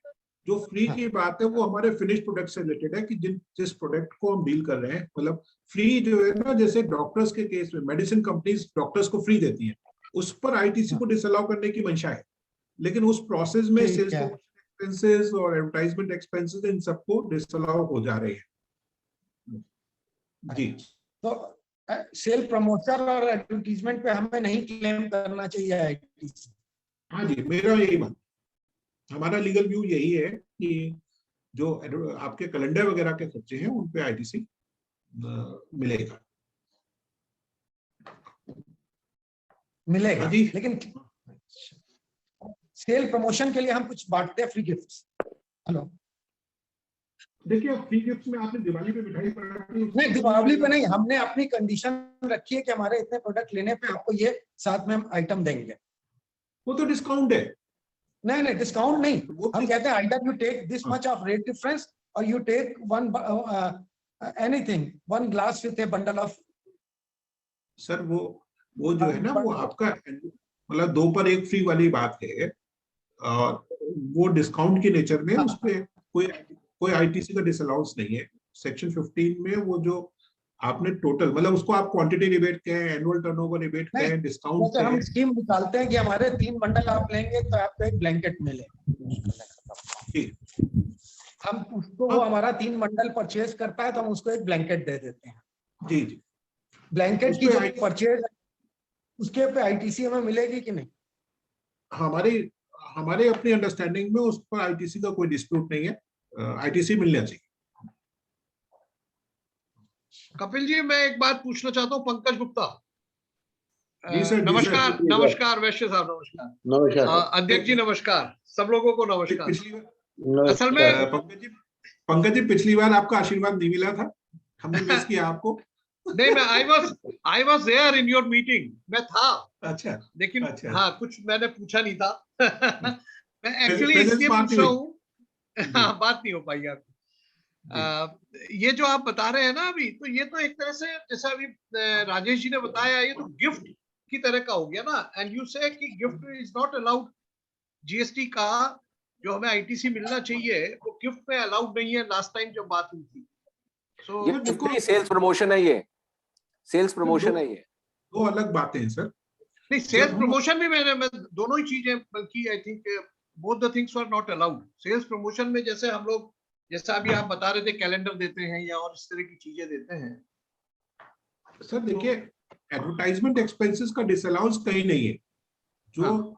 S2: जो फ्री की बात है वो हमारे फिनिश प्रोडक्ट से रिलेटेड है कि जिस प्रोडक्ट को हम डील कर रहे हैं, मतलब फ्री जो है ना, जैसे डॉक्टर्स के केस में मेडिसिन कंपनीज डॉक्टर्स को फ्री देती हैं, उस पर आईटीसी को डिसअलाउ करने की मंशा है, लेकिन उस प्रोसेस में सेल्स एक्सपेंसेस और एडवर्टाइजमेंट एक्सपेंसेस इन सबको डिसअलाउ हो जा रहे हैं। जी,
S14: तो सेल प्रमोशन और एडवर्टीजमेंट पे हमें नहीं क्लेम करना चाहिए आईटीसी।
S2: हाँ जी, मेरा यही बात, हमारा लीगल व्यू यही है कि जो आपके कैलेंडर वगैरह के खर्चे हैं उन पे आईटीसी मिलेगा।
S14: मिलेगा
S2: जी,
S14: लेकिन सेल प्रमोशन के लिए हम कुछ बांटते हैं फ्री गिफ्ट्स। हेलो,
S2: देखिए फ्री गिफ्ट में आपने दिवाली पे मिठाई
S14: नहीं, दिवाली पे नहीं, हमने अपनी कंडीशन रखी है कि हमारे इतने प्रोडक्ट लेने पे आपको ये साथ में हम आइटम देंगे।
S2: वो तो डिस्काउंट है।
S14: नहीं नहीं, डिस्काउंट नहीं, हम कहते हैं either you take this much of rate difference और you take one anything, one glass with a bundle of.
S2: Sir वो जो है ना, वो आपका मतलब 2 पर 1 फ्री वाली बात है, और वो डिस्काउंट के नेचर में उस पे कोई आईटीसी का डिसअलाउंस नहीं है। सेक्शन 15 में वो जो आपने टोटल, मतलब उसको आप क्वांटिटी रिबेट कहें, एनुअल टर्नओवर रिबेट कहें, डिस्काउंट
S14: तो हम स्कीम निकालते हैं कि हमारे 3 बंडल आप लेंगे तो आपको एक ब्लैंकेट मिलेगा। हम उसको, वो हमारा 3 बंडल परचेज करता है तो हम उसको एक ब्लैंकेट दे देते हैं।
S2: जी जी,
S14: ब्लैंकेट की जो परचेज उसके पे आईटीसी हमें मिलेगी कि नहीं?
S2: हमारे अपनी अंडरस्टैंडिंग में उस पर आईटीसी का कोई डिस्प्यूट नहीं है, आईटीसी मिलना चाहिए।
S15: कपिल जी, मैं एक बात पूछना चाहता हूँ, पंकज गुप्ता।
S2: जी सर,
S15: नमस्कार। नमस्कार वैश्य साहब, नमस्कार।
S3: नमस्कार
S15: अध्यक्ष जी नमस्कार, सब लोगों को नमस्कार। असल में
S2: पंकज जी पिछली बार आपका आशीर्वाद नहीं मिला था, हमने मिस किया आपको।
S15: नहीं, मैं I was there in your meeting, मैं था।
S2: अच्छा,
S15: लेकिन
S2: अच्छा।
S15: हाँ, कुछ मैंने पूछा नहीं था। मैं एक्चुअली इसलिए पूछ रहा हूँ, बात नहीं हो पाई आपकी। ये जो आप बता रहे हैं ना अभी, तो ये तो एक तरह से जैसा अभी राजेश जी ने बताया, ये तो गिफ्ट की तरह का हो गया ना। एंड यू से कि gift is not allowed, GST का जो हमें आईटीसी मिलना चाहिए वो गिफ्ट में अलाउड नहीं है, लास्ट टाइम जब बात हुई थी।
S4: So, ये सेल्स प्रमोशन है, ये सेल्स प्रमोशन है, ये
S2: 2 अलग बातें हैं सर।
S15: नहीं, सेल्स प्रमोशन भी मैं दोनों ही चीजें, बल्कि I think both the things are not allowed. Sales promotion में जैसे हम लोग, जैसा अभी आप बता रहे थे, कैलेंडर देते हैं या और इस तरह की चीजें देते हैं।
S2: सर देखिए, एडवर्टाइजमेंट एक्सपेंसेस का डिसअलाउंस कहीं नहीं है। जो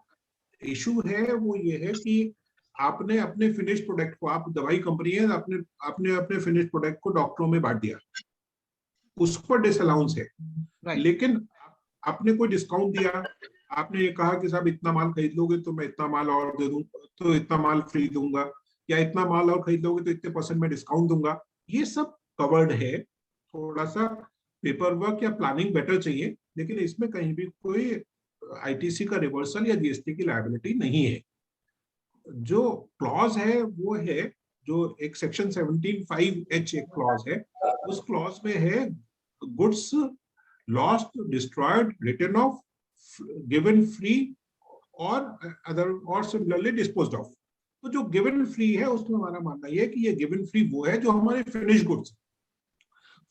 S2: इशू है वो ये है कि आपने अपने फिनिश प्रोडक्ट को, आप दवाई कंपनी है, आपने अपने फिनिश प्रोडक्ट को डॉक्टरों में बांट दिया, उस पर डिसअलाउंस है। लेकिन आपने कोई डिस्काउंट दिया, आपने ये कहा कि साहब इतना माल खरीद लोगे तो मैं इतना माल और दे दूं, तो इतना माल फ्री दूंगा, या इतना माल और खरीद लोगे तो इतने % में डिस्काउंट दूंगा, ये सब कवर्ड है। थोड़ा सा पेपर वर्क या प्लानिंग बेटर चाहिए, लेकिन इसमें कहीं भी कोई आईटीसी का रिवर्सल या जीएसटी की लायबिलिटी नहीं है। जो क्लॉज है वो है, जो एक सेक्शन 17(5)(h) एक क्लॉज है, उस क्लॉज में है goods lost, destroyed, return of, given free और अदर और सिमिलरली डिस्पोज्ड ऑफ। तो जो गिवन फ्री है उसमें हमारा मानना यह है कि ये गिवन फ्री वो है जो हमारे finish goods.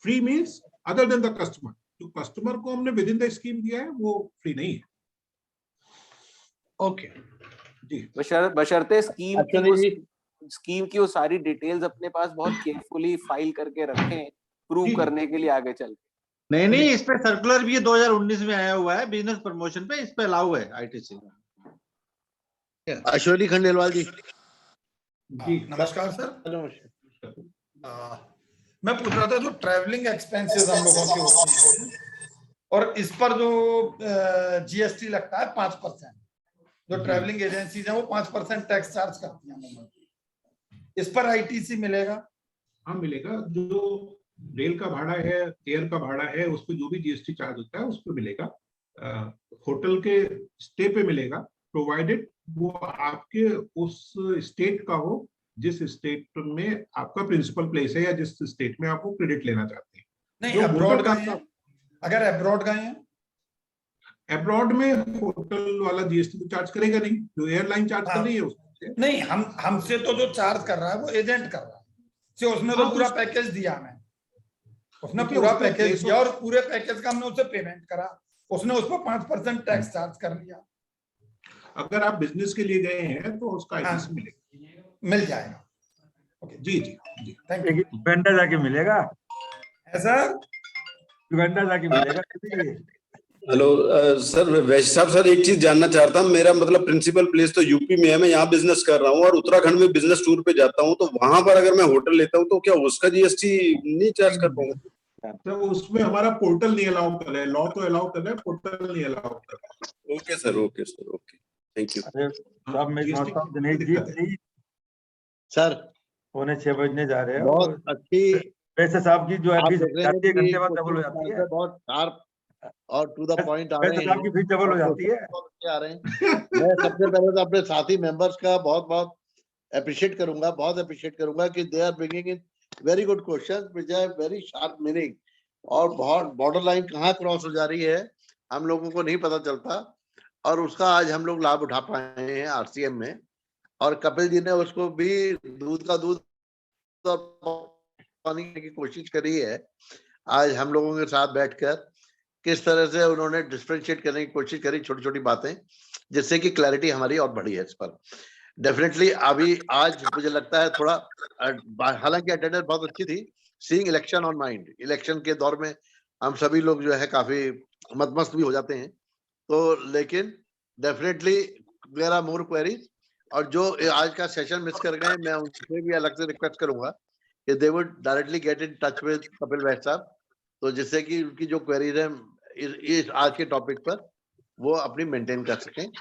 S2: Free means other than the customer, जो कस्टमर को हमने विद इन द स्कीम दिया है वो फ्री नहीं है।
S15: ओके
S2: जी,
S4: बशर्ते स्कीम की वो सारी डिटेल्स अपने पास बहुत केयरफुली फाइल करके रखें, प्रूव करने के लिए आगे चल के।
S8: नहीं, इस पे सर्कुलर भी 2019 में आया हुआ है, बिजनेस प्रमोशन पे, इस पे अलाउ है आईटीसी।
S3: अश्वनी खंडेलवाल जी।
S14: नमस्कार सर।
S3: नमस्कार।
S14: मैं पूछ रहा था जो ट्रैवलिंग एक्सपेंसेस हम लोगों के होते हैं और इस पर जो जीएसटी लगता है 5%, जो ट्रैवलिंग एजेंसीज हैं वो 5% टैक्स चार्ज करती हैं, इस पर आईटीसी मिलेगा?
S2: हाँ मिलेगा। जो रेल का भाड़ा है, एयर का भाड़ा है, उस पर जो भी जीएसटी चार्ज होता है उस पर मिलेगा। होटल के स्टे पे मिलेगा, प्रोवाइडेड वो आपके उस स्टेट का हो जिस स्टेट में आपका प्रिंसिपल प्लेस है या जिस स्टेट में आप वो क्रेडिट लेना चाहते हैं।
S14: नहीं, अब्रॉड गए हैं, अगर अब्रॉड गए हैं,
S2: अब्रॉड में होटल वाला जीएसटी तो चार्ज करेगा नहीं, जो एयरलाइन चार्ज कर रही है उससे।
S14: नहीं, हमसे तो जो चार्ज कर रहा है वो एजेंट कर रहा है, उसने तो पूरा पैकेज दिया हमें, उसने पूरा पैकेज दिया और पूरे पैकेज का हमने उसे पेमेंट करा, उसने उस पर 5% टैक्स चार्ज कर लिया।
S2: अगर आप बिजनेस के लिए गए हैं तो उसका आईटीसी मिलेगा,
S14: मिल जाएगा।
S2: ओके जी जी जी,
S14: थैंक यू।
S1: युगांडा जाके मिलेगा
S14: सर,
S1: युगांडा जाके मिलेगा।
S11: हेलो सर, वैसे साहब सर एक चीज जानना चाहता हूँ। मेरा मतलब प्रिंसिपल प्लेस तो यूपी में है, मैं यहाँ बिजनेस कर रहा हूँ और उत्तराखंड में बिजनेस टूर पे जाता हूँ, तो वहां पर अगर मैं होटल लेता हूँ तो क्या उसका जीएसटी नहीं चार्ज कर पाऊंगा?
S2: तो उसमें हमारा पोर्टल नहीं अलाउ कर रहा है, लॉ तो अलाउ कर रहा है, पोर्टल नहीं अलाउ कर रहा है।
S11: Okay sir, okay sir, okay, thank you.
S1: साहब मैं समझता हूँ दिनेश जी प्लीज
S3: सर
S1: 6:45 बजने जा रहे हैं।
S3: बहुत अच्छी
S1: वैसे साहब की जो
S3: आप
S1: फीस
S3: देख रहे हैं
S1: जाती है
S3: कि
S1: घंटे बाद डबल हो जाती है,
S3: बहुत शार्प और टू द पॉइंट आ रहे
S1: वैसे साहब की
S3: हैं,
S1: फीस डबल हो जाती है।
S3: आ रहे हैं। मैं सबसे पहले तो अपने साथी मेंबर्स का बहुत बहुत अप्रिशिएट करूंगा, बहुत अप्रिशिएट करूंगा कि they are bringing in very good questions which have very sharp meaning, और बहुत बॉर्डर लाइन कहाँ क्रॉस हो जा रही है हम लोगों को नहीं पता चलता, और उसका आज हम लोग लाभ उठा पाए हैं आरसीएम में। और कपिल जी ने उसको भी दूध का दूध और पानी की कोशिश करी है आज हम लोगों के साथ बैठकर, किस तरह से उन्होंने डिफरेंशिएट करने की कोशिश करी, छोटी छोटी बातें, जिससे कि क्लैरिटी हमारी और बढ़ी है इस पर। डेफिनेटली अभी आज मुझे लगता है थोड़ा, हालांकि अटेंडेंस बहुत अच्छी थी, seeing election on mind, election के दौर में हम सभी लोग जो है काफी मतमस्त भी हो जाते हैं, तो लेकिन definitely there are more queries, और जो आज का सेशन मिस कर गए मैं उनसे भी अलग से रिक्वेस्ट करूंगा कि they would directly get in touch with Kapil Vaid साहब, तो जिससे कि उनकी जो क्वेरीज है इस आज के टॉपिक पर वो अपनी मेंटेन कर सकें,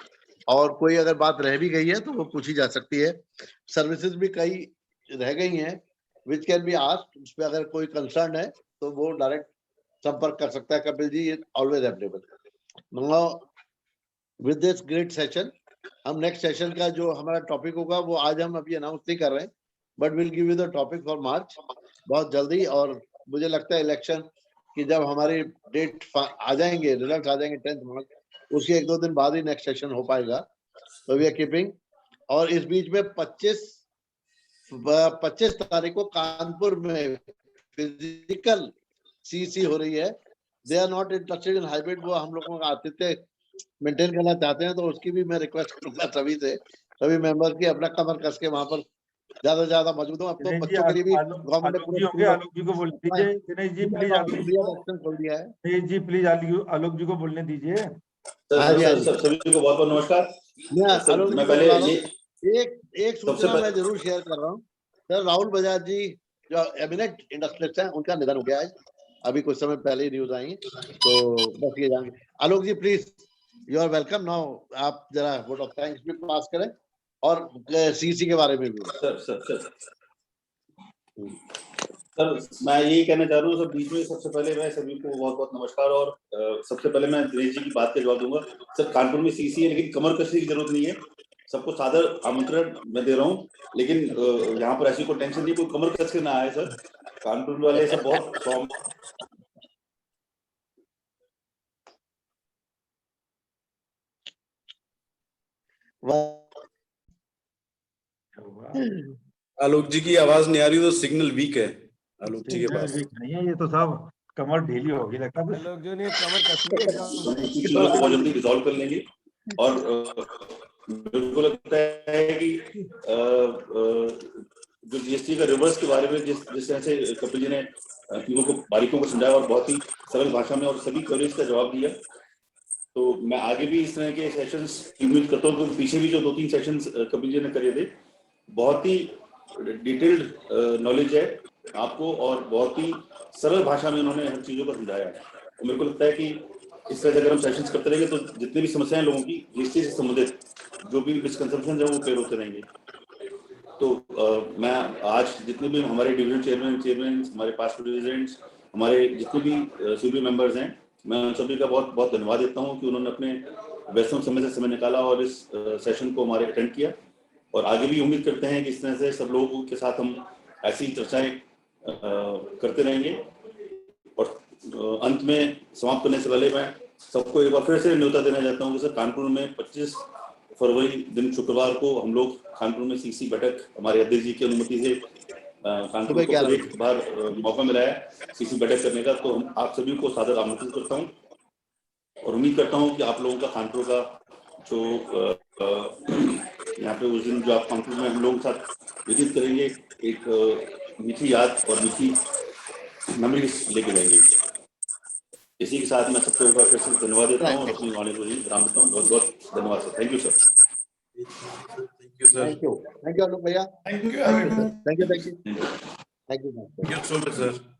S3: और कोई अगर बात रह भी गई है तो वो पूछी जा सकती है। सर्विसेज भी कई रह गई हैं विच कैन बी आस्क्ड, उस पर अगर कोई कंसर्न है तो वो डायरेक्ट संपर्क कर सकता है। Kapil ji is always available. Now with this great session, हम नेक्स्ट सेशन का जो हमारा टॉपिक होगा वो आज हम अभी अनाउंस नहीं कर रहे हैं, but will give you the topic for March बहुत जल्दी। और मुझे लगता है इलेक्शन की जब हमारी डेट आ जाएंगे, रिजल्ट आ जाएंगे 10 मार्च, उसके 1-2 दिन बाद ही नेक्स्ट सेशन हो पाएगा, तो वी आर कीपिंग। और इस बीच में 25 तारीख को कानपुर में फिजिकल सीसी हो रही है। They are not interested in hybrid, वो हम लोगों का आतिथ्य मेंटेन करना चाहते हैं, तो उसकी भी मैं रिक्वेस्ट करूंगा सभी से, सभी मेंबर की अपना कमर कस के वहां पर ज्यादा से ज्यादा मौजूद हो। अब तो बच्चों के लिए भी गवर्नमेंट ने
S1: आलोक जी को बोल दीजिए, दिनेश जी प्लीज
S3: ऑप्शन खोल दिया है।
S1: दिनेश जी प्लीज आलोक जी को बोलने दीजिए।
S16: सभी को बहुत बहुत नमस्कार। मैं पहले
S3: एक सूचना मैं जरूर शेयर कर रहा हूँ सर। राहुल बजाज जी जो एमिनेंट इंडस्ट्रियलिस्ट हैं, उनका निधन हो गया है, अभी कुछ समय पहले ही न्यूज आई, तो बस ये जानेंगे। Alok ji please, you are welcome. Now आप जरा वोट ऑफ थैंक्स भी पास करें और सीसी के बारे में भी।
S16: सर मैं यही कहना चाह रहा हूँ सर, बीच में सबसे पहले मैं सभी को बहुत बहुत नमस्कार। और सबसे पहले मैं दिनेश जी की बात का जवाब दूंगा। सर कानपुर में सीसी है, लेकिन कमर कसने की जरूरत नहीं है। सबको सादर आमंत्रण मैं दे रहा हूँ, लेकिन यहाँ पर ऐसी कोई टेंशन नहीं, कोई कमर कस के ना आए सर। कानपुर वाले सब बहुत
S11: आलोक जी की आवाज नहीं आ रही, तो सिग्नल वीक है आलोक जी के पास।
S1: नहीं है ये तो साहब, कमर ढीली होगी लगता है।
S4: आलोक जी ने कमर कसी है,
S16: बहुत जल्दी रिजॉल्व कर लेंगे। और मेरे को लगता है कि जो जीएसटी का रिवर्स के बारे में जिस तरह से कपिल जी ने चीजों को बारीकों को समझाया और बहुत ही सरल भाषा में और सभी क्वेरीज का जवाब दिया, तो मैं आगे भी इस तरह के सेशंस उम्मीद करता हूँ। पीछे भी जो 2-3 सेशंस कपिल जी ने करे थे, बहुत ही डिटेल्ड नॉलेज है आपको और बहुत ही सरल भाषा में उन्होंने हर चीजों को समझाया है। तो मेरे को लगता है कि इस तरह से अगर हम सेशंस करते रहेंगे तो जितनी भी समस्याएं लोगों की जीएसटी से संबंधित जो भी मिसकंसेप्शन है वो क्लियर होते रहेंगे। तो मैं आज जितने भी हमारे डिवीजन चेयरमैन, हमारे पास्ट प्रेसिडेंट्स, हमारे जितने भी सीबी मेंबर्स हैं, मैं उन सभी का बहुत बहुत धन्यवाद देता हूं कि उन्होंने अपने व्यस्त समय से समय निकाला और इस सेशन को हमारे अटेंड किया। और आगे भी उम्मीद करते हैं कि इस तरह से सब लोगों के साथ हम ऐसी चर्चाएं करते रहेंगे। और अंत में समाप्त करने से पहले मैं सबको एक बार फिर से न्योता देना चाहता हूँ कि सर कानपुर में 25 फरवरी दिन शुक्रवार को हम लोग कानपुर में सीसी बैठक हमारे अध्यक्ष जी की अनुमति से कानपुर को एक बार मौका मिला है सीसी बैठक करने का, तो हम आप सभी को सादर आमंत्रित करता हूँ और उम्मीद करता हूँ कि आप लोगों का कानपुर का जो यहाँ पे उस दिन जो आप कानपुर में हम लोगों के साथ विजिट करेंगे एक मीठी याद और मीठी मेमोरीज लेके जाएंगे। इसी के साथ मैं सबको एक बार फिर से धन्यवाद देता हूँ और अपनी वाणी को ही विराम देता हूँ। बहुत बहुत धन्यवाद sir. Thank you sir.
S3: Thank you Alok भैया।
S14: Thank you
S3: thank you
S16: so much sir.